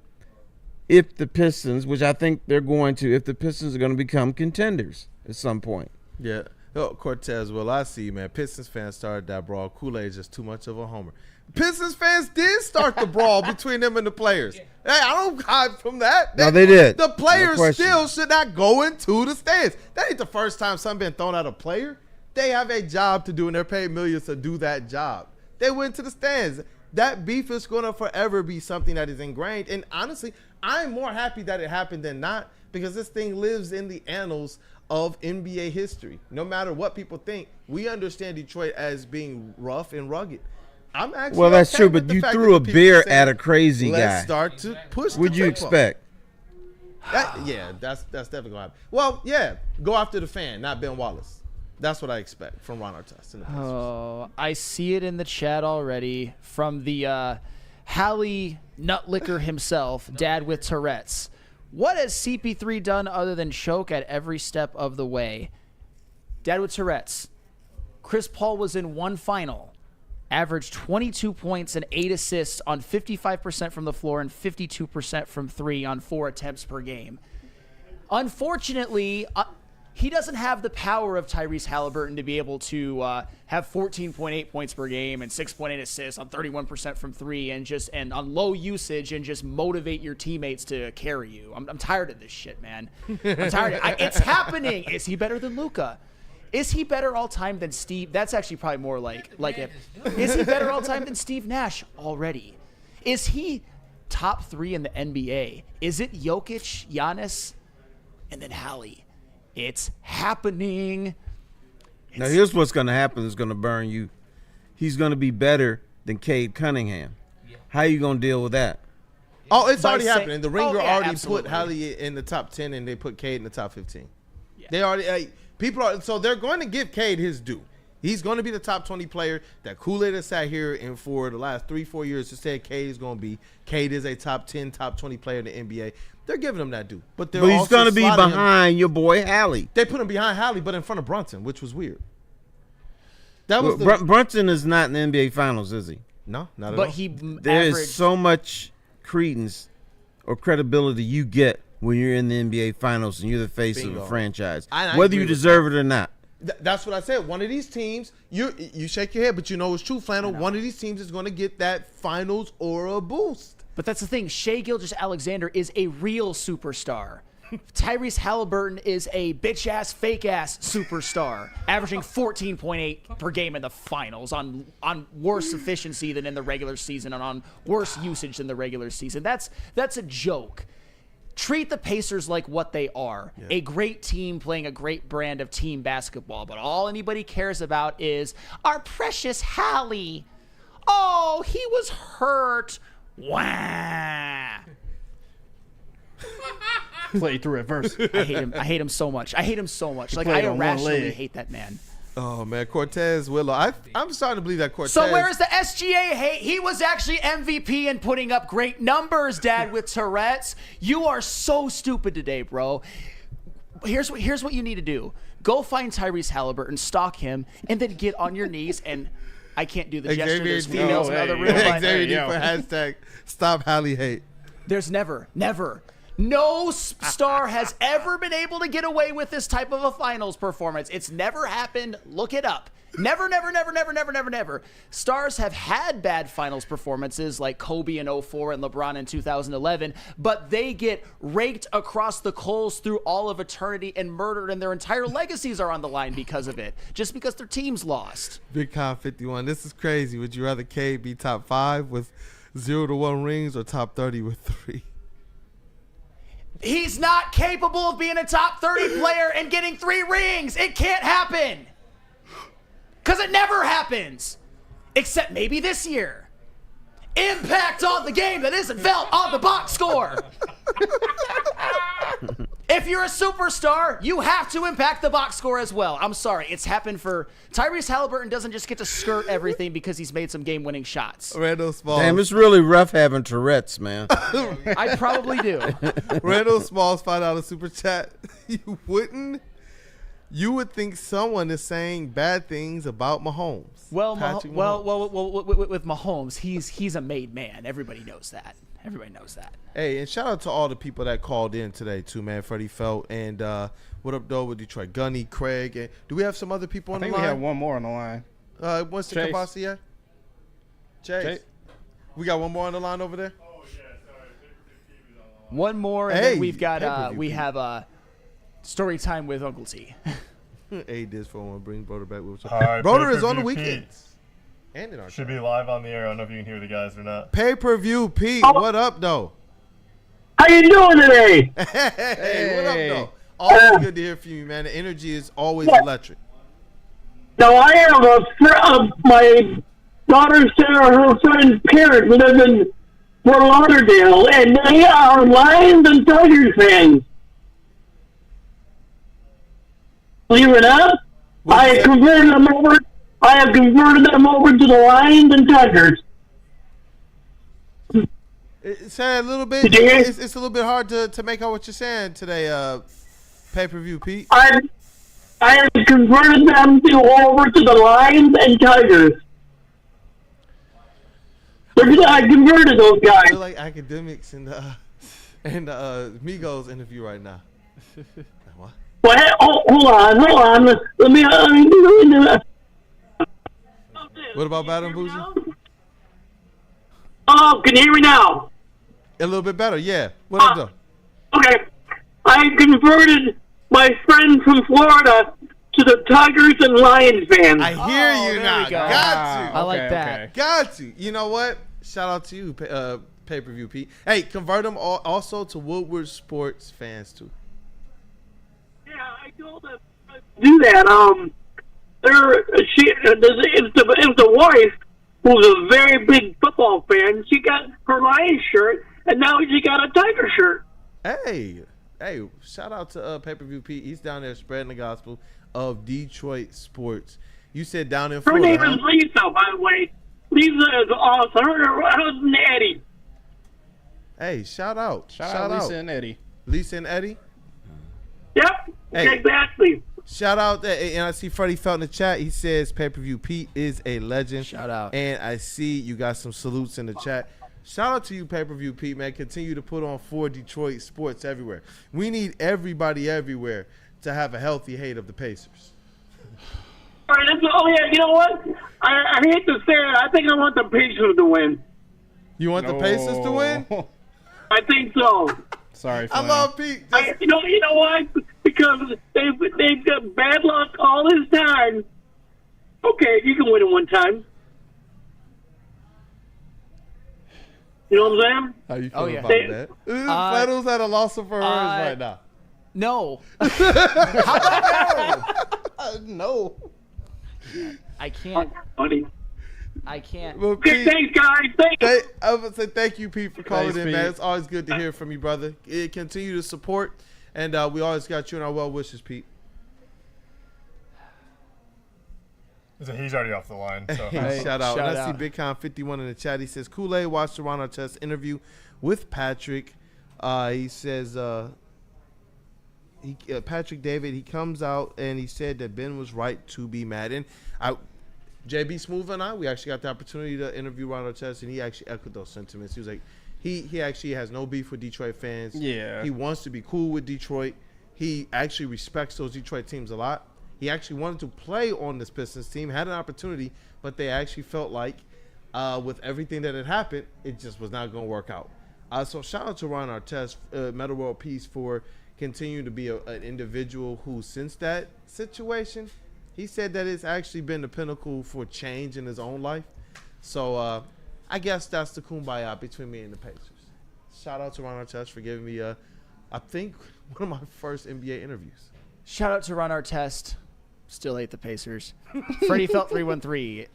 Speaker 5: if the Pistons, which I think they're going to, if the Pistons are going to become contenders at some point.
Speaker 3: Yeah. Oh, Cortez, well, I see, man. Pistons fans started that brawl. Kool-Aid is just too much of a homer. Pistons fans did start the brawl between them and the players. Hey, I don't hide from that.
Speaker 5: No, they did.
Speaker 3: The players
Speaker 5: No
Speaker 3: still should not go into the stands. That ain't the first time something been thrown at a player. They have a job to do, and they're paid millions to do that job. They went to the stands. That beef is going to forever be something that is ingrained. And honestly, I'm more happy that it happened than not, because this thing lives in the annals of NBA history. No matter what people think, we understand Detroit as being rough and rugged. I'm actually
Speaker 5: Well, that's
Speaker 3: okay
Speaker 5: true,
Speaker 3: with
Speaker 5: but
Speaker 3: the
Speaker 5: you
Speaker 3: fact
Speaker 5: threw
Speaker 3: that
Speaker 5: a
Speaker 3: people
Speaker 5: beer
Speaker 3: say,
Speaker 5: at a crazy
Speaker 3: Let's
Speaker 5: guy.
Speaker 3: start to push the
Speaker 5: What'd you
Speaker 3: tempo.
Speaker 5: expect?
Speaker 3: Yeah, that's definitely going to happen. Well, yeah, go after the fan, not Ben Wallace. That's what I expect from Ron Artest.
Speaker 10: Oh, I see it in the chat already from the Hallie Nutlicker himself, Dad with Tourette's. What has CP3 done other than choke at every step of the way? Dad with Tourette's. Chris Paul was in one final, averaged 22 points and 8 assists on 55% from the floor and 52% from 3 on 4 attempts per game. Unfortunately, he doesn't have the power of Tyrese Halliburton to be able to have 14.8 points per game and 6.8 assists on 31% from 3 and on low usage and just motivate your teammates to carry you. I'm tired of this shit, man. I'm tired. It's happening. Is he better than Luka? Is he better all time than Steve? That's actually probably more like if. Is he better all time than Steve Nash already? Is he top 3 in the NBA? Is it Jokic, Giannis, and then Hallie? It's happening.
Speaker 5: Now, here's what's going to happen that's going to burn you. He's going to be better than Cade Cunningham. How you going to deal with that?
Speaker 3: Oh, it's already happening. The Ringer already
Speaker 10: absolutely.
Speaker 3: put Hallie in the top 10, and they put Cade in the top 15. Yeah. They already so they're going to give Cade his due. He's going to be the top 20 player that Kool-Aid has sat here and for the last 3-4 years to say Cade is going to be. Cade is a top 10, top 20 player in the NBA. They're giving him that due. But
Speaker 5: he's going to be behind your boy Hallie.
Speaker 3: They put him behind Hallie, but in front of Brunson, which was weird. That was
Speaker 5: Brunson is not in the NBA Finals, is he?
Speaker 3: No, not at all.
Speaker 10: But
Speaker 5: there is so much credence or credibility you get when you're in the NBA Finals and you're the face of a franchise, whether you deserve it or not.
Speaker 3: That's what I said. One of these teams, you shake your head, but you know it's true, Flannel. One of these teams is going to get that finals aura boost.
Speaker 10: But that's the thing. Shai Gilgeous-Alexander is a real superstar. Tyrese Halliburton is a bitch-ass, fake-ass superstar, averaging 14.8 per game in the finals on worse efficiency than in the regular season and on worse usage than the regular season. That's a joke. Treat the Pacers like what they are, a great team playing a great brand of team basketball. But all anybody cares about is our precious Hallie. Oh, he was hurt. Wah.
Speaker 7: Play through reverse.
Speaker 10: I hate him so much. Like, I irrationally hate that man.
Speaker 3: Oh, man, Cortez Willow. I'm starting to believe that Cortez.
Speaker 10: So where is the SGA hate? He was actually MVP and putting up great numbers, Dad, with Tourette's. You are so stupid today, bro. Here's what you need to do. Go find Tyrese Halliburton, stalk him, and then get on your knees and I can't do the gesture. There's females in the other room.
Speaker 3: Xavier for hashtag stop Hallie hate.
Speaker 10: There's never. No star has ever been able to get away with this type of a finals performance. It's never happened. Look it up. Never. Stars have had bad finals performances like Kobe in 2004 and LeBron in 2011, but they get raked across the coals through all of eternity and murdered, and their entire legacies are on the line because of it, just because their teams lost.
Speaker 3: Big Con 51. This is crazy. Would you rather Cade be top 5 with 0-1 rings or top 30 with 3?
Speaker 10: He's not capable of being a top 30 player and getting 3 rings. It can't happen. Because it never happens. Except maybe this year. Impact on the game that isn't felt on the box score. If you're a superstar, you have to impact the box score as well. I'm sorry. It's happened for Tyrese Halliburton. Doesn't just get to skirt everything because he's made some game-winning shots.
Speaker 3: Randall Smalls.
Speaker 5: Damn, it's really rough having Tourette's, man.
Speaker 10: I probably do.
Speaker 3: Randall Smalls find out a super chat. You would think someone is saying bad things about Mahomes.
Speaker 10: Well,
Speaker 3: Mahomes.
Speaker 10: with Mahomes, he's a made man. Everybody knows that.
Speaker 3: Hey, and shout out to all the people that called in today too, man. Freddie Felt and what up, though, with Detroit? Gunny, Craig. And do we have some other people on the line?
Speaker 7: I think we have one more on the line.
Speaker 3: What's the capacity at? Chase. We got one more on the line over there?
Speaker 6: Oh, yeah, sorry.
Speaker 10: One more, and then we've got we have story time with Uncle T.
Speaker 3: Hey, this for one. Bring Broder back with us.
Speaker 6: Hi,
Speaker 3: Broder is on the
Speaker 6: Pay-Per-View
Speaker 3: weekends. And in our
Speaker 6: Should be live on the air. I don't know if you can hear the guys or not.
Speaker 3: Pay-per-view, Pete. What up, though?
Speaker 18: How you doing today?
Speaker 3: Hey, what up, though? Always good to hear from you, man. The energy is always electric.
Speaker 18: Now, I have my daughter's her friend's parents live in Fort Lauderdale, and they are Lions and Tigers fans. Believe it or not, I have converted them over. I have converted them over to the Lions and Tigers.
Speaker 3: It's a little bit. It's a little bit hard to make out what you're saying today. Pay-per-view, Pete.
Speaker 18: I have converted them over to the Lions and Tigers. I converted those guys.
Speaker 3: I feel like academics and Migos interview right now. What?
Speaker 18: Well, hey, hold on. Let me
Speaker 3: What about Bad and Bougie?
Speaker 18: Oh, can you hear me now?
Speaker 3: A little bit better, yeah. What up, though?
Speaker 18: Okay. I converted my friend from Florida to the Tigers and Lions fans.
Speaker 3: I hear you now.
Speaker 10: We go.
Speaker 3: Got you.
Speaker 10: I like that.
Speaker 7: Okay.
Speaker 3: Got you. You know what? Shout out to you, Pay-Per-View, Pete. Hey, convert them also to Woodward sports fans, too.
Speaker 18: Yeah, I told them to do that. If the wife, who's a very big football fan, she got her Lions shirt, and now she got a Tiger shirt.
Speaker 3: Hey, shout out to Pay-Per-View Pete. He's down there spreading the gospel of Detroit sports. You said down in
Speaker 18: Her
Speaker 3: Florida.
Speaker 18: name
Speaker 3: huh?
Speaker 18: is Lisa, by the way. Lisa is awesome. Her husband, Eddie.
Speaker 3: Hey, shout out.
Speaker 7: Shout out Lisa and Eddie.
Speaker 3: Lisa and Eddie?
Speaker 18: Yep,
Speaker 3: Hey.
Speaker 18: exactly.
Speaker 3: Shout out. And I see Freddie Felt in the chat. He says pay-per-view Pete is a legend.
Speaker 10: Shout out.
Speaker 3: And I see you got some salutes in the chat. Shout out to you, pay-per-view Pete, man. Continue to put on for Detroit sports everywhere. We need everybody everywhere to have a healthy hate of the Pacers.
Speaker 18: All right, yeah, you know what? I hate to say it. I think I want the Pacers to win.
Speaker 3: You want the Pacers to win?
Speaker 18: I think so.
Speaker 7: Sorry,
Speaker 3: I love Pete.
Speaker 18: You know why? Because they've got bad luck all this time. Okay, you can win it one time. You know what I'm saying?
Speaker 3: How you feel
Speaker 10: yeah.
Speaker 3: about that? Flannel's at a loss of her words right now.
Speaker 10: No.
Speaker 7: No.
Speaker 10: I can't.
Speaker 18: Buddy.
Speaker 10: I can't.
Speaker 3: Well,
Speaker 18: Okay,
Speaker 3: Pete,
Speaker 18: thanks, guys. Thanks.
Speaker 3: I would say thank you, Pete, for calling
Speaker 7: Thanks,
Speaker 3: in,
Speaker 7: Pete.
Speaker 3: man. It's always good to hear from you, brother. Continue to support, and we always got you in our well wishes, Pete.
Speaker 6: He's already off the line. So.
Speaker 3: Hey, shout out.
Speaker 10: shout
Speaker 3: And I see
Speaker 10: out.
Speaker 3: Big Con 51 in the chat. He says Kool-Aid watched the Ron Artest interview with Patrick. He says Patrick David. He comes out and he said that Ben was right to be mad. And JB Smooth and I, we actually got the opportunity to interview Ron Artest, and he actually echoed those sentiments. He was like, he actually has no beef with Detroit fans.
Speaker 7: Yeah.
Speaker 3: He wants to be cool with Detroit. He actually respects those Detroit teams a lot. He actually wanted to play on this Pistons team, had an opportunity, but they actually felt like with everything that had happened, it just was not going to work out. So shout out to Ron Artest, Meta World Peace, for continuing to be an individual who, since that situation, he said that it's actually been the pinnacle for change in his own life. So I guess that's the kumbaya between me and the Pacers. Shout out to Ron Artest for giving me, I think, one of my first NBA interviews.
Speaker 10: Shout out to Ron Artest. Still hate the Pacers. Freddie Felt 313.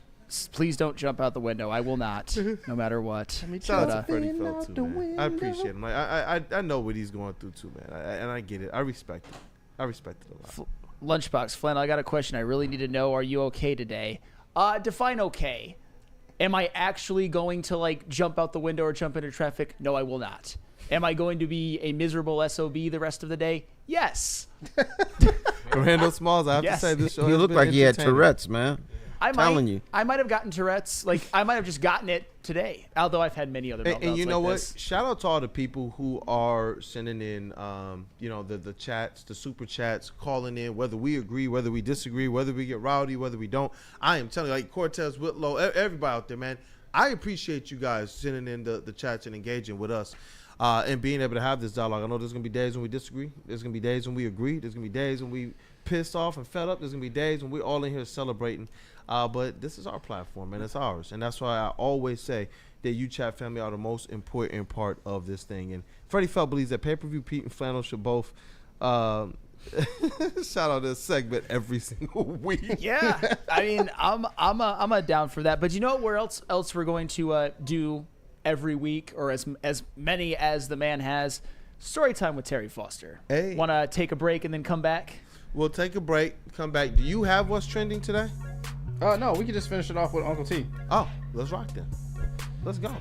Speaker 10: Please don't jump out the window. I will not, no matter what.
Speaker 3: Shout out to Freddie Felt too, man. I appreciate him. Like I know what he's going through too, man. And I get it. I respect it. I respect it a lot.
Speaker 10: Lunchbox Flannel, I got a question. I really need to know. Are you okay today? Define okay. Am I actually going to jump out the window or jump into traffic? No, I will not. Am I going to be a miserable SOB the rest of the day? Yes.
Speaker 3: Randall Smalls, I have
Speaker 10: Yes.
Speaker 3: to say this show.
Speaker 5: You
Speaker 3: has
Speaker 5: look
Speaker 3: been
Speaker 5: like you had
Speaker 3: entertaining.
Speaker 5: Tourette's, man. Telling you.
Speaker 10: I might have gotten Tourette's. I might have just gotten it today. Although I've had many other meltdowns
Speaker 3: And you know
Speaker 10: like
Speaker 3: what?
Speaker 10: this.
Speaker 3: Shout out to all the people who are sending in, the chats, the super chats, calling in, whether we agree, whether we disagree, whether we get rowdy, whether we don't. I am telling you, like Cortez, Whitlow, everybody out there, man. I appreciate you guys sending in the chats and engaging with us. And being able to have this dialogue. I know there's going to be days when we disagree. There's going to be days when we agree. There's going to be days when we pissed off and fed up. There's going to be days when we're all in here celebrating. But this is our platform, and it's ours. And that's why I always say that you chat family are the most important part of this thing. And Freddie Felt believes that pay-per-view Pete and Flannel should both shout out this segment every single week.
Speaker 10: Yeah. I mean, I'm a down for that. But you know where else we're going to do every week, or as many as the man has? Story time with Terry Foster.
Speaker 3: Hey.
Speaker 10: Want to take a break and then come back?
Speaker 3: We'll take a break, come back. Do you have what's trending today?
Speaker 7: No, we can just finish it off with Uncle T.
Speaker 3: Oh, let's rock then. Let's go. All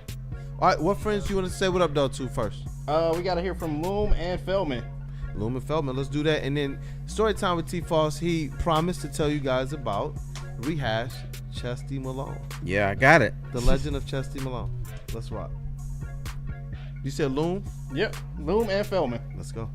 Speaker 3: right, what friends do you want to say what up though to first?
Speaker 7: We got to hear from Loom and Feldman.
Speaker 3: Loom and Feldman, let's do that. And then story time with T. Foss, he promised to tell you guys about Rehash Chesty Malone.
Speaker 5: Yeah, I got it.
Speaker 3: The legend of Chesty Malone. Let's rock. You said Loom?
Speaker 7: Yep, Loom and Feldman.
Speaker 3: Let's go.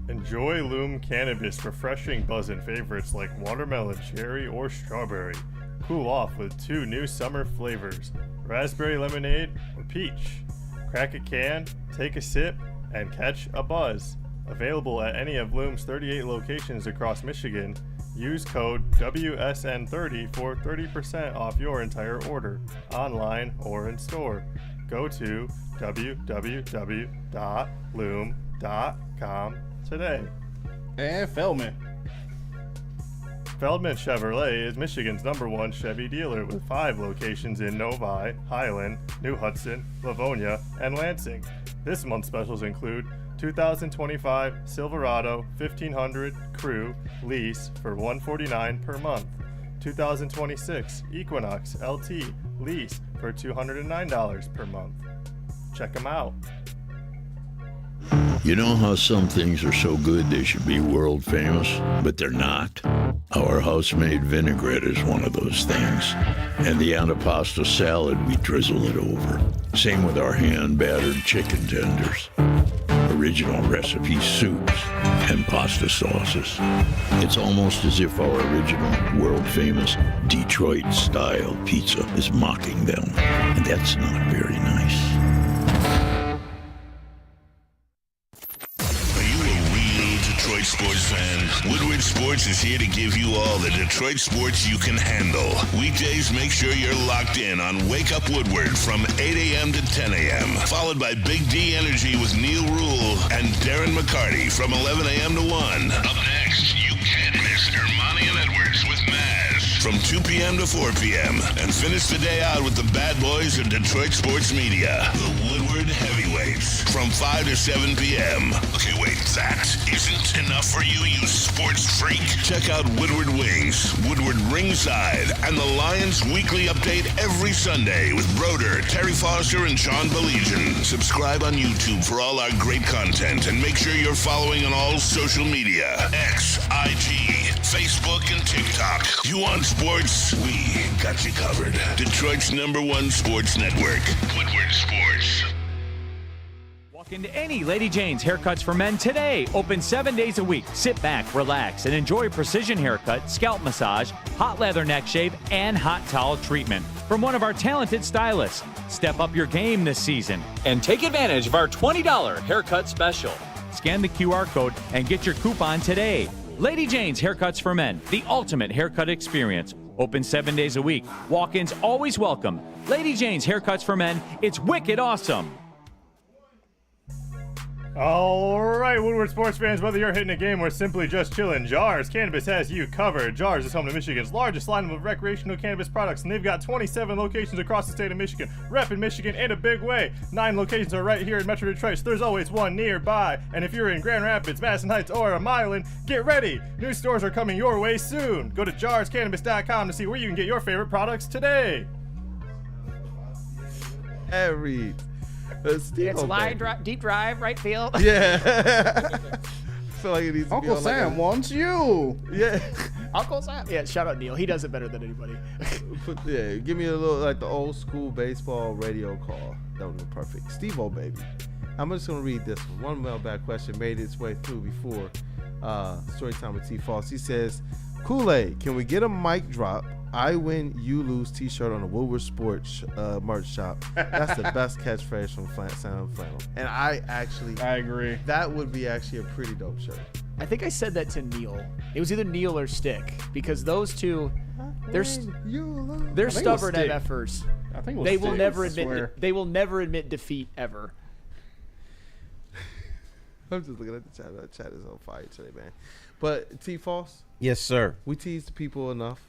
Speaker 6: Enjoy Loom Cannabis refreshing buzzin' favorites like watermelon, cherry, or strawberry. Cool off with 2 new summer flavors, raspberry lemonade or peach. Crack a can, take a sip, and catch a buzz. Available at any of Loom's 38 locations across Michigan. Use code WSN30 for 30% off your entire order, online or in store. Go to www.loom.com today.
Speaker 7: And Feldman.
Speaker 6: Feldman Chevrolet is Michigan's #1 Chevy dealer with 5 locations in Novi, Highland, New Hudson, Livonia, and Lansing. This month's specials include 2025 Silverado 1500 Crew lease for $149 per month. 2026 Equinox LT lease for $209 per month. Check them out.
Speaker 19: You know how some things are so good they should be world famous, but they're not? Our house-made vinaigrette is one of those things. And the antipasto salad, we drizzle it over. Same with our hand-battered chicken tenders. Original recipe soups and pasta sauces. It's almost as if our original world-famous Detroit-style pizza is mocking them. And that's not very nice.
Speaker 1: Detroit sports fan, Woodward Sports is here to give you all the Detroit sports you can handle. Weekdays, make sure you're locked in on Wake Up Woodward from 8 a.m. to 10 a.m. Followed by Big D Energy with Neil Rule and Darren McCarty from 11 a.m. to 1. Up next, you can't miss Ermanni and Edwards with Maz from 2 p.m. to 4 p.m. And finish the day out with the bad boys of Detroit sports media, the Woodward Heavyweights from 5 to 7 p.m. Okay, wait, that isn't enough for you, you sports freak? Check out Woodward Wings, Woodward Ringside, and the Lions Weekly Update every Sunday with Broder, Terry Foster, and Sean Baligian. Subscribe on YouTube for all our great content, and make sure you're following on all social media. X, IG, Facebook, and TikTok. You want sports? We got you covered. Detroit's #1 sports network, Woodward Sports.
Speaker 8: Walk into any Lady Jane's Haircuts for Men today. Open 7 days a week. Sit back, relax, and enjoy precision haircut, scalp massage, hot leather neck shave, and hot towel treatment from one of our talented stylists. Step up your game this season and take advantage of our $20 haircut special. Scan the QR code and get your coupon today. Lady Jane's Haircuts for Men, the ultimate haircut experience. Open 7 days a week. Walk-ins always welcome. Lady Jane's Haircuts for Men, it's wicked awesome.
Speaker 6: All right, Woodward sports fans, whether you're hitting a game or simply just chilling, Jars Cannabis has you covered. Jars is home to Michigan's largest lineup of recreational cannabis products, and they've got 27 locations across the state of Michigan, repping Michigan in a big way. 9 locations are right here in Metro Detroit, so there's always one nearby. And if you're in Grand Rapids, Madison Heights, or a Milan, get ready. New stores are coming your way soon. Go to jarscannabis.com to see where you can get your favorite products today.
Speaker 3: Harry.
Speaker 10: It's line drive, deep drive, right field.
Speaker 3: Yeah. I feel like it needs to
Speaker 7: Uncle
Speaker 3: be
Speaker 7: Sam wants you.
Speaker 3: Yeah.
Speaker 10: Uncle Sam. Yeah, shout out Neil. He does it better than anybody.
Speaker 3: Yeah, give me a little like the old school baseball radio call. That would be perfect. Steve-O, baby. I'm just gonna read this one. One mailbag question made its way through before story time with T Falls. He says, Kool-Aid, can we get a mic drop? I win, you lose t-shirt on the Woodward Sports merch shop. That's the best catchphrase from Sound Flannel. And I agree. That would be actually a pretty dope shirt.
Speaker 10: I think I said that to Neil. It was either Neil or Stick because those two, they're stubborn MFers.
Speaker 7: I think it was
Speaker 10: they will
Speaker 7: Stick,
Speaker 10: never
Speaker 7: I
Speaker 10: admit
Speaker 7: swear.
Speaker 10: they will never admit defeat ever.
Speaker 3: I'm just looking at the chat. That chat is on fire today, man. But T Falls,
Speaker 5: yes, sir.
Speaker 3: We teased the people enough.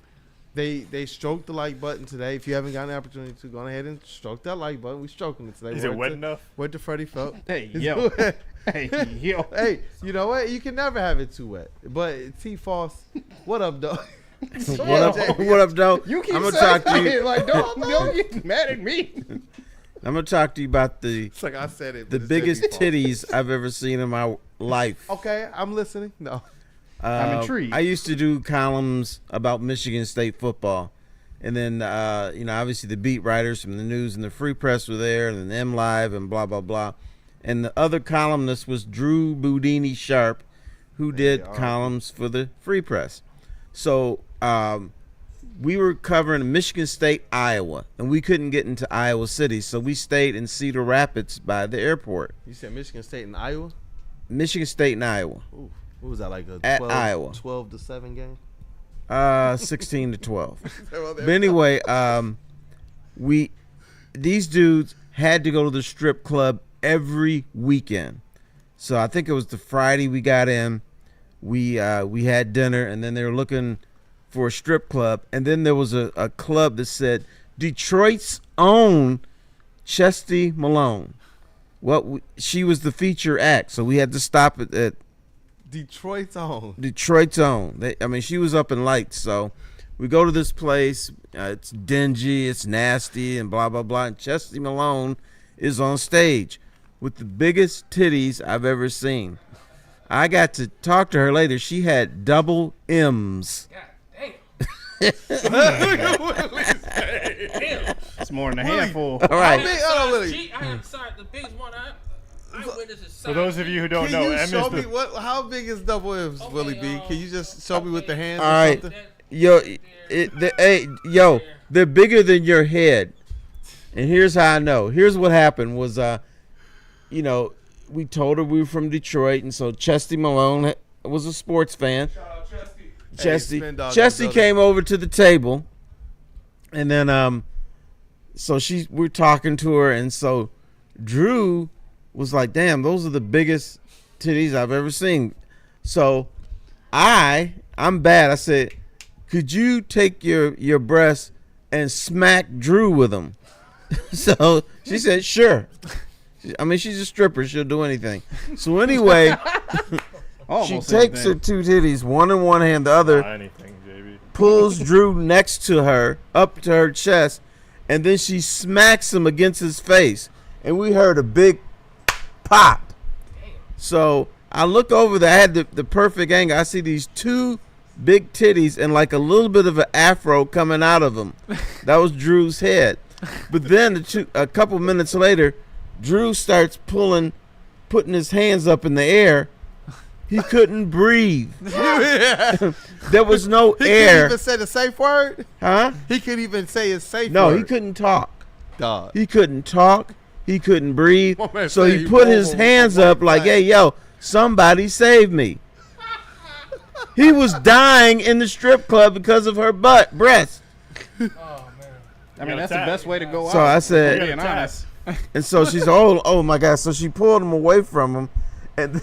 Speaker 3: They stroked the like button today. If you haven't gotten the opportunity to, go ahead and stroke that like button. We stroking it today.
Speaker 6: Is it wet enough?
Speaker 3: Went to Freddie Felt.
Speaker 7: Hey, yo. Hey, yo.
Speaker 3: Hey, you know what? You can never have it too wet. But T Falls, what up, dog?
Speaker 5: What up, dog?
Speaker 7: You keep
Speaker 5: I'm gonna
Speaker 7: saying
Speaker 5: talk to you.
Speaker 7: like, don't get mad at me.
Speaker 5: I'm gonna talk to you about the
Speaker 3: It's like I said it.
Speaker 5: the
Speaker 3: but it's
Speaker 5: biggest
Speaker 3: Debbie's fault.
Speaker 5: titties I've ever seen in my life.
Speaker 3: Okay, I'm listening. No.
Speaker 7: I'm intrigued.
Speaker 5: I used to do columns about Michigan State football. And then, obviously the beat writers from the news and the Free Press were there, and then M Live and blah, blah, blah. And the other columnist was Drew Boudini Sharp, who did columns for the Free Press. So we were covering Michigan State, Iowa, and we couldn't get into Iowa City, so we stayed in Cedar Rapids by the airport.
Speaker 3: You said Michigan State and Iowa?
Speaker 5: Michigan State and Iowa.
Speaker 3: Ooh, what was that, like a
Speaker 5: At Iowa.
Speaker 3: 12-7 game?
Speaker 5: 16 to 12. But anyway, these dudes had to go to the strip club every weekend. So I think it was the Friday we got in. We had dinner, and then they were looking for a strip club, and then there was a club that said Detroit's own Chesty Malone Well, she was the feature act, so we had to stop at
Speaker 3: Detroit's own.
Speaker 5: She was up in lights, so we go to this place. It's dingy, it's nasty, and blah, blah, blah. And Chesty Malone is on stage with the biggest titties I've ever seen. I got to talk to her later. She had double M's.
Speaker 6: It's more than a handful.
Speaker 5: All right.
Speaker 2: The biggest one I witnessed is
Speaker 6: For those of you who don't know, M
Speaker 3: show
Speaker 6: is
Speaker 3: me
Speaker 6: the...
Speaker 3: how big is double M's, Willie B? Can you just show me with the hands?
Speaker 5: All right, they're bigger than your head, and here's how I know. Here's what happened was, we told her we were from Detroit, and so Chesty Malone was a sports fan. Chesty came over to the table, and then we're talking to her, and so Drew was like, "Damn, those are the biggest titties I've ever seen." So I'm bad. I said, "Could you take your breasts and smack Drew with them?" So she said, "Sure." She's a stripper. She'll do anything. So anyway, she takes her two titties, one in one hand, the other, pulls Drew next to her, up to her chest, and then she smacks him against his face. And we heard a big pop. So I look over there. I had the perfect angle. I see these two big titties and like a little bit of an afro coming out of them. That was Drew's head. But then a couple minutes later, Drew starts putting his hands up in the air. He couldn't breathe. There was no air. He
Speaker 3: couldn't even say the safe word?
Speaker 5: Huh?
Speaker 3: He couldn't even say his safe word.
Speaker 5: No, he couldn't talk.
Speaker 3: Dog.
Speaker 5: He couldn't talk. He couldn't breathe.
Speaker 3: Man,
Speaker 5: so he put his hands up like, "Hey, yo, somebody save me." He was dying in the strip club because of her breast.
Speaker 7: That's the best way to go out.
Speaker 5: So I said,
Speaker 7: being honest.
Speaker 5: And so she's, oh my God. So she pulled him away from him. And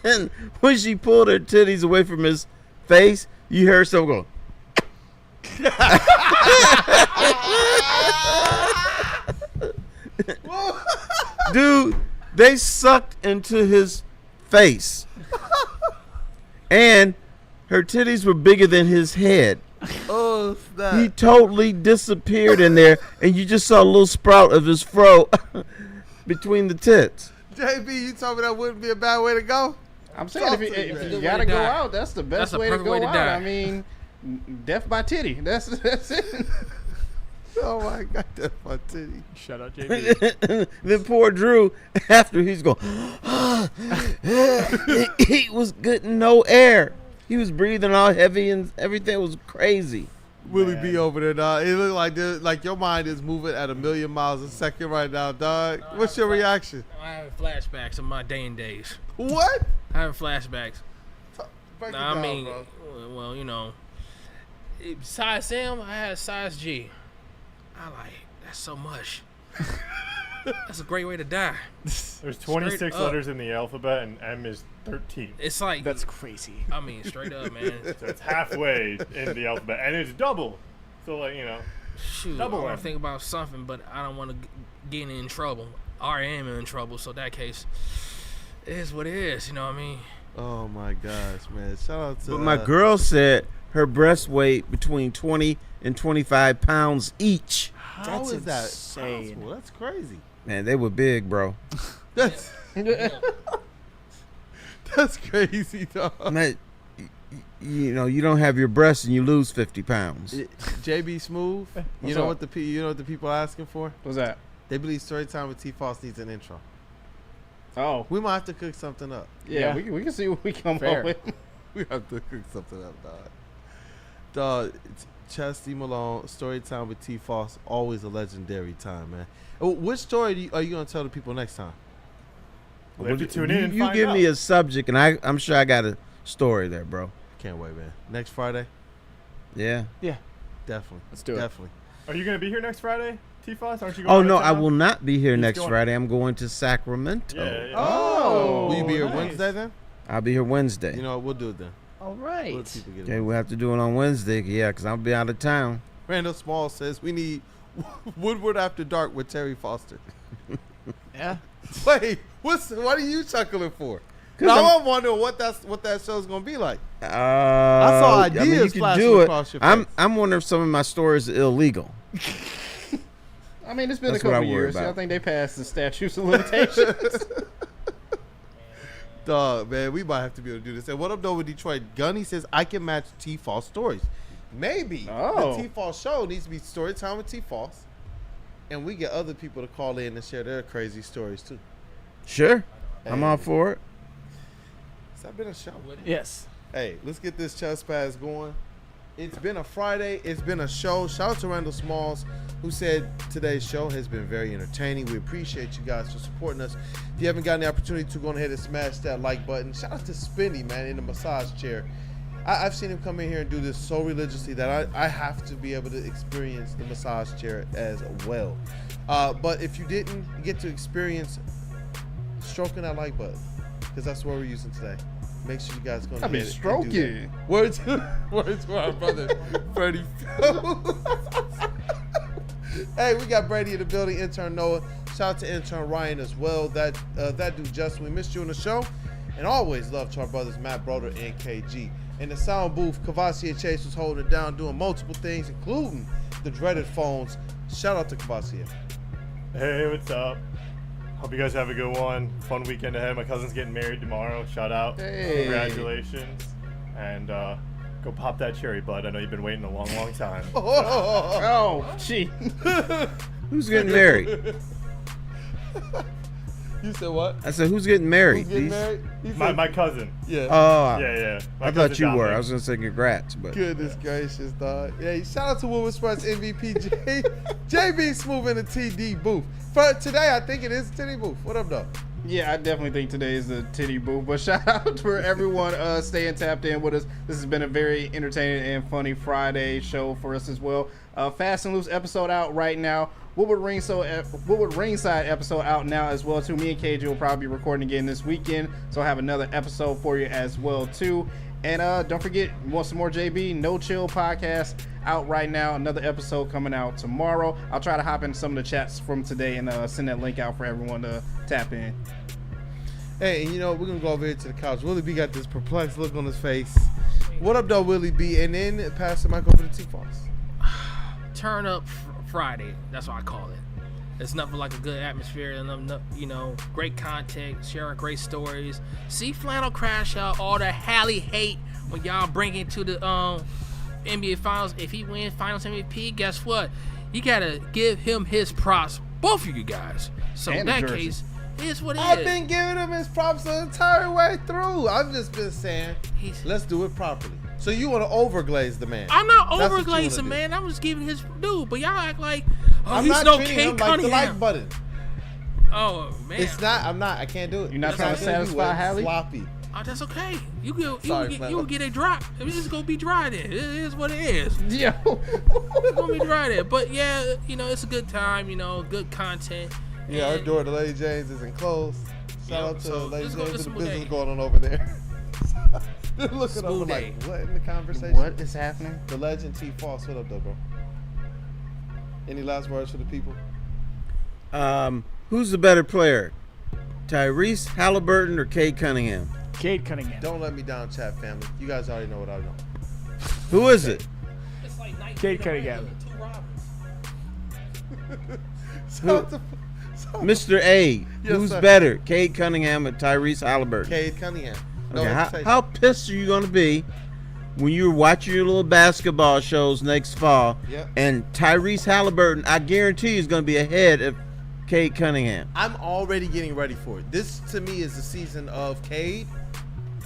Speaker 5: then when she pulled her titties away from his face, you heard someone go. Dude, they sucked into his face. And her titties were bigger than his head.
Speaker 3: Oh, snap.
Speaker 5: He totally disappeared in there, and you just saw a little sprout of his fro between the tits.
Speaker 3: JB, you told me that wouldn't be a bad way to go?
Speaker 7: I'm saying if you gotta go out, that's the best way to go out. Death by titty. That's it.
Speaker 3: Oh my God, death by titty.
Speaker 4: Shut up, JB.
Speaker 5: Then poor Drew, after he's going, he was getting no air. He was breathing all heavy and everything was crazy.
Speaker 3: Willie B over there, dog. It looked like your mind is moving at 1,000,000 miles a second right now, dog. What's your reaction?
Speaker 2: I have flashbacks of my day and days.
Speaker 3: What?
Speaker 2: I have flashbacks.
Speaker 3: Break it down, bro.
Speaker 2: Well, size M, I had size G. I like, that's so much. That's a great way to die.
Speaker 6: There's 26 letters in the alphabet, and M is 13.
Speaker 2: It's like,
Speaker 4: that's crazy.
Speaker 2: Straight up, man.
Speaker 6: So it's halfway in the alphabet, and it's double. So
Speaker 2: shoot,
Speaker 6: double.
Speaker 2: I want to think about something, but I don't want to get in trouble. I am in trouble, so that case, it is what it is. You know what I mean?
Speaker 3: Oh my gosh, man! Shout out to.
Speaker 5: But my girl said her breast weight between 20 and 25 pounds each.
Speaker 3: How is that
Speaker 4: insane?
Speaker 3: Possible? That's crazy.
Speaker 5: Man, they were big, bro.
Speaker 3: That's crazy, dog.
Speaker 5: Man, you don't have your breasts and you lose 50 pounds.
Speaker 3: JB Smooth. You know what the people are asking for?
Speaker 7: What's that?
Speaker 3: They believe Storytime with T. Foss needs an intro.
Speaker 7: Oh,
Speaker 3: we might have to cook something up.
Speaker 7: Yeah. We can see what we come up with.
Speaker 3: We have to cook something up, dog. It's Chesty Malone, Storytime with T. Foss, always a legendary time, man. Which story are you going to tell the people next time?
Speaker 6: We'll have to tune in and
Speaker 5: you
Speaker 6: find
Speaker 5: give
Speaker 6: out.
Speaker 5: me a subject, and I'm sure I got a story there, bro.
Speaker 3: Can't wait, man. Next Friday?
Speaker 5: Yeah.
Speaker 4: Yeah.
Speaker 3: Definitely.
Speaker 4: Let's do it.
Speaker 3: Definitely.
Speaker 6: Are you going to be here next Friday, T-Foss? Aren't you going
Speaker 5: Oh,
Speaker 6: out
Speaker 5: no,
Speaker 6: of
Speaker 5: I
Speaker 6: town?
Speaker 5: will not be here next
Speaker 6: going?
Speaker 5: Friday. I'm going to Sacramento.
Speaker 6: Yeah.
Speaker 3: Oh. Will you be here Wednesday then?
Speaker 5: I'll be here Wednesday.
Speaker 3: You know what? We'll do it then.
Speaker 4: All right.
Speaker 5: Okay, we'll have to do it on Wednesday, yeah, because I'll be out of town.
Speaker 3: Randall Small says we need Woodward After Dark with Terry Foster.
Speaker 10: Yeah.
Speaker 3: Wait, what are you chuckling for?
Speaker 5: 'Cause
Speaker 3: Now I'm wondering what that show's gonna be like.
Speaker 5: I
Speaker 3: saw ideas
Speaker 5: you could
Speaker 3: flashing
Speaker 5: do it.
Speaker 3: across your face.
Speaker 5: I'm wondering if some of my stories are illegal.
Speaker 7: I mean, it's been
Speaker 5: That's
Speaker 7: a
Speaker 5: what I
Speaker 7: couple
Speaker 5: worry
Speaker 7: years.
Speaker 5: about.
Speaker 7: I think they passed the statutes of limitations.
Speaker 3: Dog, man, we might have to be able to do this. And what up, though, with Detroit? Gunny says, I can match T-False stories. Maybe the T-False show needs to be story time with T-False. And we get other people to call in and share their crazy stories, too.
Speaker 5: Sure. I'm all for it.
Speaker 3: Has that been a show?
Speaker 10: Yes.
Speaker 3: Hey, let's get this chest pass going. It's been a Friday. It's been a show. Shout out to Randall Smalls, who said today's show has been very entertaining. We appreciate you guys for supporting us. If you haven't gotten the opportunity to, go ahead and smash that like button. Shout out to Spinny, man, in the massage chair. I've seen him come in here and do this so religiously that I have to be able to experience the massage chair as well. But if you didn't get to experience stroking that like button, because that's what we're using today. Make sure you guys go ahead and do
Speaker 7: stroking.
Speaker 3: that. Words to our brother Freddie. Hey, we got Brady in the building, intern Noah. Shout out to intern Ryan as well. That dude Justin, we missed you on the show. And always love to our brothers Matt Broder and KG. In the sound booth, Kavassier Chase was holding it down, doing multiple things, including the dreaded phones. Shout out to Kavassier.
Speaker 6: Hey, what's up? Hope you guys have a good one. Fun weekend ahead. My cousin's getting married tomorrow. Shout out.
Speaker 7: Hey.
Speaker 6: Congratulations. And go pop that cherry, bud. I know you've been waiting a long, long time.
Speaker 7: Oh, gee.
Speaker 5: Who's getting married?
Speaker 3: You said what?
Speaker 5: I said, who's getting married?
Speaker 3: Who's getting married? He said-
Speaker 6: My cousin.
Speaker 3: Yeah.
Speaker 5: Oh,
Speaker 6: Yeah. My
Speaker 5: I thought
Speaker 6: cousin
Speaker 5: you were.
Speaker 6: Dominic.
Speaker 5: I was gonna say congrats, but
Speaker 3: Goodness gracious, dog. Yeah, shout out to Woodward Sports MVP JB Smooth in the TD booth. For today, I think it is TD booth. What up, dog?
Speaker 7: Yeah, I definitely think today is the titty booth. But shout out for everyone staying tapped in with us. This has been a very entertaining and funny Friday show for us as well. Fast and Loose episode out right now. Woodward Ringside episode out now as well too. Me and KJ will probably be recording again this weekend, so I'll have another episode for you as well too. And don't forget, you want some more JB? No Chill podcast out right now. Another episode coming out tomorrow. I'll try to hop in some of the chats from today and send that link out for everyone to tap in.
Speaker 3: Hey, and you know, we're going to go over here to the couch. Willie B got this perplexed look on his face. What up, though, Willie B? And then pass the mic over to T-Foss.
Speaker 2: Turn up Friday. That's what I call it. It's nothing like a good atmosphere and great content, sharing great stories. See Flannel crash out all the Hallie hate when y'all bring it to the NBA Finals. If he wins Finals MVP, guess what? You gotta give him his props, both of you guys. So in
Speaker 7: And
Speaker 2: that
Speaker 7: the jersey.
Speaker 2: case, it's what it
Speaker 3: I've
Speaker 2: is.
Speaker 3: been giving him his props the entire way through. I've just been saying, let's do it properly. So you want to overglaze the man?
Speaker 2: I'm not
Speaker 3: That's what you wanna
Speaker 2: overglazing,
Speaker 3: do.
Speaker 2: man. I'm just giving his due, but y'all act like,
Speaker 3: I'm
Speaker 2: he's
Speaker 3: not
Speaker 2: no
Speaker 3: treating
Speaker 2: Kate
Speaker 3: him like the
Speaker 2: Cunningham.
Speaker 3: like button.
Speaker 2: Oh man,
Speaker 3: It's not. I'm not. I can't do it.
Speaker 7: You're not
Speaker 3: It's
Speaker 7: trying to
Speaker 3: gonna be
Speaker 7: satisfy
Speaker 3: wet,
Speaker 7: Hallie?
Speaker 3: Sloppy.
Speaker 2: Oh, that's okay. You
Speaker 3: Sorry,
Speaker 2: will
Speaker 3: Flannel.
Speaker 2: get a drop. It's just gonna be dry then. It is what it is.
Speaker 7: Yo.
Speaker 2: It's gonna be dry there. But yeah, it's a good time. Good content.
Speaker 3: Yeah, our
Speaker 2: And-
Speaker 3: door to Lady James isn't closed. Shout out to
Speaker 2: so
Speaker 3: Lady
Speaker 2: let's
Speaker 3: James
Speaker 2: go
Speaker 3: and
Speaker 2: to
Speaker 3: the
Speaker 2: Smooth
Speaker 3: business
Speaker 2: Day.
Speaker 3: going on over there. They're looking over
Speaker 2: Smooth
Speaker 3: like,
Speaker 2: Day.
Speaker 3: what in the conversation?
Speaker 7: What is happening?
Speaker 3: The legend T. False. What up, though, bro? Any last words for the people?
Speaker 5: Who's the better player, Tyrese Halliburton or Cade Cunningham?
Speaker 10: Cade Cunningham.
Speaker 3: Don't let me down, chat family. You guys already know what I know.
Speaker 5: Who is it?
Speaker 2: It's like 19
Speaker 10: Cade Cunningham.
Speaker 2: Two Roberts.
Speaker 3: Shout out to-
Speaker 5: Mr. A.
Speaker 3: Yes,
Speaker 5: Who's
Speaker 3: sir.
Speaker 5: better, Cade Cunningham or Tyrese Halliburton?
Speaker 3: Cade Cunningham. No
Speaker 5: Okay,
Speaker 3: hesitation.
Speaker 5: how pissed are you going to be when you're watching your little basketball shows next fall
Speaker 3: Yep.
Speaker 5: and Tyrese Halliburton, I guarantee you, is going to be ahead of Cade Cunningham?
Speaker 3: I'm already getting ready for it. This, to me, is the season of Cade.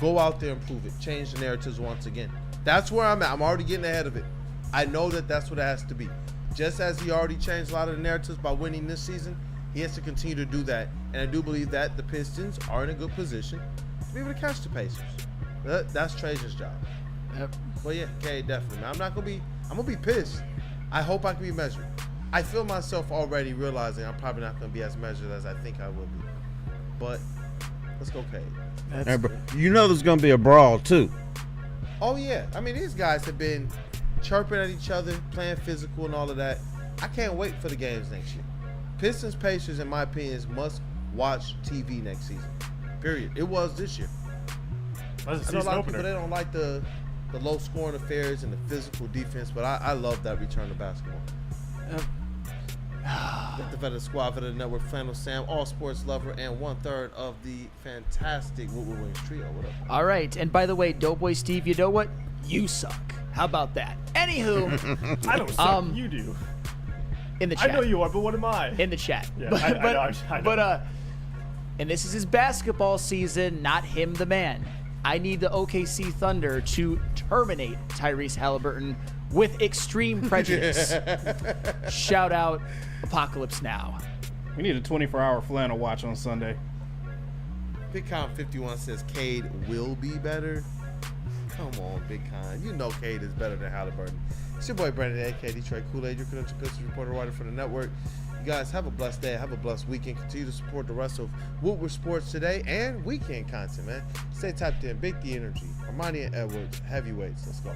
Speaker 3: Go out there and prove it. Change the narratives once again. That's where I'm at. I'm already getting ahead of it. I know that that's what it has to be. Just as he already changed a lot of the narratives by winning this season, he has to continue to do that. And I do believe that the Pistons are in a good position to be able to catch the Pacers. That's Trajan's job.
Speaker 10: Yep.
Speaker 3: But yeah, Cade, definitely. I'm gonna be pissed. I hope I can be measured. I feel myself already realizing I'm probably not gonna be as measured as I think I will be. But let's go, Cade.
Speaker 5: Hey, bro, you know there's going to be a brawl, too.
Speaker 3: Oh yeah, I mean these guys have been chirping at each other, playing physical and all of that. I can't wait for the games next year. Pistons Pacers, in my opinion, is must-watch TV next season. Period. It was this year.
Speaker 6: That was a
Speaker 3: I know a
Speaker 6: season
Speaker 3: lot of
Speaker 6: opener.
Speaker 3: people, they don't like the low-scoring affairs and the physical defense, but I love that return to basketball. The veteran squad, veteran network, Flannel Sam, all sports lover, and 1/3 of the fantastic Woodward Wings trio. What up?
Speaker 10: All right. And by the way, Doughboy Steve, you know what? You suck. How about that? Anywho.
Speaker 6: I don't suck. You do.
Speaker 10: In the chat.
Speaker 6: I know you are, but what am I?
Speaker 10: In the chat.
Speaker 6: Yeah, I know.
Speaker 10: But and this is his basketball season, not him the man. I need the OKC Thunder to terminate Tyrese Halliburton with extreme prejudice. Shout out Apocalypse Now.
Speaker 7: We need a 24-hour flannel watch on Sunday.
Speaker 3: Big Con 51 says Cade will be better. Come on, Big Con. You know Cade is better than Halliburton. It's your boy Brandon, a.k.a. Detroit Kool-Aid, your credential Pistons reporter, writer for the network. You guys have a blessed day. Have a blessed weekend. Continue to support the rest of Woodward Sports today and weekend content, man. Stay tapped in. Big D Energy, Ermanni and Edwards, heavyweights. Let's go.